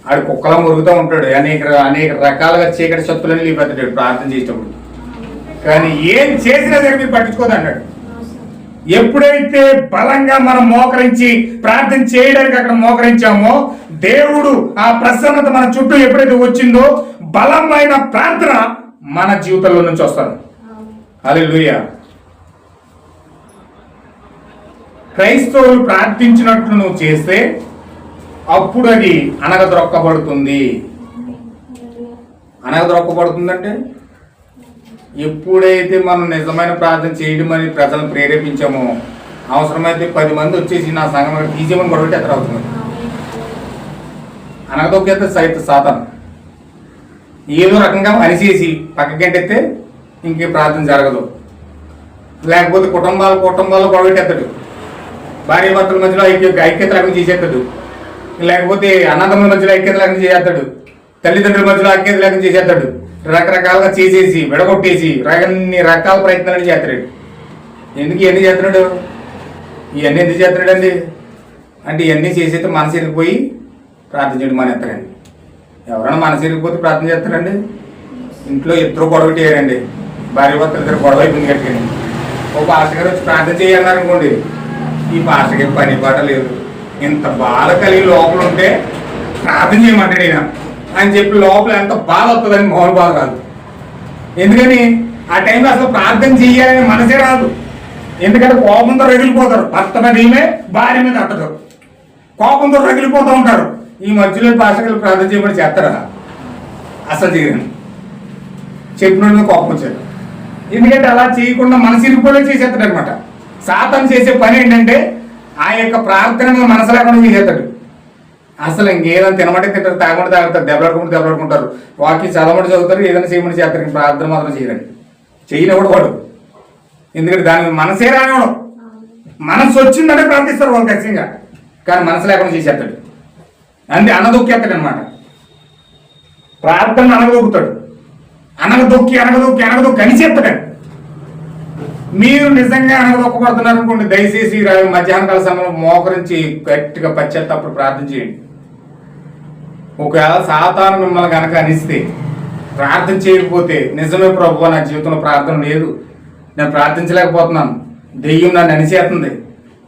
ఆడు కుక్కలా మురుగుతూ ఉంటాడు. అనేక రకాలుగా చీకటి శత్రువులని లేపెత్తాడు ప్రార్థన చేసేటప్పుడు. కానీ ఏం చేసినా సరే మీరు పట్టించుకోదు అన్నాడు. ఎప్పుడైతే బలంగా మనం మోకరించి ప్రార్థన చేయడానికి అక్కడ మోకరించామో దేవుడు ఆ ప్రసన్నత మన చుట్టూ ఎప్పుడైతే వచ్చిందో బలమైన ప్రార్థన మన జీవితంలో నుంచి వస్తుంది. హల్లెలూయా. క్రైస్తవులు ప్రార్థించినట్లు నువ్వు చేస్తే అప్పుడు అది అనగదొక్కబడుతుంది. అనగదొక్కబడుతుందంటే ఎప్పుడైతే మనం నిజమైన ప్రార్థన చేయడం అని ప్రజలను ప్రేరేపించామో అవసరమైతే 10 మంది వచ్చేసి నా సంఘం తీసేమని గొడవటి ఎక్కడ అవుతుంది. అనగదొక్కేస్తే సైతం సాతాను ఏదో రకంగా అనిసేసి పక్కకెంటెత్తే ఇంకే ప్రార్థన జరగదు. లేకపోతే కుటుంబాలు గొడవెట్టేస్తాడు. భార్య భర్తల మధ్యలో ఐక్యత లేకుండా చేసేస్తాడు. లేకపోతే అన్నదమ్ముల మధ్యలో ఐక్యత లేకుండా చేసేస్తాడు. తల్లిదండ్రుల మధ్యలో ఐక్యత లేకుండా చేసేస్తాడు. రకరకాలుగా చేసేసి విడగొట్టేసి అన్ని రకాల ప్రయత్నాలు చేస్తాడు. ఎందుకు ఇవన్నీ చేస్తున్నాడు? ఇవన్నీ ఎందుకు చేస్తున్నాడు అండి అంటే ఇవన్నీ చేసేస్తే మనసు ఇరిగిపోయి ప్రార్థన చేయడం మానేస్తారండి. ఎవరైనా మనసు ఇరిగిపోతే ప్రార్థన చేస్తారండి? ఇంట్లో ఇద్దరు గొడవ చేయరండి, భార్య భర్తలు ఇద్దరు గొడవ అయిపోయింది కట్టుకొని ఓ పాస్టర్ గారు వచ్చి ప్రార్థన చేయాలనుకోండి, ఈ పాస్టర్ గారి పని పాట లేదు, ఇంత బాధ కలిగి లోపల ఉంటే ప్రార్థన చేయమంటాడు ఈయన అని చెప్పి లోపల ఎంత బాధ వస్తుందని మామూలు బాధ కాదు. ఎందుకని ఆ టైంలో అసలు ప్రార్థన చెయ్యాలని మనసే రాదు. ఎందుకంటే కోపంతో రగిలిపోతారు. భర్త మీద ఈమె, భార్య మీద అత్తడు, కోపంతో రగిలిపోతూ ఉంటారు. ఈ మధ్యలో పాస్టర్ ప్రార్థన చేయమని చేస్తారా? అసలు చేయను, చెప్పిన కోపం వచ్చారు. ఎందుకంటే అలా చేయకుండా మనసు ఇరిగిపోలే చేసేస్తాడు అనమాట. సాతాను చేసే పని ఏంటంటే ఆ యొక్క ప్రార్థన మనసు లేకుండా చేసేస్తాడు. అసలు ఇంకేదైనా తినమంటే తింటారు, తాగమంటే తాగుతారు, దెబ్బలాడుకుంటారు, వాక్యం చదవమంటే చదువుతారు, ఏదైనా చేయమని చేస్తారు. ప్రార్థన మాత్రం చేయరండి, చేయనివాడు వాడు. ఎందుకంటే దాని మనసే రానివాడు. మనసు వచ్చిందంటే ప్రార్థిస్తారు వాళ్ళు ఖచ్చితంగా, కానీ మనసు లేకుండా చేసేస్తాడు. అంతే అనదొక్కేస్తాడు అనమాట. ప్రార్థన అనగదొక్కుతాడు. అనగదొక్కి కనిచేస్తాడు. మీరు నిజంగా అనగదొక్కబడుతున్నారు అనుకోండి, దయచేసి మధ్యాహ్న కాల సమయంలో మోకరించి గట్టిగా పశ్చాత్తాపడి ప్రార్థన చేయండి. ఒకవేళ సాతాను మిమ్మల్ని కనుక అనిస్తే, ప్రార్థన చేయకపోతే, నిజమే ప్రభువా నా జీవితంలో ప్రార్థన లేదు, నేను ప్రార్థించలేకపోతున్నాను, దెయ్యం నన్ను అనిచేస్తుంది,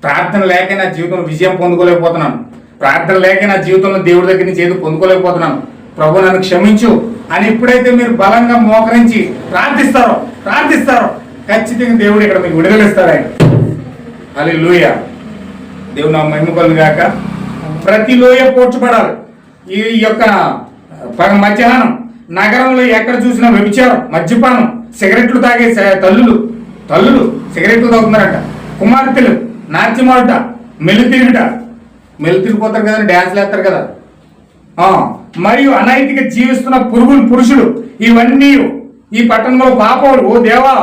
ప్రార్థన లేక నా జీవితంలో విజయం పొందుకోలేకపోతున్నాను, ప్రార్థన లేక నా జీవితంలో దేవుడి దగ్గర నుంచి ఏదో పొందుకోలేకపోతున్నాను, ప్రభు నన్ను క్షమించు అని ఎప్పుడైతే మీరు బలంగా మోకరించి ప్రార్థిస్తారో ఖచ్చితంగా దేవుడు ఇక్కడ మీకు విడుదలిస్తాడు. ఆయన హల్లెలూయా. దేవుడు నా మహిమ కలుగును గాక. ప్రతి లోయ పోడ్చబడాలి. ఈ యొక్క మధ్యాహ్నం నగరంలో ఎక్కడ చూసినా వ్యభిచారం, మద్యపానం, సిగరెట్లు తాగే తల్లులు సిగరెట్లు తాగుతున్నారట, కుమార్తెలు నాట్యమాడుట, మెల్లు తిరిగిపోతారు కదా, డ్యాన్స్లు వేస్తారు కదా, మరియు అనైతిక జీవిస్తున్న పురుషులు, ఇవన్నీ ఈ పట్టణంలో పాపములు. ఓ దేవా,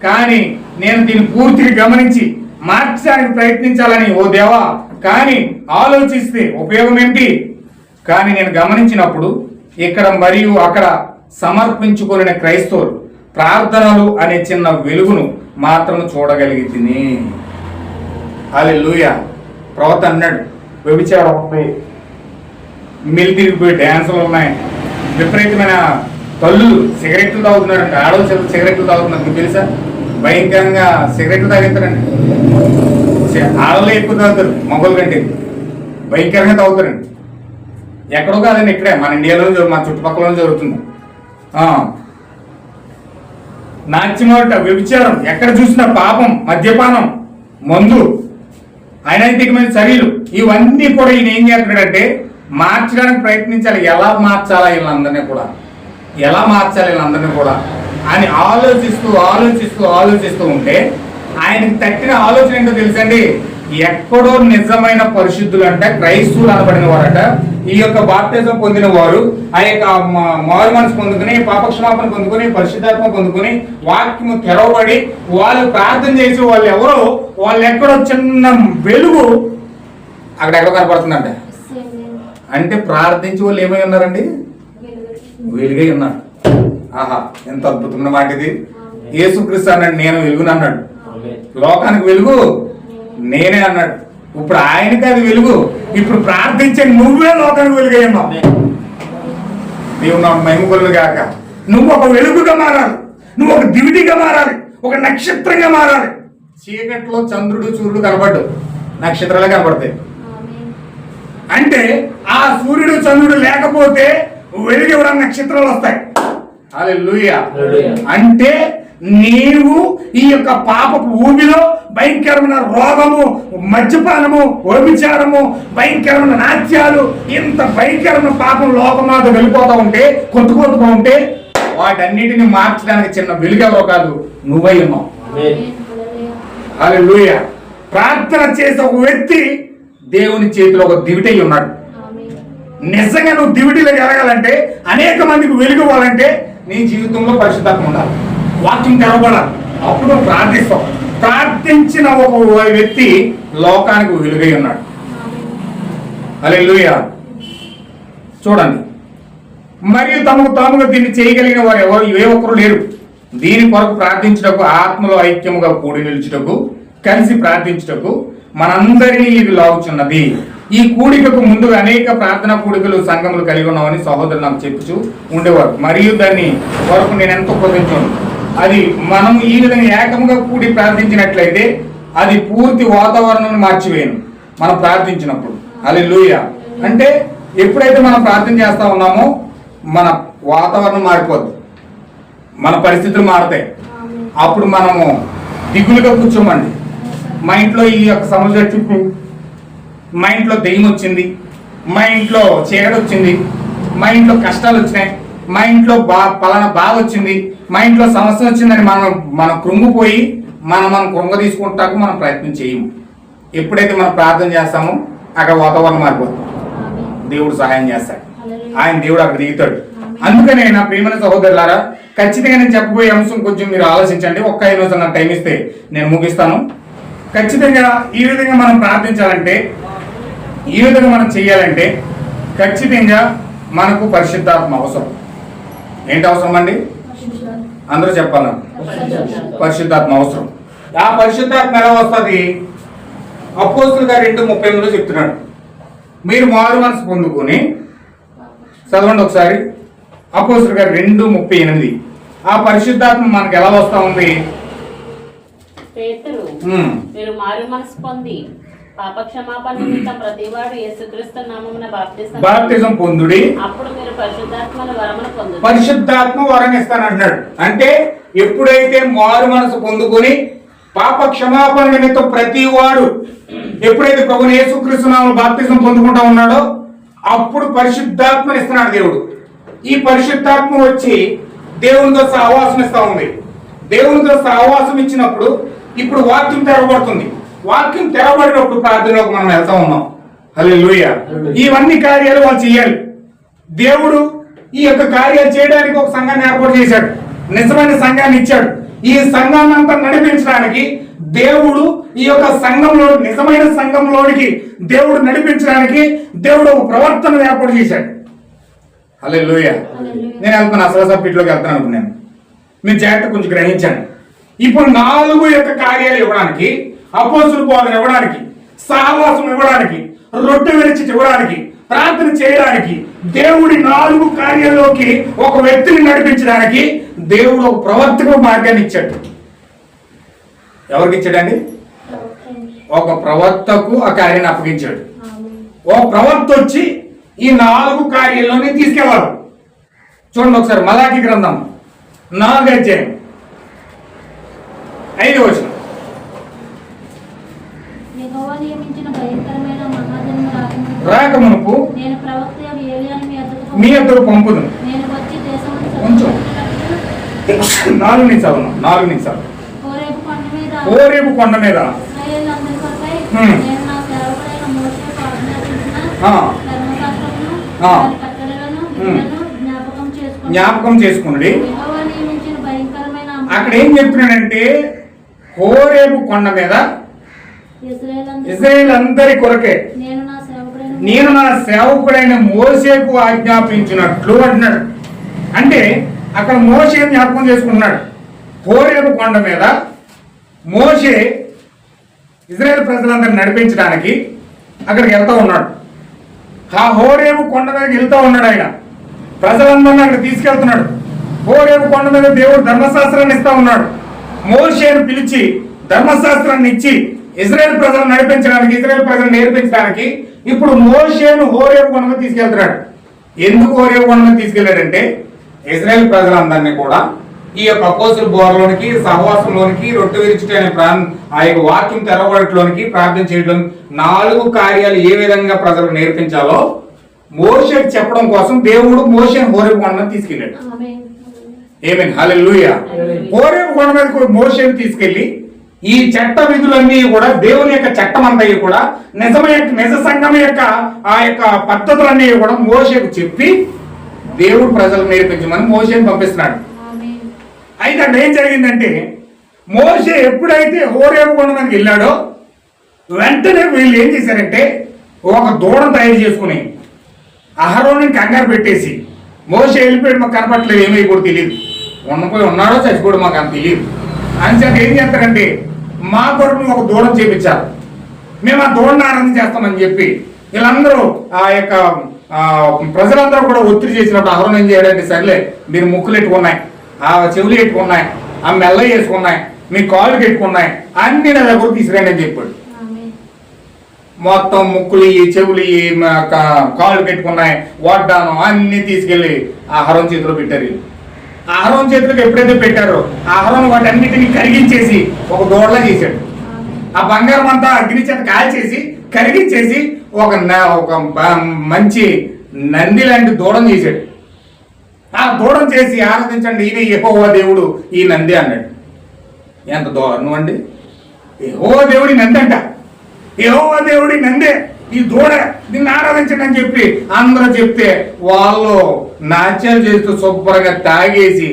కానీ నేను దీన్ని పూర్తిగా గమనించి మార్చడానికి ప్రయత్నించాలని ఓ దేవా కానీ ఆలోచిస్తే ఉపయోగం ఏంటి? కానీ నేను గమనించినప్పుడు ఇక్కడ మరియు అక్కడ సమర్పించుకునే క్రైస్తవులు ప్రార్థనలు అనే చిన్న వెలుగును మాత్రం చూడగలిగితిని. హల్లెలూయా. ప్రవక్త అన్నాడు, వ్యభిచారం ఉంది, మిల్ తిరిగిపోయి డ్యాన్సులు ఉన్నాయి, విపరీతమైన తల్లులు సిగరెట్లు తాగుతున్నారండి, ఆడవాళ్ళు సిగరెట్లు తాగుతున్నారు. మీకు తెలుసా? భయంకరంగా సిగరెట్లు తాగుతారండి. ఆడవాళ్ళు ఎక్కువ తాగుతారు మగవాళ్ళ కంటే, భయంకరంగా తాగుతారండి. ఎక్కడో కాదండి, ఇక్కడే మన ఇండియాలో మన చుట్టుపక్కల జరుగుతుంది. నాట్యమాట, వ్యభిచారం, ఎక్కడ చూసినా పాపం, మద్యపానం, మందు, అనైతికమైన చర్యలు, ఇవన్నీ కూడా ఈయన ఏం చేస్తున్నాడంటే మార్చడానికి ప్రయత్నించాలి. ఎలా మార్చాలా వీళ్ళందరినీ కూడా అని ఆలోచిస్తూ ఉంటే ఆయనకి తట్టిన ఆలోచన ఏంటో తెలుసండి. ఎక్కడో నిజమైన పరిశుద్ధులు అంటే క్రైస్తవులు అనబడిన వారట, ఈ యొక్క బాప్టిజం పొందిన వారు, ఆ యొక్క మారు మనసు పొందుకుని, పాపక్షమాపణ పొందుకుని, పరిశుద్ధాత్మ పొందుకుని, వాక్యము తెరవబడి వాళ్ళు ప్రార్థన చేసి వాళ్ళు ఎక్కడో చిన్న వెలుగు అక్కడెక్కడ కనపడుతుందంట. అంటే ప్రార్థించి వాళ్ళు ఏమై ఉన్నారండి? వెలుగై ఉన్నారు. ఆహా, ఎంత అద్భుతమైన మాట ఇది. యేసుక్రీస్తు అన్నాడు, నేను వెలుగును అన్నాడు. లోకానికి వెలుగు నేనే అన్నాడు. ఇప్పుడు ఆయనకి అది వెలుగు. ఇప్పుడు ప్రార్థించే నువ్వే లోకానికి వెలుగై ఉన్నావు. దేవుడు నా మహిమ కలుగును గాక. నువ్వు ఒక వెలుగుగా మారాలి, నువ్వు ఒక దివిటిగా మారాలి, ఒక నక్షత్రంగా మారాలి. చీకట్లో చంద్రుడు సూర్యుడు కనపడ్డు, నక్షత్రాలే కనపడతాయి. అంటే ఆ సూర్యుడు చంద్రుడు లేకపోతే వెలుగు ఇవ్వడానికి నక్షత్రాలు వస్తాయి. హల్లెలూయా. అంటే నీవు ఈ యొక్క పాపపు ఊబిలో భయంకరమైన రోగము, మద్యపానము, వ్యభిచారము, భయంకరమైన నాట్యాలు, ఇంత భయంకరమైన పాపం లోకమాత వెళ్ళిపోతా ఉంటే, కొట్టుకోతూ ఉంటే వాటన్నిటిని మార్చడానికి చిన్న వెలుగెవరో కాదు, నువ్వై ఉన్నావు. హల్లెలూయా. ప్రార్థన చేసే ఒక వ్యక్తి దేవుని చేతిలో ఒక దివిటై ఉన్నాడు. నిజంగా నువ్వు దివిటిలో ఎరగాలంటే, అనేక మందికి వెలుగు ఇవ్వాలంటే నీ జీవితంలో పరిశుద్ధాత్మ ఉండాలి, వాక్యం తెరవబడాలి. అప్పుడు ప్రార్థిస్తావు. ప్రార్థించిన ఒక వ్యక్తి లోకానికి వెలుగై ఉన్నాడు. హల్లెలూయా. చూడండి, మరియు తమకు తాముగా దీన్ని చేయగలిగిన వారు ఎవరు ఏ ఒక్కరు లేరు. దీని కొరకు ప్రార్థించుటకు, ఆత్మలో ఐక్యముగా కూడి నిలుచుటకు, కలిసి ప్రార్థించుటకు మనందరినీ ఇది లాగుచున్నది. ఈ కూడికకు ముందుగా అనేక ప్రార్థనా కూడికలు, సంఘములు కలిగి ఉన్నామని సహోదరులు నాకు చెప్పుచూ ఉండేవారు. మరియు దాన్ని వరకు నేను ఎంతో కృతజ్ఞతను. అది మనం ఈ విధంగా ఏకముగా కూడి ప్రార్థించినట్లయితే అది పూర్తి వాతావరణాన్ని మార్చివేయను మనం ప్రార్థించినప్పుడు. హల్లెలూయా. అంటే ఎప్పుడైతే మనం ప్రార్థన చేస్తా ఉన్నామో మన వాతావరణం మారిపోద్ది, మన పరిస్థితులు మారుతాయి. అప్పుడు మనము దిగులుగా కూర్చోమండి. మా ఇంట్లో ఈ యొక్క సమస్య చుట్టూ, మా ఇంట్లో దెయ్యం వచ్చింది, మా ఇంట్లో చీకటి వచ్చింది, మా ఇంట్లో కష్టాలు వచ్చినాయి, మా ఇంట్లో పలానా బాధ వచ్చింది, మా ఇంట్లో సమస్య వచ్చిందని మనం కృంగిపోయి మనం కృంగ తీసుకుంటాకు మనం ప్రయత్నం చేయము. ఎప్పుడైతే మనం ప్రార్థన చేస్తామో అక్కడ వాతావరణం మారిపోతుంది. దేవుడు సహాయం చేస్తాడు, ఆయన దేవుడు అక్కడ దిగుతాడు. అందుకనే నా ప్రియమైన సహోదరులారా, ఖచ్చితంగా నేను చెప్పబోయే అంశం కొంచెం మీరు ఆలోచించండి. ఒక్క 5 నిమిషాలు నాకు టైం ఇస్తే నేను ముగిస్తాను. ఖచ్చితంగా ఈ విధంగా మనం ప్రార్థించాలంటే, ఈ విధంగా మనం చేయాలంటే ఖచ్చితంగా మనకు పరిశుద్ధాత్మ అవసరం. ఏంటి అవసరం అండి? అందరూ చెప్పాలి. పరిశుద్ధాత్మ అవసరం. ఆ పరిశుద్ధాత్మ ఎలా వస్తుంది? అపోస్తులుగా 2:38 చెప్తున్నాడు. మీరు మారు మనసు పొందుకొని, చదవండి ఒకసారి. అపోస్తులుగా 2:38. ఆ పరిశుద్ధాత్మ మనకు ఎలా వస్తా ఉంది? పేతురు, మీరు మారు మనసు పొంది పాపక్షమాపణ నిమిత్తం ప్రతివాడు యేసుక్రీస్తు నామమున బాప్తిజం పొందుడి, అప్పుడు మీరు పరిశుద్ధాత్మల వరమును పొందుతారు. పరిశుద్ధాత్మ వరం ఇస్తానంటున్నాడు. అంటే ఎప్పుడైతే మారు మనసు పొందుకొని పాప క్షమాపణ నిమిత్తం ప్రతివాడు ఎప్పుడైతే ప్రభువు యేసుక్రీస్తు నామమున బాప్తిజం పొందుకుంటా ఉన్నాడో అప్పుడు పరిశుద్ధాత్మని ఇస్తున్నాడు దేవుడు. ఈ పరిశుద్ధాత్మ వచ్చి దేవునితో సహవాసం ఇస్తా ఉంది. దేవునితో సహవాసం ఇచ్చినప్పుడు ఇప్పుడు వాక్యం తెరవబడుతుంది. వాక్యం తెరవబడినప్పుడు ప్రార్థనలోకి మనం వెళ్తా ఉన్నాం. హల్లెలూయా. ఇవన్నీ కార్యాలు వాళ్ళు చేయాలి. దేవుడు ఈ యొక్క కార్యాలు చేయడానికి ఒక సంఘాన్ని ఏర్పాటు చేశాడు. నిజమైన సంఘాన్ని ఇచ్చాడు. ఈ సంఘాన్ని అంతా నడిపించడానికి దేవుడు ఈ యొక్క సంఘంలో నిజమైన సంఘంలోనికి దేవుడు నడిపించడానికి దేవుడు ఒక ప్రవర్తన ఏర్పాటు చేశాడు. హల్లెలూయా. నేను వెళ్తాను అసలు సబ్జెక్ట్లోకి వెళ్తాను అనుకున్నాను. మీరు జాగ్రత్త కొంచెం గ్రహించండి. ఇప్పుడు 4 యొక్క కార్యాలు ఇవ్వడానికి, అపోస్తుల బోధన ఇవ్వడానికి, సహవాసం ఇవ్వడానికి, రొట్టె విరిచి ఇవ్వడానికి, ప్రార్థన చేయడానికి, దేవుడి 4 కార్యాల్లోకి ఒక వ్యక్తిని నడిపించడానికి దేవుడు ఒక ప్రవర్తక మార్గాన్ని ఇచ్చాడు. ఎవరికి ఇచ్చాడండి? ఒక ప్రవర్తకు ఆ కార్యాన్ని అప్పగించాడు. ఓ ప్రవర్త వచ్చి ఈ 4 కార్యాల్లోనే తీసుకెళ్లాలి. చూడండి ఒకసారి మలాకి గ్రంథం 4వ అధ్యాయం 5వ వచనం. యెహోవా నియమించిన భయంకరమైన మహాదినము రాకమునుపు నేను ప్రవక్త ఏలీయాను మీ యొద్దకు పంపుదును. నేను వచ్చి కొంచెం 4 నిమిషాలు హోరేబు కొండ మీద ఇశ్రాయేలులందరి కొరకై నేను నా సేవకుడైన మోషేకు ఆజ్ఞాపించిన ధర్మశాస్త్రమును దాని కట్టడలను విధులను జ్ఞాపకం చేసుకున్నాడు. యెహోవా నియమించిన భయంకరమైన అక్కడ ఏం చెప్తున్నాడంటే హోరేబు కొండ మీద ఇశ్రాయేలు అందరి కొరకే నేను నా సేవకుడైన మోషేకు ఆజ్ఞాపించినట్లు అంటున్నాడు. అంటే అక్కడ మోషే జ్ఞాపకం చేసుకుంటున్నాడు. హోరేబు కొండ మీద మోషే ఇశ్రాయేలు ప్రజలందరిని నడిపించడానికి అక్కడికి వెళ్తా ఉన్నాడు. ఆ హోరేబు కొండ మీదకి వెళ్తా ఉన్నాడు. ఆయన ప్రజలందరినీ అక్కడ తీసుకెళ్తున్నాడు. హోరేబు కొండ మీద దేవుడు ధర్మశాస్త్రాన్ని ఇస్తా ఉన్నాడు. మోషేను పిలిచి ధర్మశాస్త్రాన్ని ఇచ్చి ఇశ్రాయేలు ప్రజలను నడిపించడానికి, ఇశ్రాయేలు ప్రజలను నేర్పించడానికి ఇప్పుడు మోషేను హోరేబు కొండ మీద తీసుకెళ్తున్నాడు. ఎందుకు హోరేబు కొండ మీద తీసుకెళ్లాడంటే ఇశ్రాయేలు ప్రజలందరినీ కూడా ఈ యొక్క అపోస్తుల బోధలోనికి, సహవాసంలోనికి, రొట్టె విరుచుట అనే ఆ యొక్క వాక్యం తెరవబడట్లోనికి, ప్రార్థన చేయడం 4 కార్యాలు ఏ విధంగా ప్రజలకు నేర్పించాలో మోషేకి చెప్పడం కోసం దేవుడు మోషేను హోరేబు కొండ మీద తీసుకెళ్ళాడు. ఆమేన్. హల్లెలూయా. హోరేబు కొండ మీద మోషేను తీసుకెళ్లి ఈ చట్ట విధులన్నీ కూడా దేవుని యొక్క చట్టం అంతా కూడా నిజ సంఘం యొక్క ఆ యొక్క పద్ధతులన్నీ కూడా మోషేకు చెప్పి దేవుడు ప్రజలకు నేర్పించమని మోషేను పంపిస్తున్నాడు. అయితే అక్కడ ఏం జరిగిందంటే మోషే ఎప్పుడైతే హోరేబు కొండ మీదకి వెళ్ళాడో వెంటనే వీళ్ళు ఏం చేశారంటే ఒక దూడను తయారు చేసుకుని అహరోనుని కంగారు పెట్టేసి, మోషే వెళ్ళిపోయాడు, మాకు కనపట్లేదు, ఏమీ కూడా తెలియదు, ఉన్నపోయి ఉన్నాడో చచ్చిపోయాడు మాకు అంత తెలియదు అని చెప్పి ఏం చేస్తారంటే మా కొరకు ఒక దూడను చేపించారు, మేము ఆ దూడను ఆనందం చేస్తామని చెప్పి వీళ్ళందరూ ఆ యొక్క ప్రజలందరూ కూడా ఒత్తిడి చేసినప్పుడు అహరోను ఏం చేయడంటే, సర్లే మీరు ముక్కులు ఎట్టుకున్నాయి, ఆ చెవులు ఎట్టుకున్నాయి, ఆ మెల్ల వేసుకున్నాయి, మీ కాళ్ళు పెట్టుకున్నాయి, అన్ని నా దగ్గర తీసుకురండి అని చెప్పాడు. మొత్తం ముక్కులు చెవులు కాళ్ళు పెట్టుకున్నాయి, వడ్డాను అన్ని తీసుకెళ్లి అహరోను చేతిలో పెట్టారు. అహరోను చేతులకు ఎప్పుడైతే పెట్టారో అహరోను వాటన్నిటిని కరిగించేసి ఒక దూడలా చేశాడు. ఆ బంగారం అంతా అగ్ని చేత కాల్చేసి కరిగించేసి ఒక మంచి నంది లాంటి దూడను చేశాడు. ఆ దూడం చేసి ఆరాధించండి, ఈయన యెహోవా దేవుడు ఈ నంది అన్నాడు. ఎంత దూరం అండి! యెహోవా దేవుడి నంది అంట, యెహోవా దేవుడి నందే ఈ దూడ, దీన్ని ఆరాధించండి అని చెప్పి అందరూ చెప్తే వాళ్ళు నాట్యాలు చేస్తూ శుభ్రంగా తాగేసి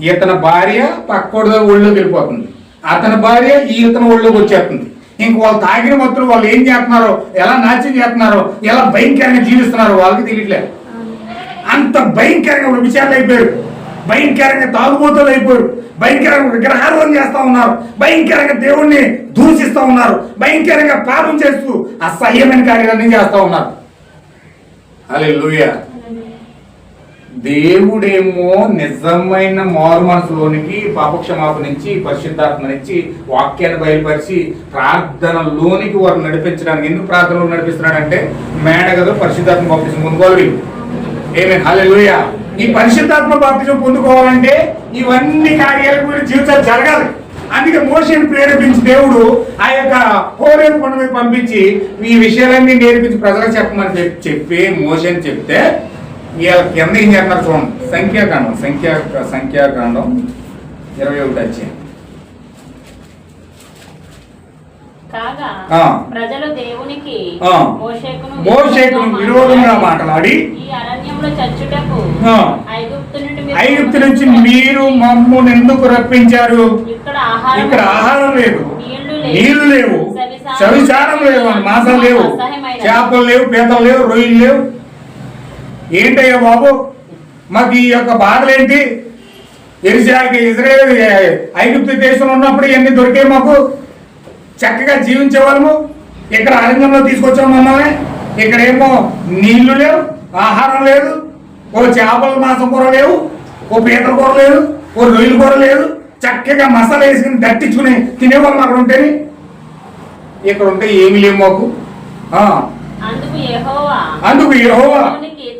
ఇతని భార్య పక్కోడు ఒళ్ళోకి వెళ్ళిపోతుంది, అతని భార్య ఇతని ఒళ్ళోకి వచ్చేస్తుంది. ఇంక వాళ్ళు తాగిన మొత్తం వాళ్ళు ఏం చేస్తున్నారో, ఎలా నాట్యం చేస్తున్నారో, ఎలా భయంకరంగా జీవిస్తున్నారో వాళ్ళకి తెలియట్లేదు. అంత భయంకరంగా విషయాలు అయిపోయారు, భయంకరంగా తాగుబోతులు అయిపోయారు, భయంకరంగా విగ్రహారాధన చేస్తా ఉన్నారు, భయంకరంగా దేవుణ్ణి దూషిస్తూ ఉన్నారు, భయంకరంగా పాపం చేస్తూ అసహ్యమైన కార్యాలన్నీ చేస్తూ ఉన్నారు. హల్లెలూయా. దేవుడేమో నిజమైన మారు మనసులోనికి పాపక్షమాపణ నుంచి పరిశుద్ధాత్మ నుంచి వాక్యాన్ని బయలుపరిచి ప్రార్థనలోనికి వారు నడిపించడానికి. ఎందుకు ప్రార్థనలో నడిపిస్తున్నాడంటే మేడగదు పరిశుద్ధాత్మ బాప్తిజం పొందుకోవాలి. ఏమే హల్లెలూయా. ఈ పరిశుద్ధాత్మ బాప్తిజం పొందుకోవాలంటే ఇవన్నీ కార్యాల గురించి జీవితాలు జరగాలి. అందుకే మోషేని ప్రేరేపించి దేవుడు ఆ యొక్క హోరేబు కొండ మీద పంపించి ఈ విషయాలన్నీ నేర్పించి ప్రజలకు చెప్పమని చెప్పి మోషేని చెప్తే వీళ్ళ కింద ఏం చేస్తున్నారు చూడండి. సంఖ్యాకాండం 21 అధ్యాయం. కాగా ప్రజలు దేవునికి మోషేకును విరోధంగా మాట్లాడి ఈ అరణ్యంలో చచ్చుటకు ఐగుప్తు నుంచి మీరు మమ్మల్ని ఎందుకు రప్పించారు? ఇక్కడ ఆహారం లేదు, నీళ్లు లేవు, సవిచారం లేవు, మాంసం లేవు, చేపలు లేవు, పీతలు లేవు, రొయ్యలు లేవు. ఏంటయ్యా బాబు మాకు ఈ యొక్క బాధలేంటి? ఇజ్రాయేల్ ఐగుప్తు దేశంలో ఉన్నప్పుడు ఇవన్నీ దొరికాయి, మాకు చక్కగా జీవించే వాళ్ళము. ఇక్కడ అరణ్యంలో తీసుకొచ్చాము మమ్మల్ని. ఇక్కడేమో నీళ్లు లేవు, ఆహారం లేదు, ఓ చేపల మాంసం కూర లేవు, ఓ పీతల కూర లేదు, ఓ రొయ్యల కూర లేదు. చక్కగా మసాలా వేసుకుని దట్టించుకుని తినేవాళ్ళం అక్కడ ఉంటేనే. ఇక్కడ ఉంటే ఏమి లేవు మాకు. అందుకు యెహోవా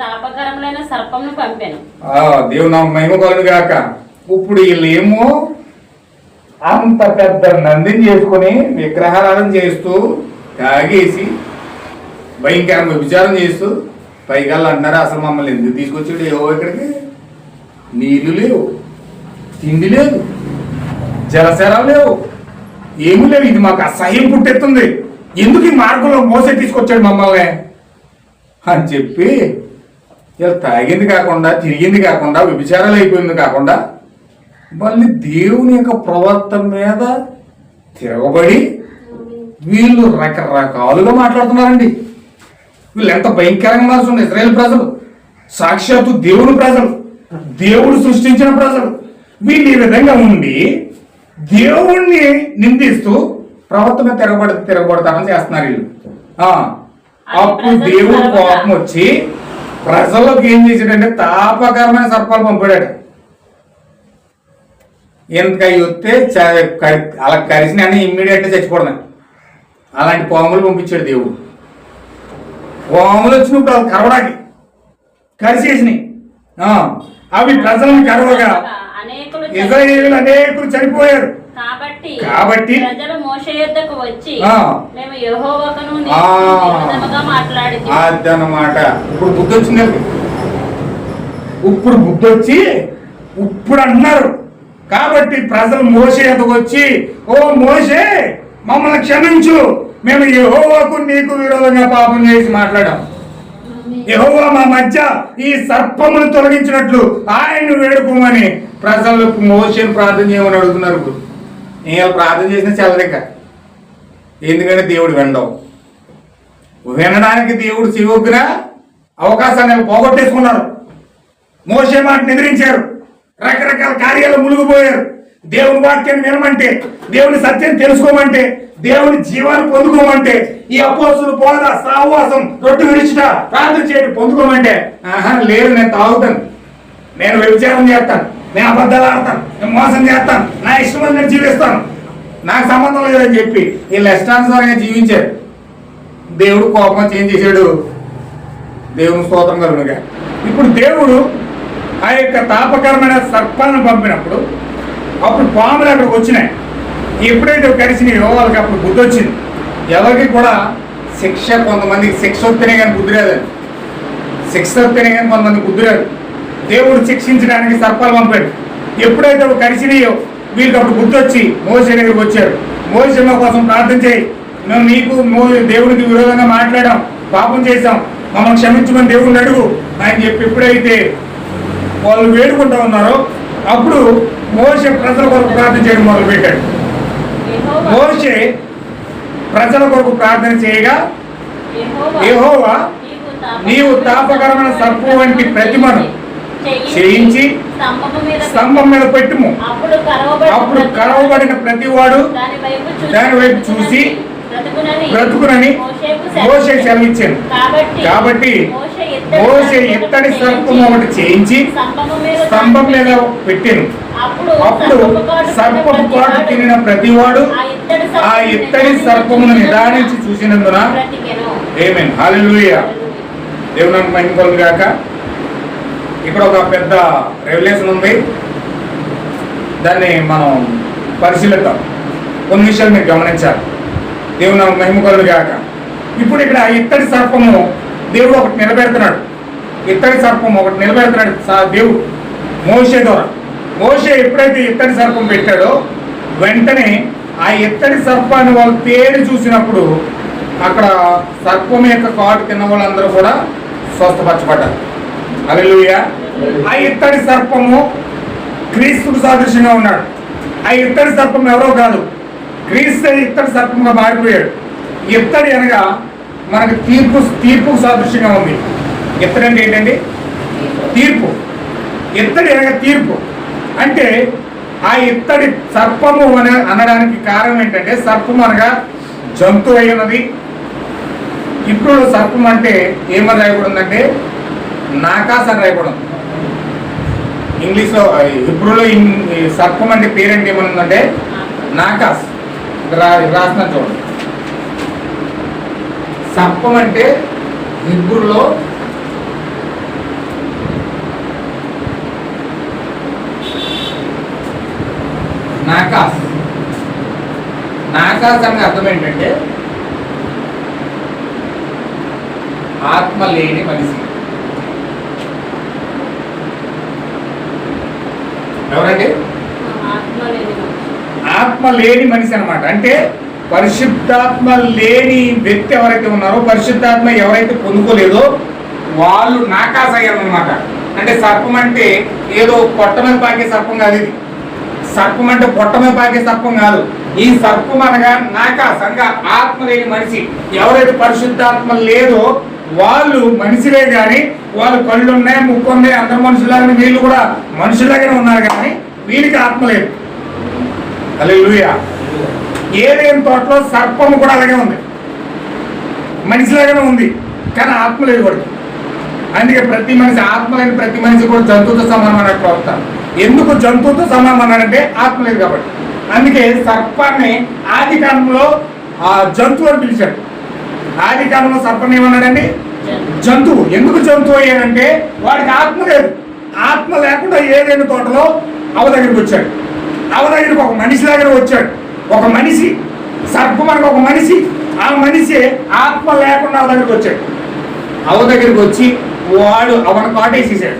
తాపకరములైన సర్పమును పంపాను. దేవుని నామమున మహిమ కలుగును గాక. ఇప్పుడు వీళ్ళేమో అంత పెద్ద నందిని చేసుకుని విగ్రహారాధన చేస్తూ తాగేసి భయంకరంగా విచారం చేస్తూ పైగా అన్నారు అసలు మమ్మల్ని ఎందుకు తీసుకొచ్చాడు యెహోవా ఇక్కడికి? నీళ్లు లేవు, తిండి లేదు, జలచరాలు లేవు, ఏమీ లేవు. ఇది మాకు అసహ్యం పుట్టెత్తుంది. ఎందుకు ఈ మార్గంలో మోసే తీసుకొచ్చాడు మమ్మల్ని అని చెప్పి ఇలా తాగింది కాకుండా, తిరిగింది కాకుండా, వ్యభిచారాలు అయిపోయింది కాకుండా మళ్ళీ దేవుని యొక్క ప్రవర్తన మీద తిరగబడి వీళ్ళు రకరకాలుగా మాట్లాడుతున్నారండి. వీళ్ళు ఎంత భయంకరంగా మారుతుంది. ఇశ్రాయేల్ ప్రజలు సాక్షాత్తు దేవుని ప్రజలు, దేవుడు సృష్టించిన ప్రజలు. వీళ్ళు ఈ విధంగా ఉండి దేవుణ్ణి నిందిస్తూ ప్రవర్తన తిరగబడతారని చేస్తున్నారు వీళ్ళు. అప్పుడు దేవుడు కోపం వచ్చి ప్రజలకు ఏం చేశాడంటే తాపకరమైన సర్పాలు పంపాడు. ఎంత వస్తే అలా కరిసిన ఇమ్మీడియట్గా చచ్చిపోవడమే. అలాంటి పాములు పంపించాడు దేవుడు. పాములు వచ్చినప్పుడు అవి కరవడానికి కరిసేసినాయి. అవి ప్రజలను కరవగా ఇశ్రాయేలీయులు అనేకులు చనిపోయారు. కాబట్టి అదన్నమాట. ఇప్పుడు బుద్ధి వచ్చింది. ఇప్పుడు బుద్ధి వచ్చి ఇప్పుడు అంటున్నారు. కాబట్టి ప్రజలు మోషే ఎదుగు వచ్చి, ఓ మోషే మమ్మల్ని క్షమించు, మేము యెహోవాకు నీకు విరోధంగా పాపం చేసి మాట్లాడాం. యెహోవా మా మధ్య ఈ సర్పమును తొలగించినట్లు ఆయన్ని వేడుకోమని ప్రజలకు మోషేని ప్రార్థన చేయమని అడుగుతున్నారు. ఇప్పుడు నేను ప్రార్థన చేసిన చల్లరిక. ఎందుకంటే దేవుడు వినడానికి దేవుడు శివొగ్గున అవకాశాన్ని పోగొట్టేసుకున్నారు. మోషే మాటను ఎదిరించారు, రకరకాల కార్యాలు మునిగిపోయారు. దేవుని వాక్యాన్ని వినమంటే, దేవుని సత్యం తెలుసుకోమంటే, దేవుని జీవాన్ని పొందుకోమంటే, ఈ అపోస్తుల బోధ, సహవాసం, రొట్టె విడిచిట, ప్రార్థన చేయడం పొందుకోమంటే, లేదు నేను తాగుతాను, నేను వ్యభిచారం చేస్తాను, నేను అబద్ధాలు ఆడతాను, నేను మోసం చేస్తాను, నా ఇష్టం నేను జీవిస్తాను, నాకు సంబంధం లేదని చెప్పి వీళ్ళు ఇష్టానుసారంగా జీవించారు. దేవుడు కోపం చేంజ్ చేశాడు. దేవుని స్తోత్రం కలుగునుగా. ఇప్పుడు దేవుడు ఆ యొక్క తాపకరమైన సర్పాలను పంపినప్పుడు అప్పుడు పాములు అక్కడికి వచ్చినాయి. ఎప్పుడైతే కలిసినాయో వాళ్ళకి అప్పుడు బుద్ధి వచ్చింది. ఎవరికి కూడా శిక్ష, కొంతమందికి శిక్ష వస్తేనే కానీ బుద్ధి రాదండి. శిక్ష వస్తేనే కానీ కొంతమంది బుద్ధి రాదు. దేవుడు శిక్షించడానికి సర్పాలు పంపాడు. ఎప్పుడైతే కలిసినాయో వీళ్ళకి అప్పుడు బుద్ధి వచ్చి మోషే దగ్గరికి వచ్చారు. మోషే మా కోసం ప్రార్థన చేయి, మేము నీకు దేవుడికి విరోధంగా మాట్లాడాం, పాపం చేశాం, మమ్మల్ని క్షమించమని దేవుడిని అడుగు అని చెప్పి ఎప్పుడైతే వాళ్ళు వేడుకుంటూ ఉన్నారో అప్పుడు మోషే ప్రజల కొరకు ప్రార్థన చేయడం మొదలుపెట్టాడు. మోషే ప్రజల కొరకు ప్రార్థన చేయగా యెహోవా నీవు తాపకరమైన సర్పం వంటి ప్రతిమను చేయించి స్తంభం మీద పెట్టుము. అప్పుడు కరవబడిన ప్రతివాడు దాని వైపు చూసి బ్రతుకునని మోషే సెలవిచ్చాను. కాబట్టి మోషే ఇత్తడి సర్పం ఒకటి చేయించి స్తంభం మీద పెట్టాను. అప్పుడు సర్పపు కాటు తినిన ప్రతివాడు ఆ ఇత్తడి సర్పమును నిదానించి చూసినందున ఆమేన్. హల్లెలూయా. దేవునికి మహిమ కలుగును గాక. ఇక్కడ ఒక పెద్ద రెవల్యూషన్ ఉంది, దాన్ని మనం పరిశీలిద్దాం. కొన్ని విషయాలు మీరు గమనించాలి. దేవుని మహిమ కలుగును గాక. ఇప్పుడు ఇక్కడ ఇత్తడి సర్పము దేవుడు ఒకటి నిలబెడుతున్నాడు. ఇత్తడి సర్పం ఒకటి నిలబెడుతున్నాడు దేవుడు మోషే ద్వారా. మోషే ఎప్పుడైతే ఇత్తడి సర్పం పెట్టాడో వెంటనే ఆ ఇత్తడి సర్పాన్ని వాళ్ళు తేరి చూసినప్పుడు అక్కడ సర్పం యొక్క కాటు తిన్న వాళ్ళందరూ కూడా స్వస్థపరచబడ్డారు. హల్లెలూయా. ఆ ఇత్తడి సర్పము క్రీస్తుకు సాదృశ్యంగా ఉన్నాడు. ఆ ఇత్తడి సర్పం ఎవరో కాదు, క్రీస్తు ఇత్తడి సర్పంగా మారిపోయాడు. ఇత్తడి అనగా మనకు తీర్పుకు సాదృశ్యంగా ఉంది. ఇత్తడి అంటే ఏంటండి? తీర్పు. ఇత్తడి అనగా తీర్పు. అంటే ఆ ఇత్తడి సర్పము అనడానికి కారణం ఏంటంటే సర్పం అనగా జంతువు అయి ఉన్నది. ఇప్పుడు సర్పం అంటే ఏమని రాయకూడదంటే నాకాస్ అని రాయకూడదు. ఇంగ్లీష్లో హిబ్రూలో సర్పం అంటే పేరెంట్ ఏమనుందంటే నాకాస్. రాసిన చూడండి. సర్పం అంటే హిబ్రూలో నాకాస్. నాకాస్ అనే అర్థం ఏంటంటే ఆత్మ లేని మనిషి. ఎవరండి? ఆత్మ లేని మనిషి అన్నమాట. అంటే పరిశుద్ధాత్మ లేని వ్యక్తి ఎవరైతే ఉన్నారో, పరిశుద్ధాత్మ ఎవరైతే పొందుకోలేదో వాళ్ళు నాకాస్ అయ్యారు అనమాట. అంటే సర్పం అంటే ఏదో పొట్ట మీద పాకే సర్పం కాదు. ఇది సర్పం అంటే పొట్ట మీద పాకే సర్పం కాదు. ఈ సర్పం అనగా నాకాస్ అనగా ఆత్మ లేని మనిషి. ఎవరైతే పరిశుద్ధాత్మ లేదో వాళ్ళు మనిషిలే కానీ వాళ్ళు కళ్ళు ఉన్నాయి, ముక్కు ఉన్నాయి, అందరు మనుషులాగానే వీళ్ళు కూడా మనుషులాగానే ఉన్నారు కానీ వీళ్ళకి ఆత్మ లేదు. హల్లెలూయా. ఏదేని తోటలో సర్పము కూడా అలాగే ఉంది, మనిషిలాగానే ఉంది కానీ ఆత్మ లేదు వాడికి. అందుకే ప్రతి మనిషి ఆత్మ లేని ప్రతి మనిషి కూడా జంతువుతో సమానం అన్నట్టు అవుతారు. ఎందుకు జంతువుతో సమానం అన్నాడంటే ఆత్మ లేదు కాబట్టి. అందుకే సర్పాన్ని ఆది కాలంలో జంతువు అని పిలిచాడు. ఆది కాలంలో సర్పం ఏమన్నాడండి? జంతువు. ఎందుకు జంతువు అయ్యాడంటే వాడికి ఆత్మ లేదు. ఆత్మ లేకుండా ఏదైనా తోటలో అవ దగ్గరికి వచ్చాడు. అవ దగ్గరికి ఒక మనిషి దగ్గర వచ్చాడు. ఒక మనిషి సర్పం అనగా ఒక మనిషి. ఆ మనిషి ఆత్మ లేకుండా అవ దగ్గరికి వచ్చాడు. అవ దగ్గరికి వచ్చి వాడు అవను కాటేసేసాడు.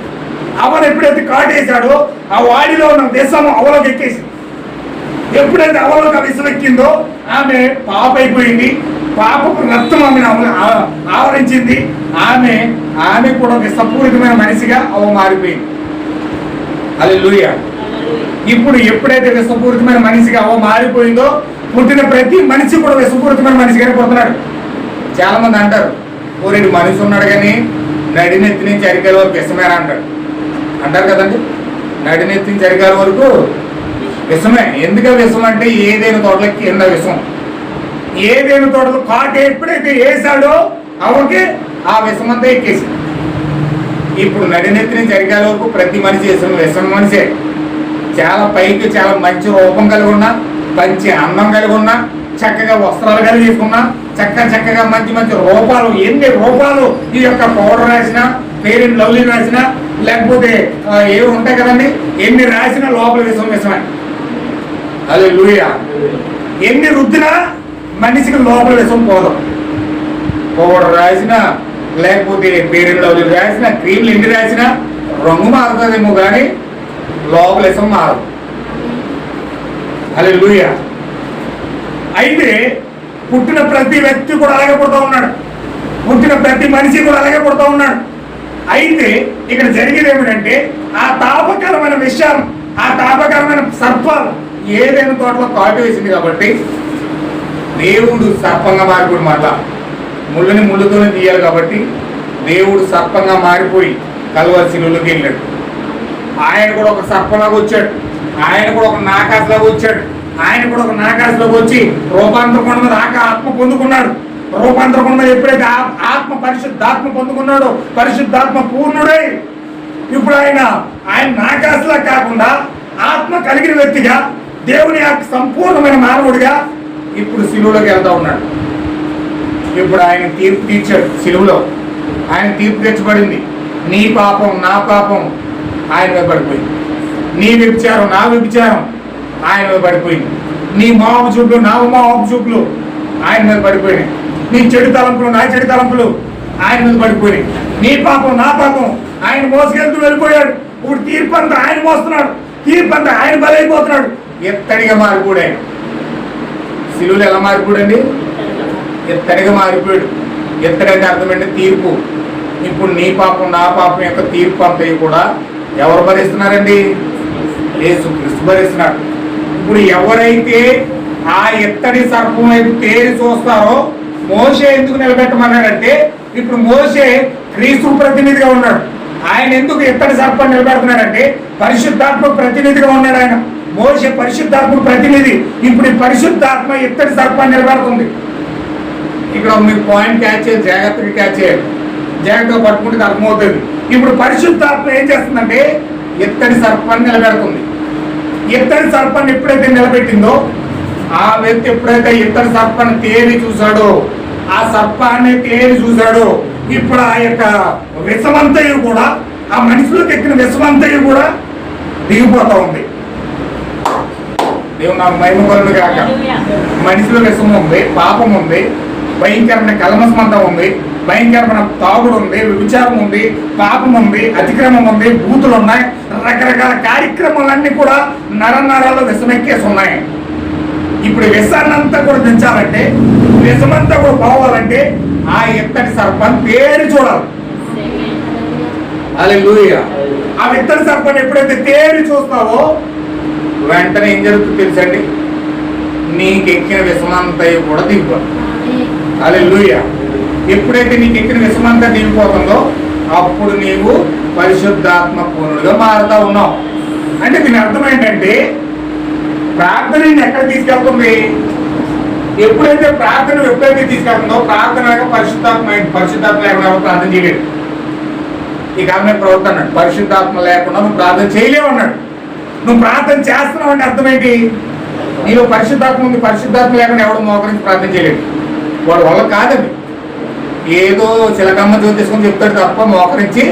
అవను ఎప్పుడైతే కాటేశాడో ఆ వాడిలో ఉన్న విషం అవలోకి ఎక్కేసింది. ఎప్పుడైతే అవలోకి ఆ విషం ఎక్కిందో ఆమె పాప అయిపోయింది. పాపకు రక్తం ఆమెను ఆవరించింది. ఆమె కూడా విషపూరితమైన మనిషిగా అవ మారిపోయింది. హల్లెలూయా. ఇప్పుడు ఎప్పుడైతే విషపూరితమైన మనిషిగా అవ మారిపోయిందో పుట్టిన ప్రతి మనిషి కూడా విషపూరితమైన మనిషిగానే పుడుతున్నాడు. చాలా మంది అంటారు, ఓరేడు మనిషి ఉన్నాడు కానీ నడినెత్తి నుంచి అరికాల వరకు విషమేరా అంటారు కదండి. నడినెత్తి నుంచి అరికాల వరకు విషమే. ఎందుకు విషం అంటే ఏదైనా తోటలకి కింద విషం. ఏదైనా తోటలో కాటు ఎప్పుడైతే వేసాడో అవకి ఆ విషమంతా ఎక్కేసి ఇప్పుడు నడినెత్తి నుంచి అరికాల వరకు ప్రతి మనిషి విషం మనిషే. చాలా పైకి చాలా మంచి రూపం కలిగి ఉన్నా, మంచి అందం కలిగి ఉన్నా, చక్కగా వస్త్రాలు కలిగి తీసుకున్నా, చక్కగా మంచి మంచి రూపాలు, ఎన్ని రూపాలు ఈ యొక్క పౌడర్ రాసినా, పేరెంట్ లవ్లీ రాసినా, లేకపోతే ఏవి ఉంటాయి కదండి, ఎన్ని రాసినా లోపల విషమే. హల్లెలూయా. ఎన్ని రుద్దినా మనిషికి లోపల విషం పోదు. పౌడర్ రాసినా, లేకపోతే పేరెంట్ లవ్లీ రాసినా, క్రీమ్లు ఎన్ని రాసినా రంగు మారుతుందేమో కానీ లోపల విషం మారదు. హల్లెలూయా. అయితే పుట్టిన ప్రతి వ్యక్తి కూడా అలాగే పుడతా ఉన్నాడు. పుట్టిన ప్రతి మనిషి కూడా అలాగే పుడతా ఉన్నాడు. అయితే ఇక్కడ జరిగేది ఏమిటంటే ఆ తాపకరమైన విషయం, ఆ తాపకరమైన సర్పాలు ఏదైనా తోటలో కాటు వేసింది కాబట్టి దేవుడు సర్పంగా మారిపోయి మళ్ళా ముళ్ళని ముళ్ళతోనే తీయాలి కాబట్టి దేవుడు సర్పంగా మారిపోయి కలువరి శిలువలోకి వెళ్ళాడు. ఆయన కూడా ఒక సర్పంలాగా వచ్చాడు, ఆయన కూడా ఒక నాకాసులాగా వచ్చాడు, ఆయన కూడా ఒక నాకాసులోకి వచ్చి రూపాంతరకొండ మీద ఆత్మ పొందుకున్నాడు. రూపాంతరకొండ మీద ఎప్పుడైతే ఆత్మ పరిశుద్ధాత్మ పొందుకున్నాడో పరిశుద్ధాత్మ పూర్ణుడై ఇప్పుడు ఆయన నాకాసులా కాకుండా ఆత్మ కలిగిన వ్యక్తిగా దేవుని యొక్క సంపూర్ణమైన మానవుడిగా ఇప్పుడు సిలువలోకి వెళ్తా ఉన్నాడు. ఇప్పుడు ఆయన తీర్పు తీర్చాడు సిలువలో. ఆయన తీర్పు తెచ్చబడింది. నీ పాపం నా పాపం ఆయన మీద పడిపోయింది, నీ వ్యభిచారం నా వ్యభిచారం ఆయన మీద పడిపోయింది, నీ మాపు చూపులు నా మాపు చూపులు ఆయన మీద పడిపోయినాయి, నీ చెడు తలంపులు నా చెడు తలంపులు ఆయన మీద పడిపోయినాయి, నీ పాపం నా పాపం ఆయన మోసుకెళ్తూ వెళ్ళిపోయాడు. ఇప్పుడు తీర్పు అంతా ఆయన మోస్తున్నాడు, తీర్పు అంతా ఆయన బలైపోతున్నాడు. ఎత్తడిగా మారిపోయాడు ఆయన. సిలువలు ఎలా మారిపోయాడండి? ఎత్తడిగా మారిపోయాడు. ఎత్తడంటే అర్థమంటే తీర్పు. ఇప్పుడు నీ పాపం నా పాపం యొక్క తీర్పు అంతా కూడా ఎవరు భరిస్తున్నారండి? యేసుక్రీస్తు భరిస్తున్నాడు. ఇప్పుడు ఎవరైతే ఆ ఎత్తడి సర్పం వైపు తేరి చూస్తారో, మోషే ఎందుకు నిలబెట్టమన్నాడంటే ఇప్పుడు మోషే క్రీస్తు ప్రతినిధిగా ఉన్నాడు. ఆయన ఎందుకు ఎత్తడి సర్పాన్ని నిలబెడుతున్నాడంటే పరిశుద్ధాత్మ ప్రతినిధిగా ఉన్నాడు ఆయన. మోషే పరిశుద్ధాత్మ ప్రతినిధి. ఇప్పుడు ఈ పరిశుద్ధాత్మ ఎత్తడి సర్పాన్ని నిలబెడుతుంది. ఇక్కడ మీరు పాయింట్ క్యాచ్ చేయాలి, జాగ్రత్తగా క్యాచ్ చేయాలి, జాగ్రత్తగా పట్టుకుంటే అర్థమవుతుంది. ఇప్పుడు పరిశుద్ధాత్మ ఏం చేస్తుందంటే ఎత్తడి సర్పాన్ని నిలబెడుతుంది. ఎత్తడి సర్పాన్ని ఎప్పుడైతే నిలబెట్టిందో ఆ వ్యక్తి ఎప్పుడైతే ఎత్తడి సర్పాన్ని తేరి చూశాడో, ఆ సర్పాన్ని తేరి చూశాడో, ఇప్పుడు ఆ యొక్క విషమంతయు కూడా, ఆ మనిషిలోకి ఎక్కిన విషమంతయు కూడా దిగిపోతా ఉంది. దేవుడు నాకు మహిమపరుడు కాక. మనిషిలో విషం ఉంది, పాపం ఉంది, భయంకరమైన కల్మసమంతా ఉంది, భయంకరమైన తాగుడు ఉంది, విచారం ఉంది, పాపం ఉంది, అతిక్రమం ఉంది, బూతులు ఉన్నాయి, రకరకాల కార్యక్రమాలన్నీ కూడా నరాల్లో విషమెక్కేసి ఉన్నాయి. ఇప్పుడు విషాన్నంతా కూడా దించాలంటే, విషమంతా కూడా పోవాలంటే ఆ ఎత్తడి సర్పం తేరి చూడాలి. హల్లెలూయా. ఆ ఎత్తడి సర్పాన్ని ఎప్పుడైతే తేరి చూస్తావో వెంటనే ఏం జరుగుతుందో తెలుసండి? నీకు ఎక్కిన విషమంతా కూడా దిగిపోతుంది. హల్లెలూయా. ఎప్పుడైతే నీకు ఎక్కిన విషమంతా దిగిపోతుందో అప్పుడు నీవు పరిశుద్ధాత్మ పూర్ణుడిగా మారుతా ఉన్నావు. అంటే దీని అర్థం ఏంటంటే ప్రార్థన ఎక్కడ తీసుకెళ్తుంది? ఎప్పుడైతే తీసుకెళ్తుందో ప్రార్థన పరిశుద్ధాత్మ లేకుండా ప్రార్థన చేయలేడు. ఇక ఆమె ప్రవర్తన పరిశుద్ధాత్మ లేకుండా నువ్వు ప్రార్థన చేయలేవు అన్నాడు. నువ్వు ప్రార్థన చేస్తున్నావు అంటే అర్థం ఏంటి? నీవు పరిశుద్ధాత్మ ఉంది, పరిశుద్ధాత్మ లేకుండా ఎవడు మోకరించి ప్రార్థన చేయలేడు. వాడు వల్ల కాదండి. ఏదో చిలకమ్మ జ్యోతిష్కం చెప్తాడు తప్ప మోకరించి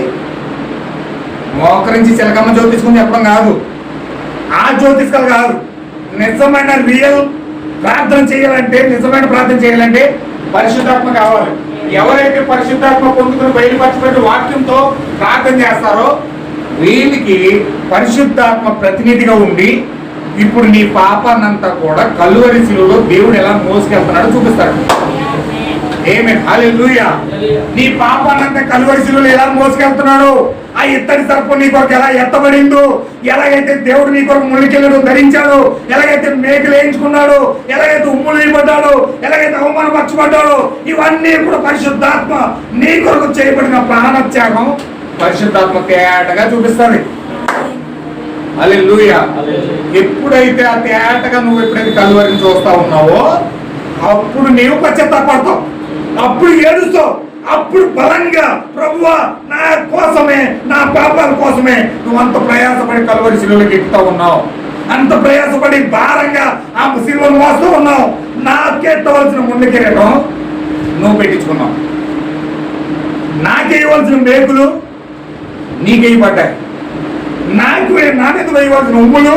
చిలకమ్మ జ్యోతిష్కం చెప్పడం కాదు. ఆ జ్యోతిష్కాలు కాదు. నిజమైన రియల్ ప్రార్థన చేయాలంటే, నిజమైన ప్రార్థన చేయాలంటే పరిశుద్ధాత్మ కావాలి. ఎవరైతే పరిశుద్ధాత్మ పొందుకుని బయలుపరచబడి వాక్యంతో ప్రార్థన చేస్తారో వీళ్ళకి పరిశుద్ధాత్మ ప్రతినిధిగా ఉండి ఇప్పుడు నీ పాపాన్నంతా కూడా కల్వరి శిలువలో దేవుడు ఎలా మోసుకెళ్తున్నాడో చూపిస్తాడు. ఆమేన్. హల్లెలూయా. నీ పాపాన్నంతా కల్వరి శిలువలో ఎలా మోసుకెళ్తున్నాడు, ఆ ఇత్తడి సర్పం నీ కొరకు ఎలా ఎత్తబడిందో, ఎలాగైతే దేవుడు నీ కొరకు ముళ్ళకిళ్ళను ధరించాడు, ఎలాగైతే మేకలు వేయించుకున్నాడు, ఎలాగైతే ఉమ్ములు వేయబడ్డాడు, ఎలాగైతే అవమానపరచబడ్డాడు, ఇవన్నీ కూడా పరిశుద్ధాత్మ నీ కొరకు చేయబడిన ప్రాణత్యాగం పరిశుద్ధాత్మ తేటగా చూపిస్తుంది. హల్లెలూయా. ఎప్పుడైతే ఆ తేటగా నువ్వు ఎప్పుడైతే కల్వరిని చూస్తా ఉన్నావో అప్పుడు నీవు పశ్చాత్తాపడతావు, అప్పుడు ఏడుస్తావు, అప్పుడు బలంగా ప్రభువా నా కోసమే, నా పాపాల కోసమే నువ్వు అంత ప్రయాసపడి కల్వరి శిలువలోకి ఎక్కుతా ఉన్నావు, అంత ప్రయాసపడి భారంగా ఆ శిలువను మోస్తూ ఉన్నావు. నాకెత్తవలసిన ముందు కిరీటం నువ్వు పెట్టించుకున్నావు, నాకే ఇవ్వాల్సిన మేకులు నీకే పడ్డాయి, నాకెందుకు వేయవలసిన ఉమ్ములు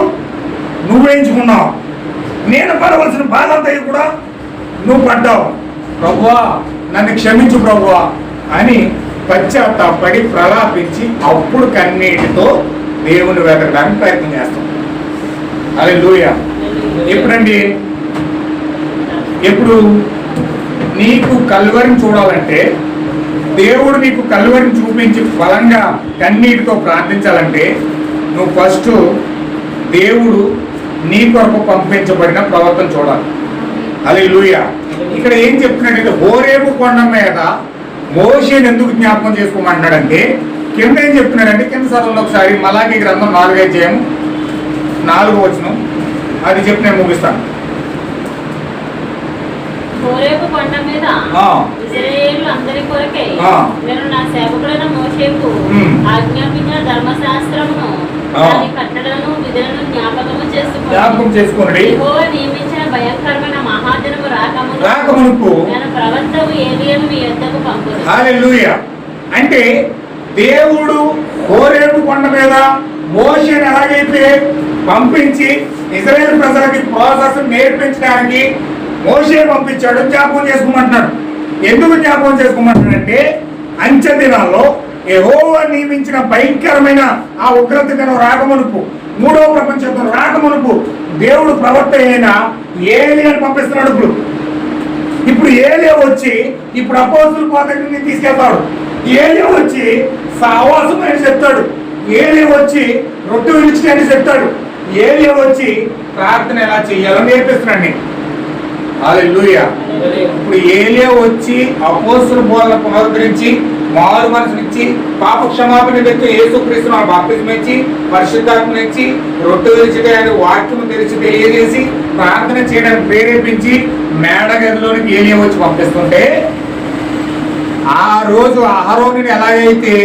నువ్వు వేయించుకున్నావు, నేను పడవలసిన బాధ అంతా కూడా నువ్వు పడ్డావు. ప్రభువా నన్ను క్షమించు ప్రభువా అని పశ్చాత్తాపడి ప్రలాపించి అప్పుడు కన్నీటితో దేవుని వెతకడానికి ప్రయత్నం చేస్తాం. హల్లెలూయా. ఎప్పుడండి? ఎప్పుడు నీకు కల్వరిని చూడాలంటే, దేవుడు నీకు కల్వరిని చూపించి బలంగా కన్నీటితో ప్రార్థించాలంటే నువ్వు ఫస్ట్ దేవుడు నీ కొరకు పంపించబడిన ప్రవర్తన చూడాలి. హల్లెలూయా. ఇక్కడ ఏం చెప్తున్నాడంటే హోరేబు కొండ మీద మోషేని ఎందుకు జ్ఞాపకం చేసుకోమంటున్నాడంటే కింద ఏం చెప్తున్నాడంటే కింద చదవండి ఒకసారి. మలాకి గ్రంథం 4వ అధ్యాయం 4వ వచనం. అది చెప్పి నేను ముగిస్తాను. హోరేబు కొండ మీద ఇశ్రాయేలు అందరి కొరకై నేను నా సేవకుడైన మోషేకు ఆజ్ఞాపించిన ధర్మశాస్త్రమును దాని కట్టడలను విధులను జ్ఞాపకం చేసుకోండి. యెహోవా నియమించిన భయంకరమైన మహాదినము రాకమునుపు నేను ప్రవక్తవు ఏలీయాను మీ యొద్దకు పంపుదును. హల్లెలూయా. అంటే దేవుడు హోరేబు కొండ మీద మోషేని ఎలాగైతే పంపించి ఇశ్రాయేలు ప్రజలకి ప్రాసెస్ నేర్పించడానికి మోషే పంపించాడు, జ్ఞాపకం చేసుకోమంటున్నాడు. ఎందుకు జ్ఞాపకం చేసుకోమంటున్నాడంటే అంచె దినాల్లో యెహోవా నియమించిన భయంకరమైన ఆ ఉగ్రత దినం రాకమునుపు, 3వ ప్రపంచ యుద్ధం రాకమునుపు దేవుడు ప్రవక్త అయిన ఏలీయాను పంపిస్తున్నాడు. ఇప్పుడు ఏలియా వచ్చి ఇప్పుడు అపోస్తుల దగ్గరికి తీసుకెళ్తాడు. ఏలియా వచ్చి సహవాసం అని చెప్తాడు. ఏలియా వచ్చి రొట్టె విడిచి చెప్తాడు. ఏలియా వచ్చి ప్రార్థన ఎలా చేయాలో నేర్పిస్తున్నాడు. హల్లెలూయా. ఇప్పుడు ఏలియా వచ్చి అపోస్తుల బోధన పునరుద్ధరించి మారు మనసునిచ్చి పాప క్షమాపణ తెచ్చి యేసుక్రీస్తును బాప్తిజం ఇచ్చి పరిశుద్ధాత్మను ఇచ్చి రొట్టె విడిచి వాక్యం తెరిచి తెలియజేసి ప్రార్థన చేయడానికి ప్రేరేపించి మేడ గదిలోనికి ఏలియా వచ్చి పంపిస్తుంటే ఆ రోజు అహరోనుని ఎలాగైతే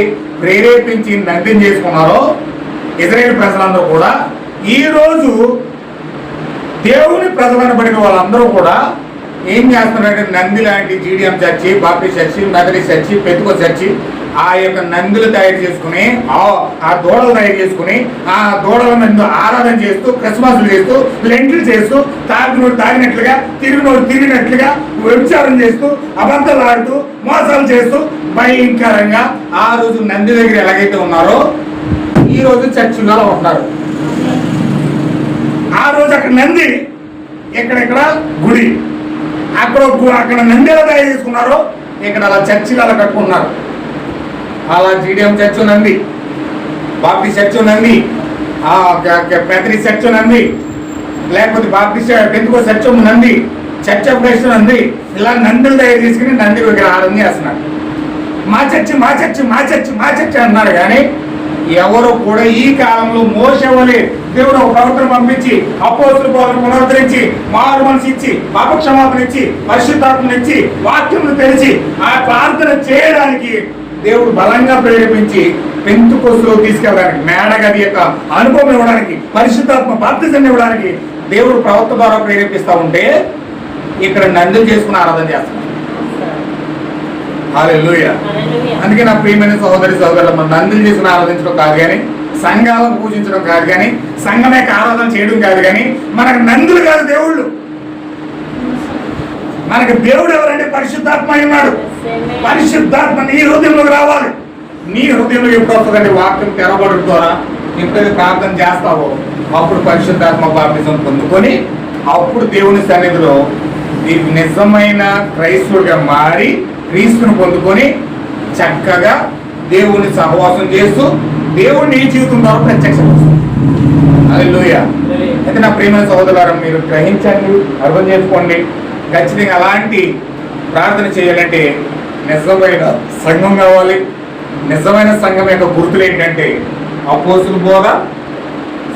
ప్రేరేపించి నందిని చేసుకున్నారో ఇశ్రాయేలు ప్రజలందరూ కూడా ఈ రోజు దేవుని ప్రజలనబడిన వాళ్ళందరూ కూడా ఏం చేస్తున్నారంటే నంది లాంటి GDM church, Baptist church, Methodist church, Pentecost church ఆ యొక్క నందులు తయారు చేసుకుని ఆ దూడలు తయారు చేసుకుని ఆ దూడల నందు ఆరాధన చేస్తూ క్రిస్మస్లు చేస్తూ లెంట్లు చేస్తూ తాగినోడు తాగినట్లుగా తిరిగినోడు తిరిగినట్లుగా వ్యభిచారం చేస్తూ అబద్ధాలు ఆడుతూ మోసాలు చేస్తూ భయంకరంగా ఆ రోజు నంది దగ్గర ఎలాగైతే ఉన్నారో ఈ రోజు చర్చిలో ఉన్నారు. ఆ రోజు అక్కడ నంది, ఇక్కడ గుడి, అక్కడ నంది ఎలా తయారు చేసుకున్నారో ఇక్కడ అలా చర్చిలు అలా కట్టుకున్నారు. అలా జీడిఎం చర్చ్ నంది, బాప్టిస్ట్ చర్చ్ నంది, మెథడిస్ట్ చర్చ్ నంది, లేకపోతే బాప్టిస్ట్ పెంతుకో చర్చ్ నంది, చర్చ్ ఆఫ్ క్రైస్ట్ నంది, ఇలా నందులు తయారు చేసుకుని నంది దగ్గర ఆరాధన చేస్తున్నారు. మా చర్చి మా చర్చి మా చర్చి మా చర్చి అన్నారు. కానీ ఎవరు కూడా ఈ కాలంలో మోషే వలె దేవుడు ఒక ప్రవక్తను పంపించి అపోస్తుల బోధన పునరుద్ధరించి మారు మనసు ఇచ్చి పాపక్షమాపణ ఇచ్చి పరిశుద్ధాత్మను ఇచ్చి వాక్యమును తెరిచి ఆ ప్రార్థన చేయడానికి దేవుడు బలంగా ప్రేరేపించి పెంతుకొస్తులో తీసుకెళ్ళడానికి, మేడగది యొక్క అనుభవం ఇవ్వడానికి, పరిశుద్ధాత్మ బాప్తిజం ఇవ్వడానికి దేవుడు ప్రవక్త ద్వారా ప్రేరేపిస్తూ ఉంటే ఇక్కడ నందులు చేసుకుని ఆరాధన చేస్తున్నారు. హల్లెలూయా. అందుకే నా ప్రియమైన సహోదరి సహోదరులు, మనం నందులు చేసుకుని ఆరాధించడం కాదు కానీ, సంఘాలను పూజించడం కాదు కానీ, సంఘం యొక్క ఆరాధన చేయడం కాదు కానీ, మనకు నందులు కాదు దేవుళ్ళు. మనకు దేవుడు ఎవరంటే పరిశుద్ధాత్మ అయి ఉన్నాడు. పరిశుద్ధాత్మ నీ హృదయంలోకి రావాలి. నీ హృదయంలో ఎప్పుడు వస్తుందంటే వాక్యం తెరబడడం ద్వారా ఎప్పుడైతే ప్రార్థన చేస్తావో అప్పుడు పరిశుద్ధాత్మ బాప్తిజం పొందుకొని అప్పుడు దేవుని సన్నిధిలో నిజమైన క్రైస్తవుడిగా మారి క్రీస్తును పొందుకొని చక్కగా దేవుని సహవాసం చేస్తూ దేవుడిని ఈ జీవితం ద్వారా ప్రత్యక్షపరుస్తుంది. హల్లెలూయా. అయితే నా ప్రియమైన సహోదరులారా, మీరు గ్రహించండి, అర్థం చేసుకోండి. ఖచ్చితంగా అలాంటి ప్రార్థన చేయాలంటే నిజమైన సంఘం కావాలి. నిజమైన సంఘం యొక్క గుర్తులు ఏంటంటే అపోస్తుల బోధ,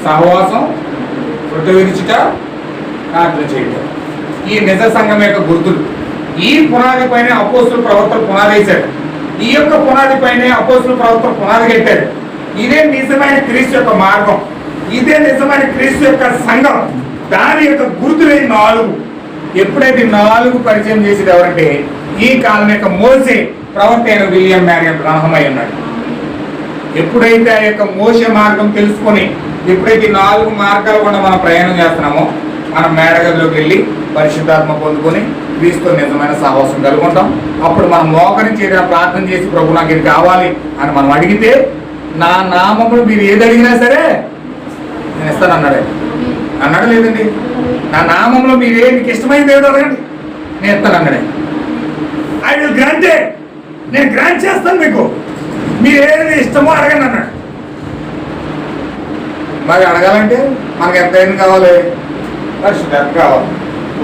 సహవాసం, రొట్టె విరుచుట, ప్రార్థన చేయడం. ఈ నిజ సంఘం యొక్క గుర్తులు. ఈ పునాది పైన అపోస్తుల ప్రవక్తలు పునాది వేశారు. ఈ యొక్క పునాది పైన అపోస్తుల ప్రవక్తలు పునాది కట్టారు. ఇదే నిజమైన క్రీస్తు యొక్క మార్గం. ఇదే నిజమైన క్రీస్తు యొక్క సంఘం. దాని యొక్క గుర్తులు 4. ఎప్పుడైతే 4 పరిచయం చేసేది ఎవరంటే ఈ కాలం యొక్క మోసే ప్రవక్త అయిన విలియం మ్యారియన్ బ్రహ్మ అయి ఉన్నాడు. ఎప్పుడైతే ఆ యొక్క మోసే మార్గం తెలుసుకొని ఎప్పుడైతే 4 మార్గాలు కూడా మనం ప్రయాణం చేస్తున్నామో మనం మేడగదిలోకి వెళ్ళి పరిశుద్ధాత్మ పొందుకొని క్రీస్తు నిజమైన సహవాసం కలుగుంటాం. అప్పుడు మనం మోకరించి ఏదైనా ప్రార్థన చేసి ప్రభు నాకు ఇది కావాలి అని మనం అడిగితే నా నామములు మీరు ఏది అడిగినా సరే నేను ఇస్తాను అన్నాడే. అన్నాడు లేదండి, నా నామంలో మీరు మీకు ఇష్టమైనది ఏదో అడగండి నేను ఇస్తాను అన్నాడే. ఐ విల్ గ్రాంట్, నేను గ్రాంట్ చేస్తాను మీకు, మీరు ఏది ఇష్టమో అడగండి అన్నాడు. మరి అడగాలంటే మనకు ఎంత కావాలి? పరిశుద్ధాత్మ కావాలి,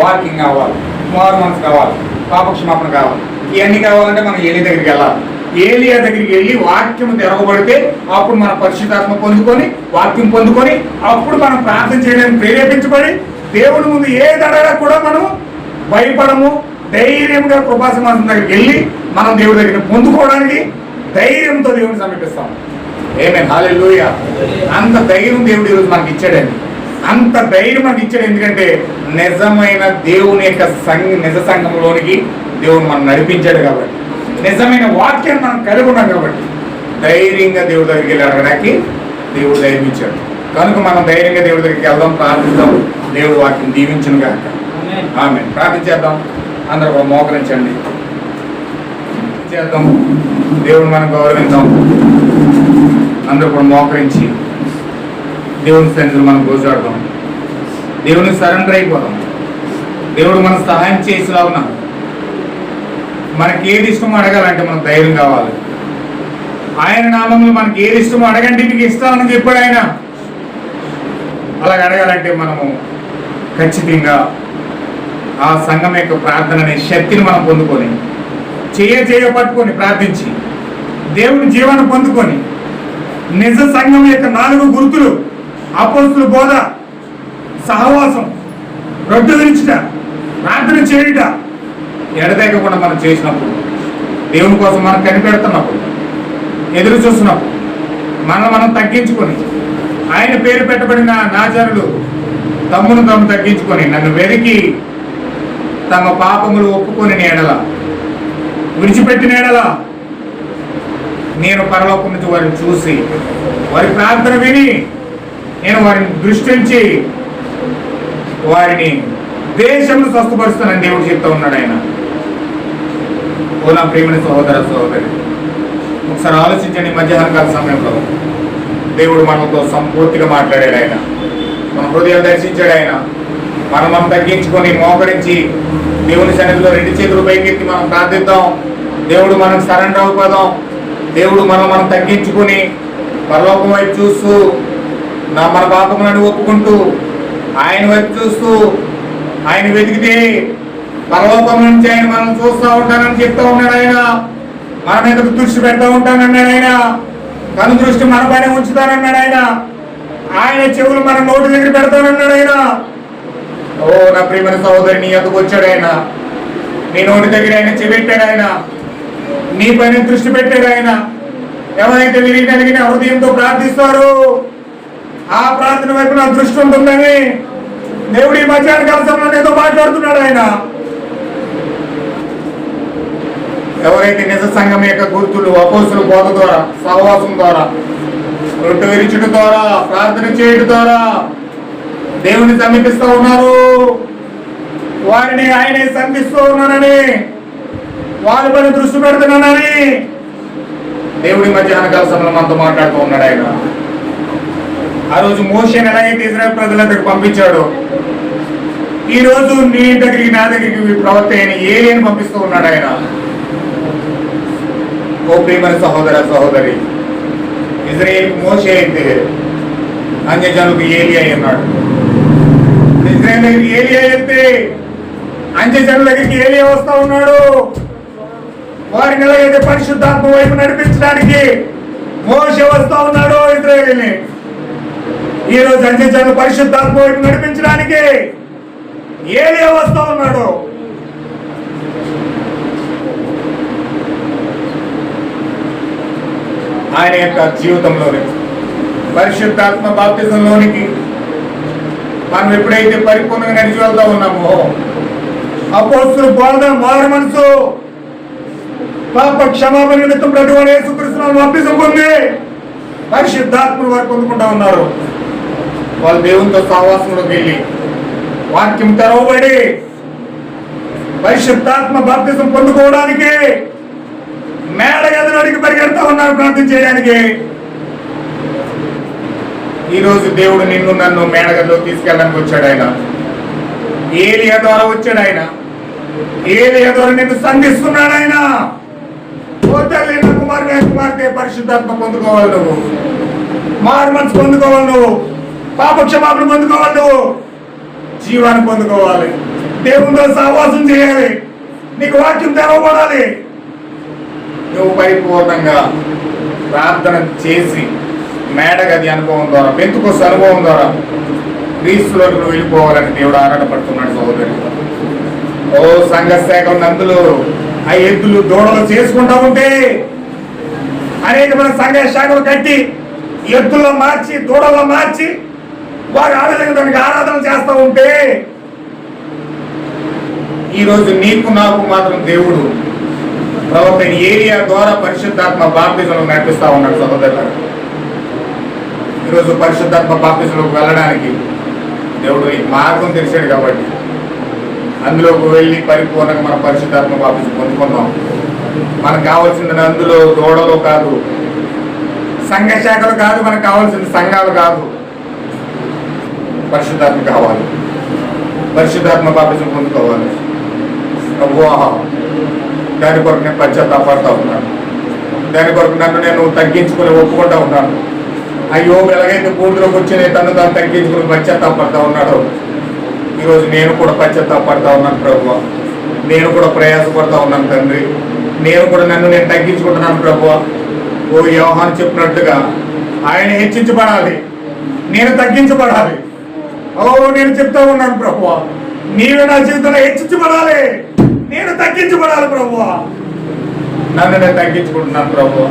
వాకింగ్ కావాలి, మారు మనసు కావాలి, పాపక్షమాపణ కావాలి. ఇవన్నీ కావాలంటే మనం ఏలి దగ్గరికి వెళ్ళాలి. ఏలియా దగ్గరికి వెళ్ళి వాక్యం తెరవబడితే అప్పుడు మన పరిశుద్ధాత్మ పొందుకొని వాక్యం పొందుకొని అప్పుడు మనం ప్రార్థన చేయడానికి ప్రేరేపించబడి దేవుడి ముందు ఏ దడగా కూడా మనం భయపడము, ధైర్యంగా కృపాసమాసం దగ్గరికి వెళ్ళి మనం దేవుడి దగ్గర పొందుకోవడానికి ధైర్యంతో దేవుడిని సమీపిస్తాం. ఆమేన్, హల్లెలూయా. అంత ధైర్యం దేవుడు ఈరోజు మనకి ఇచ్చాడండి. అంత ధైర్యం మనకి ఇచ్చాడు. ఎందుకంటే నిజమైన దేవుని యొక్క నిజ సంఘంలోనికి దేవుడు మనం నడిపించాడు కాబట్టి, నిజమైన వాక్యాన్ని మనం కలిగి ఉన్నాం కాబట్టి ధైర్యంగా దేవుడి దగ్గరికి వెళ్ళి అడగడానికి దేవుడు ధైర్యం ఇచ్చాడు. కనుక మనం ధైర్యంగా దేవుడి దగ్గరికి వెళ్దాం, ప్రార్థిద్దాం, దేవుడు వాక్యం దీవించును గాక. ఆమేన్. ప్రార్థించేద్దాం. అందరూ కూడా మోకరించండి, చేద్దాం, దేవుడు మనం గౌరవిద్దాం. అందరూ కూడా మోకరించి దేవుని సన్నిధిలో మనం గోజాడదాం, దేవునికి సరెండర్ అయిపోదాం. దేవుడు మన సహాయం చేసేలాగా మనకి ఏది ఇష్టమో అడగాలంటే మనకు ధైర్యం కావాలి. ఆయన నామంలో మనకి ఏది ఇష్టమో అడగండి, మీకు ఇస్తామని చెప్పాడు ఆయన. అలాగ అడగాలంటే మనము ఖచ్చితంగా ఆ సంఘం యొక్క ప్రార్థన అనే శక్తిని మనం పొందుకొని చేయ పట్టుకొని ప్రార్థించి దేవుని జీవాన్ని పొందుకొని నిజ సంఘం యొక్క 4 గుర్తులు అపోస్తుల బోధ, సహవాసం, రొట్టె విరుచుట, ప్రార్థన చేయుట ఎడతెగకుండా మనం చేసినప్పుడు, దేవుని కోసం మనం కనిపెడుతున్నప్పుడు, ఎదురు చూస్తున్నప్పుడు మనం తగ్గించుకొని ఆయన పేరు పెట్టబడిన నాజరులు తమ్మును తాము తగ్గించుకొని నన్ను వెతికి తమ పాపములు ఒప్పుకొని నేడల విడిచిపెట్టిన ఎడల నేను పరలోకం నుంచి వారిని చూసి వారి ప్రార్థన విని నేను వారిని దృష్టించి వారిని దేశంలో స్వస్థపరుస్తానని దేవుడు చెప్తా ఉన్నాడు ఆయన. ఓ నా ప్రియమైన సహోదర సహోదరి, ఒకసారి ఆలోచించండి. మధ్యాహ్నకాల సమయంలో దేవుడు మనతో సంపూర్తిగా మాట్లాడాడు. ఆయన మన హృదయాలు దర్శించాడు. ఆయన మనం తగ్గించుకొని మోకరించి దేవుని సన్నిధిలో 2 చేతులు పైకెత్తి మనం ప్రార్థిద్దాం. దేవుడు మనం సరెండర్ అయిపోదాం. దేవుడు మనం తగ్గించుకొని పరలోకం వైపు చూస్తూ మన పాపములను ఒప్పుకుంటూ ఆయన వైపు చూస్తూ ఆయన వెతికితే పరలోకం నుంచి ఆయన మనం చూస్తూ ఉంటానని చెప్తా ఉన్నాడు. ఆయన మన మీద దృష్టి పెడతా ఉంటానన్నాడు. ఆయన కను దృష్టి మన పైన ఉంచుతానన్నాడు. ఆయన చెవులు మన నోటి దగ్గర పెడతానన్నాడు. ఆయన ఓ నా ప్రియమైన సహోదరి, నీ ఎందుకు వచ్చాడు ఆయన? నీ నోటి దగ్గర ఆయన చెబెట్టాడు. ఆయన నీ పైన దృష్టి పెట్టాడు. ఆయన ఎవరైతే విరిగి కలిగిన హృదయంతో ప్రార్థిస్తారో ఆ ప్రార్థన వైపు నా దృష్టి ఉంటుందని దేవుడి మధ్యాహ్న కాలంలో ఏదో మాట్లాడుతున్నాడు. ఆయన ఎవరైతే నిజ సంఘం యొక్క గుర్తులు అపోస్తుల బోధ ద్వారా, సహవాసం ద్వారా, రొట్టె విరుచుట ద్వారా, ప్రార్థన చేయడం ద్వారా దేవుని సమీపిస్తూ ఉన్నారు, వారిని ఆయనే సంధిస్తూ ఉన్నానని, వారి పైన దృష్టి పెడుతున్నానని దేవుడి మధ్యాహ్న కాల సమయంలో మనతో మాట్లాడుతూ ఉన్నాడు. ఆయన ఆ రోజు మోషేని ఎలాగైతే ఇజ్రాయెల్ ప్రజల దగ్గరికి పంపించాడో ఈ రోజు నీ దగ్గరికి నా దగ్గరికి ప్రవక్త అయిన ఏలియాని పంపిస్తూ ఉన్నాడు. ఆయన ఓ ప్రియమైన సహోదర సహోదరి, ఇజ్రాయేల్ మోషే అయితే అన్యజనులకు ఏలియా అన్నాడు. ఇజ్రాయేల్ దగ్గరికి ఏలియా అయితే అన్యజనుల దగ్గరికి ఏలియా వస్తా ఉన్నాడు. వారిని ఎలాగైతే పరిశుద్ధాత్మ వైపు నడిపించడానికి మోషే వస్తా ఉన్నాడు ఇజ్రాయేల్ని, ఈ రోజు అన్యజనులు పరిశుద్ధాత్మ వైపు నడిపించడానికి ఏలియా వస్తా ఉన్నాడు. ఆయన యొక్క జీవితంలోని పరిశుద్ధాత్మ బాప్తిజంలోనికి మనం ఎప్పుడైతే పరిపూర్ణంగా నడిచి వెళ్తా ఉన్నామో అపోస్తుల బోధ, మారు మనసు, పాప క్షమాపణ నిమిత్తం ప్రతివాడు యేసుక్రీస్తు బాప్తిజం పొంది పరిశుద్ధాత్మ వారు పొందుకుంటా ఉన్నారు. వాళ్ళు దేవునితో సహవాసంలోకి వెళ్ళి వాక్యం తెరవబడి పరిశుద్ధాత్మ బాప్తిజం పొందుకోవడానికి మేడ గదిలోనికి పరిగెడతా ఉన్నారు ప్రార్థన చేయడానికి. ఈరోజు దేవుడు నిన్ను నన్ను మేడగదిలో తీసుకెళ్ళడానికి వచ్చాడు. ఆయన ఏలియా ద్వారా వచ్చాడు. ఆయన ఏలియా ద్వారా నిన్ను సంధిస్తున్నాడు. ఆయన కుమార్తె పరిశుద్ధాత్మ పొందుకోవాలి, నువ్వు మారు మనసు పొందుకోవాలి, నువ్వు పాప క్షమాపణ పొందుకోవాలి, నువ్వు జీవాన్ని పొందుకోవాలి, దేవునితో సహవాసం చేయాలి, నీకు వాక్యం తెరవబడాలి. నువ్వు పరిపూర్ణంగా ప్రార్థన చేసి మేడగది అనుభవం ద్వారా పెంతుకొస్త అనుభవం ద్వారా క్రీస్తులోకి నువ్వు వెళ్ళిపోవాలని దేవుడు ఆరాటపడుతున్నాడు సహోదరి. ఓ సంఘ సేవకులు నందులు ఆ ఎద్దులు దూడలు చేసుకుంటా ఉంటే అనేకమైన సంఘ శాఖలు కట్టి ఎద్దుల్లో మార్చి దూడల్లో మార్చి వారు దానికి ఆరాధన చేస్తూ ఉంటే ఈరోజు నీకు నాకు మాత్రం దేవుడు ప్రవక్త ఏరియా ద్వారా పరిశుద్ధాత్మ బాప్తిజంలో నడిపిస్తా ఉన్నాడు సహోదరులు. ఈరోజు పరిశుద్ధాత్మ బాప్తిజంలోకి వెళ్ళడానికి దేవుడు ఈ మార్గం తెలిసాడు కాబట్టి అందులోకి వెళ్ళి పరిపూర్ణంగా మన పరిశుద్ధాత్మ బాప్తిజం పొందుకుందాం. మనకు కావాల్సింది అందులో దూడలు కాదు, సంఘ శాఖలు కాదు, మనకు కావాల్సింది సంఘాలు కాదు, పరిశుద్ధాత్మ కావాలి. పరిశుద్ధాత్మ బాప్తిజం పొందుకోవాలి. దాని కొరకు నేను పశ్చాత్తాపడతా ఉన్నాను. దాని కొరకు నన్ను నేను తగ్గించుకుని ఒప్పుకుంటా ఉన్నాను. అయ్యో ఎలాగైతే బూడిలోకి వచ్చి తను తాను తగ్గించుకుని పశ్చాత్తాపడతా ఉన్నాడు. ఈరోజు నేను కూడా పశ్చాత్తాపడతా ఉన్నాను ప్రభువా. నేను కూడా ప్రయాసపడతా ఉన్నాను తండ్రి. నేను కూడా నన్ను నేను తగ్గించుకుంటున్నాను ప్రభువా. ఓ యోహాను చెప్పినట్టుగా ఆయన హెచ్చించబడాలి, నేను తగ్గించబడాలి. ఓ నేను చెప్తా ఉన్నాను ప్రభువా, నీవే నా జీవితంలో హెచ్చించబడాలి, నేను తగ్గించబడాలి ప్రభువా. నన్ను నేను తగ్గించుకుంటున్నాను ప్రభువా,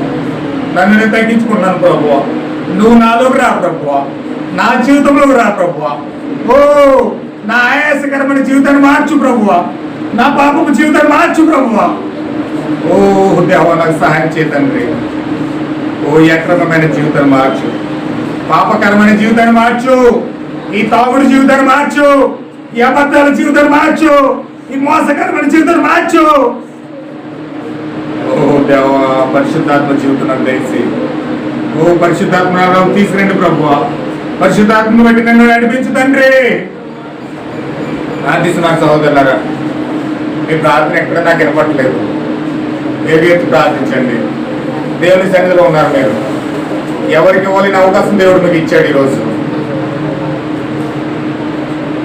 నన్ను నేను తగ్గించుకుంటున్నాను ప్రభువా. నువ్వు నాలోకి రా ప్రభువా, నా జీవితంలోకి రా ప్రభువా. ఓ నా ఆయాసకరమైన జీవితాన్ని మార్చు ప్రభువా, నా పాపపు జీవితాన్ని మార్చు ప్రభువా. ఓ దేవా నాకు సహాయం చేతండి. ఓ అక్రమమైన జీవితాన్ని మార్చు, పాపకరమైన జీవితాన్ని మార్చు, ఈ తాగుడు జీవితాన్ని మార్చు, ఈ అబద్ధాల జీవితాన్ని మార్చు, ఈ మోసకరమైన జీవితాన్ని మార్చు. ఓ దేవా పరిశుద్ధాత్మ జీవితం నాకు తెలిసి ఓ పరిశుద్ధాత్మ తీసుకురండి ప్రభువా. పరిశుద్ధాత్మను బట్టి నన్ను నడిపించు తండ్రి. ప్రార్థిస్తున్నాను సహోదరులారా, మీ ప్రార్థన ఎక్కడ నాకు వినపట్లేదు. ఎత్తి ప్రార్థించండి. దేవుని సన్నిధిలో ఉన్నారు మీరు. ఎవరికి ఇవ్వాలని అవకాశం దేవుడు మీకు ఇచ్చాడు. ఈరోజు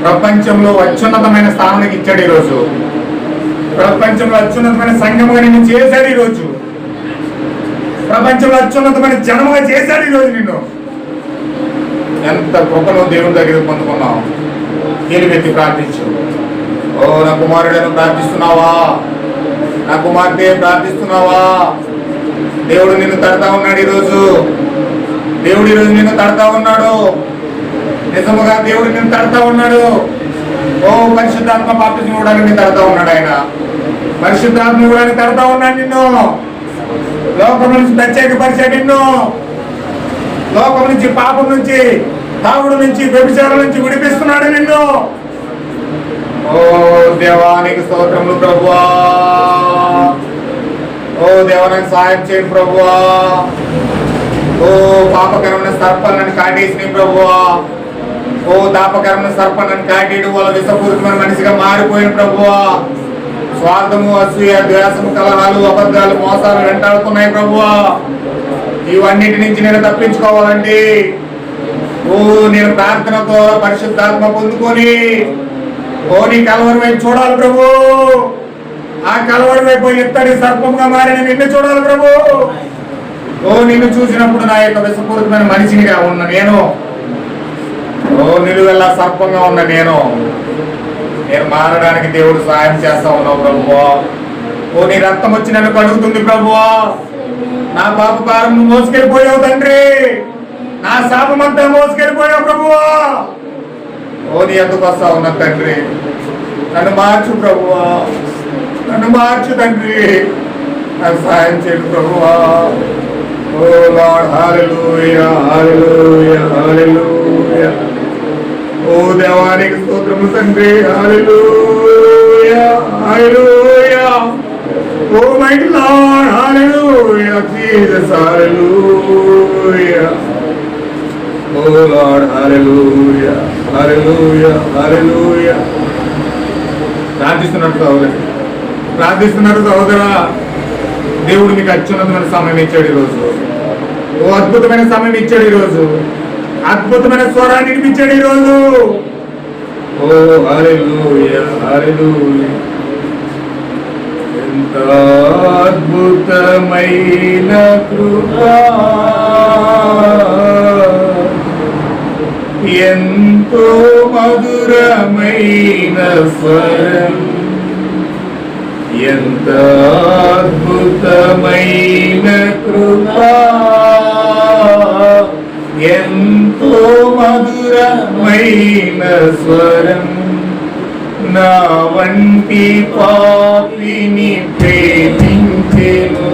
ప్రపంచంలో అత్యున్నతమైన స్థానానికి ఇచ్చాడు. ఈరోజు ప్రపంచంలో అత్యున్నతమైన సంఘముగా నిన్ను చేశాడు. ఈరోజు ప్రపంచంలో అత్యున్నతమైన జనముగా చేశాడు. ఈరోజు నిన్ను ఎంత కృపను దేవుని దగ్గర పొందుకున్నావు. ఎలుగెత్తి ప్రార్థించు. ఓ నా కుమారుడను ప్రార్థిస్తున్నావా, నా కుమార్తె ప్రార్థిస్తున్నావా? దేవుడు నిన్ను తడతా ఉన్నాడు. ఈరోజు దేవుడు ఈరోజు నిన్ను తడతా ఉన్నాడు. నిజముగా దేవుడు నిన్ను తడతా ఉన్నాడు. ఓ పరిశుద్ధాత్మ బాప్తిజం ఇవ్వడానికి నిన్ను తడతా ఉన్నాడు. ఆయన పరిశుద్ధాత్మ ఇవ్వడానికి తడతా ఉన్నాడు నిన్ను. లోకం నుంచి ప్రత్యేకపరిచాడు నిన్ను. లోకం నుంచి, పాపం నుంచి, తాగుడు నుంచి, వ్యభిచారం నుంచి విడిపిస్తున్నాడు నిన్ను. ఓ దేవానికి స్తోత్రములు ప్రభువా. ఓ దేవానికి సహాయం చేయండి ప్రభువా. ఓ పాపకరమైన సర్పాలను కాటేసినాయి ప్రభువా. ఓ దాపకరమైన సర్పాలను కాటేయడం వల్ల విషపూరితమైన మనిషిగా మారిపోయిన ప్రభువా. స్వార్థము, అసూయ, ద్వేషము, కలహాలు, అబద్ధాలు, మోసాలు వెంటాడుతున్నాయి ప్రభువా. ఇవన్నిటి నుంచి నేను తప్పించుకోవాలండి. ఓ నేను ప్రార్థనతో పరిశుద్ధాత్మ పొందుకొని ఓ నీ కలవరి వైపు చూడాలి ప్రభు. ఆ కలవరి వైపు ఎత్తడి సర్పంగా మారిన నిన్ను చూడాలి ప్రభు. ఓ నిన్ను చూసినప్పుడు నా యొక్క విషపూరితమైన మనిషినిగా ఉన్న నేను, ఓ నిలువెల్లా సర్పంగా ఉన్న నేను మారడానికి దేవుడు సహాయం చేస్తా ఉన్నావు ప్రభువా. ఓ నీ రక్తం వచ్చి నన్ను కడుగుతుంది ప్రభువా. నా పాప భారం మోసుకెళ్ళిపోయావు తండ్రి. నా శాపమంతా మోసుకెళ్ళిపోయావు ప్రభువా. ఓ నీ ఎందుకు వస్తా ఉన్నా తండ్రి. నన్ను మార్చు ప్రభువా, నన్ను మార్చు తండ్రి. నాకు సహాయం చేయండి ప్రభువా. ఓ లార్డ్ హల్లెలూయా, హల్లెలూయా, హల్లెలూయా. ఓ దేవానికి స్తోత్రము తండ్రి. హల్లెలూయా, హల్లెలూయా. ఓ మైటీ లార్డ్ హల్లెలూయా, జీసస్ హల్లెలూయా. ఓ లార్డ్ హల్లెలూయా, హల్లెలూయా, హల్లెలూయా. ప్రార్థిస్తున్నట్టు సహోదరు, ప్రార్థిస్తున్నారు సహోదరా. దేవుడు మీకు అత్యున్నతమైన సమయం ఇచ్చాడు ఈరోజు. ఓ అద్భుతమైన సమయం ఇచ్చాడు ఈరోజు. అద్భుతమైన స్వరాన్ని వినిపించాడు ఈరోజు. ఓ హల్లెలూయా, హల్లెలూయా. ఎంత ఎంత అద్భుతమైన కృపా, ఎంతో మధురమైన స్వరం, ఎంత అద్భుతమైన కృపా, ఎంతో మధురమైన స్వరం, నా వంటి పాపిని ప్రేమించెను,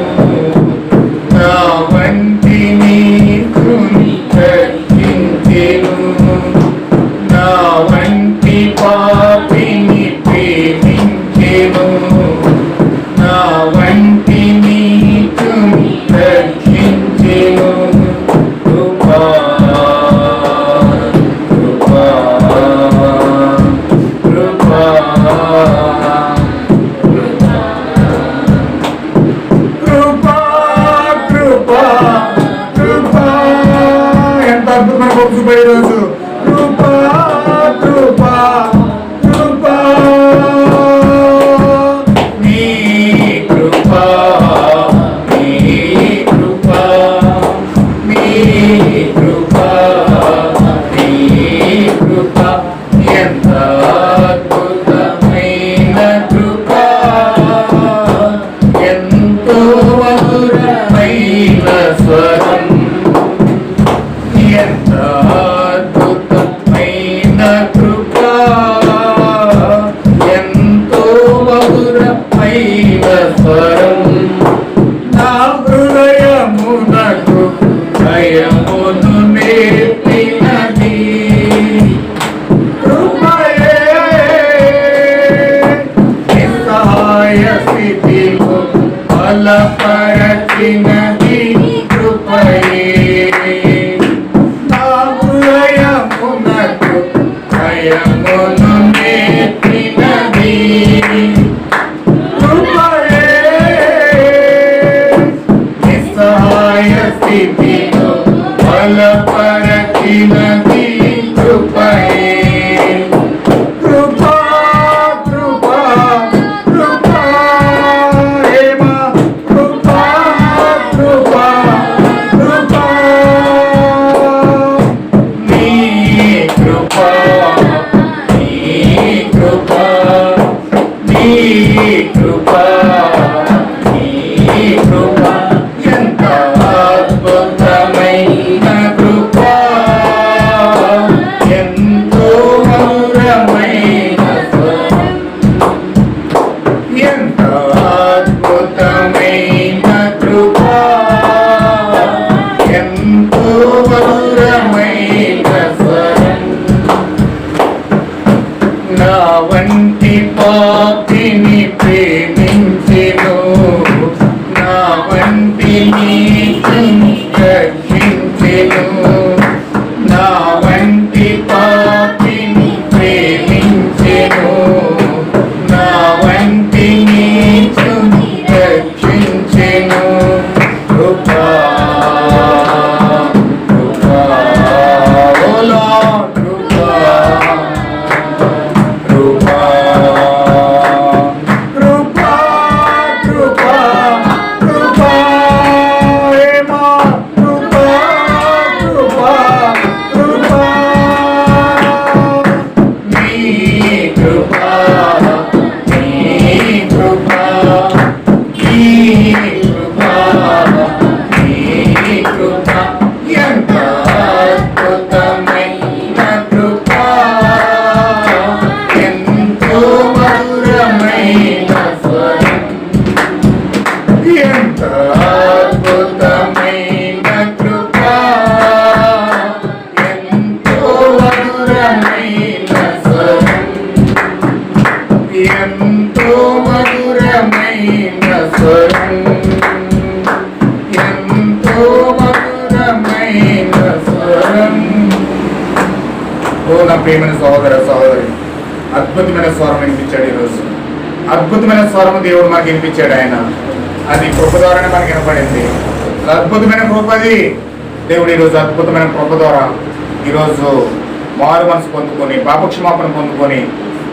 నా వంటి నీకుని రక్షించెను, నా వంటి పాపిని ప్రేమించెను, నా వంటి నీకుని రక్షించెను. కృపా కృపా కృపా కృపా కృపా కృపా, ఎంత అద్భుతమైన గొప్ప చూపే ఈరోజు. కృపా కృపా కృపా, నీ కృపా నీ కృపా నీ కృపా నీ కృపా, ఎంత అద్భుతమైన కృపా, ఎంతో మధురమైన స్వరం, ఎంత అద్భుతమైన కృపా, ఎంతో మధురమైన స్వరం, నా హృదయమునకు భయమును నేర్పినది కృపయే, నిస్సహాయ స్థితిలో బలపరచినది కృపయే, నా హృదయమునకు భయమును నేర్పినది కృపయే, నిస్సహాయ స్థితిలో బలపరచినది కృపయే. కృపా కృపా కృపా, ఏమా కృపా కృపా కృపా, నీ కృపా నీ కృపా నీ కృపా నీ కృపా, ఎంత అద్భుతమైన కృపా, ఎంతో మధురమైన స్వరం, ఎంత అద్భుతమైన కృపా, ఎంతో మధురమైన స్వరం, నా వంటి పాపిని ప్రేమించెను, నా వంటి నీకుని రక్షించెను, నా వంటి పాపిని ప్రేమించెను, నా వంటి నీకుని రక్షించెను. కృపా కృపా ఓ లార్డ్, కృపా కృపా కృపా కృపా కృపా, ఏమా కృపా కృపా కృపా, నీ కృపా నీ కృపా నీ కృపా నీ కృపా, ఎంత అద్భుతమైన కృపా, ఎంతో మధురమైన స్వరం, ఎంత అద్భుతమైన కృపా, ఎంతో మధురమైన స్వరం, ఎంతో మధురమైన స్వరం, ఎంతో మధురమైన స్వరం. ఓ నా ప్రియమైన సహోదర సహోదరి, అద్భుతమైన స్వరం వినిపించాడు ఈరోజు. అద్భుతమైన స్వరం దేవుడు మాకు వినిపించాడు. ఆయన అది కృప ద్వారానే మనకి వినపడింది. అద్భుతమైన కృప అది. దేవుడు ఈరోజు అద్భుతమైన కృప ద్వారా ఈరోజు మారు మనసు పొందుకొని, పాపక్షమాపణ పొందుకొని,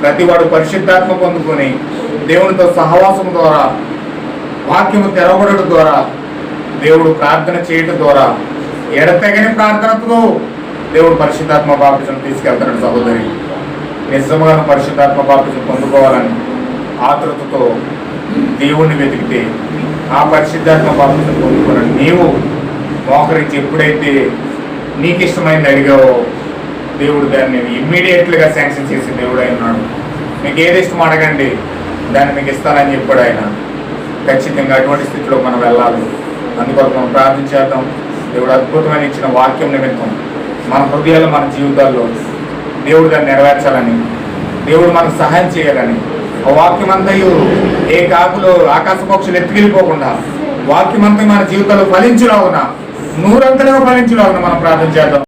ప్రతివాడు పరిశుద్ధాత్మ పొందుకొని, దేవునితో సహవాసం ద్వారా వాక్యము తెరవబడడం ద్వారా, దేవుడు ప్రార్థన చేయడం ద్వారా, ఎడతెగని ప్రార్థనతో దేవుడు పరిశుద్ధాత్మ బాప్తిజం తీసుకెళ్తాడు. సహోదరి, నిజంగా పరిశుద్ధాత్మ బాప్తిజం పొందుకోవాలని ఆతృతతో దేవుణ్ణి వెతికితే ఆ పరిశుద్ధాత్మ బాప్తిజం పొందుకోవాలని నీవు మోకరించి ఎప్పుడైతే నీకు ఇష్టమైంది అడిగావో దేవుడు దాన్ని ఇమ్మీడియట్లుగా శాంక్షన్ చేసి దేవుడు ఆయన ఉన్నాడు. మీకు ఏది ఇష్టం అడగండి, దాన్ని మీకు ఇస్తానని చెప్పాడు ఆయన. ఖచ్చితంగా అటువంటి స్థితిలో మనం వెళ్ళాలి. అందుకొరకు మనం ప్రార్థించేద్దాం. దేవుడు అద్భుతమైన ఇచ్చిన వాక్యం నిమిత్తం మన హృదయాలు, మన జీవితాల్లో దేవుడు దాన్ని నెరవేర్చాలని, దేవుడు మనకు సహాయం చేయాలని, ఆ వాక్యం అంతయు ఏ కాకులు ఆకాశ పక్షులు ఎత్తుకెళ్ళిపోకుండా వాక్యం అంతా మన జీవితాల్లో ఫలించులాగున, నూరంతలుగా ఫలించులాగున మనం ప్రార్థన చేద్దాం.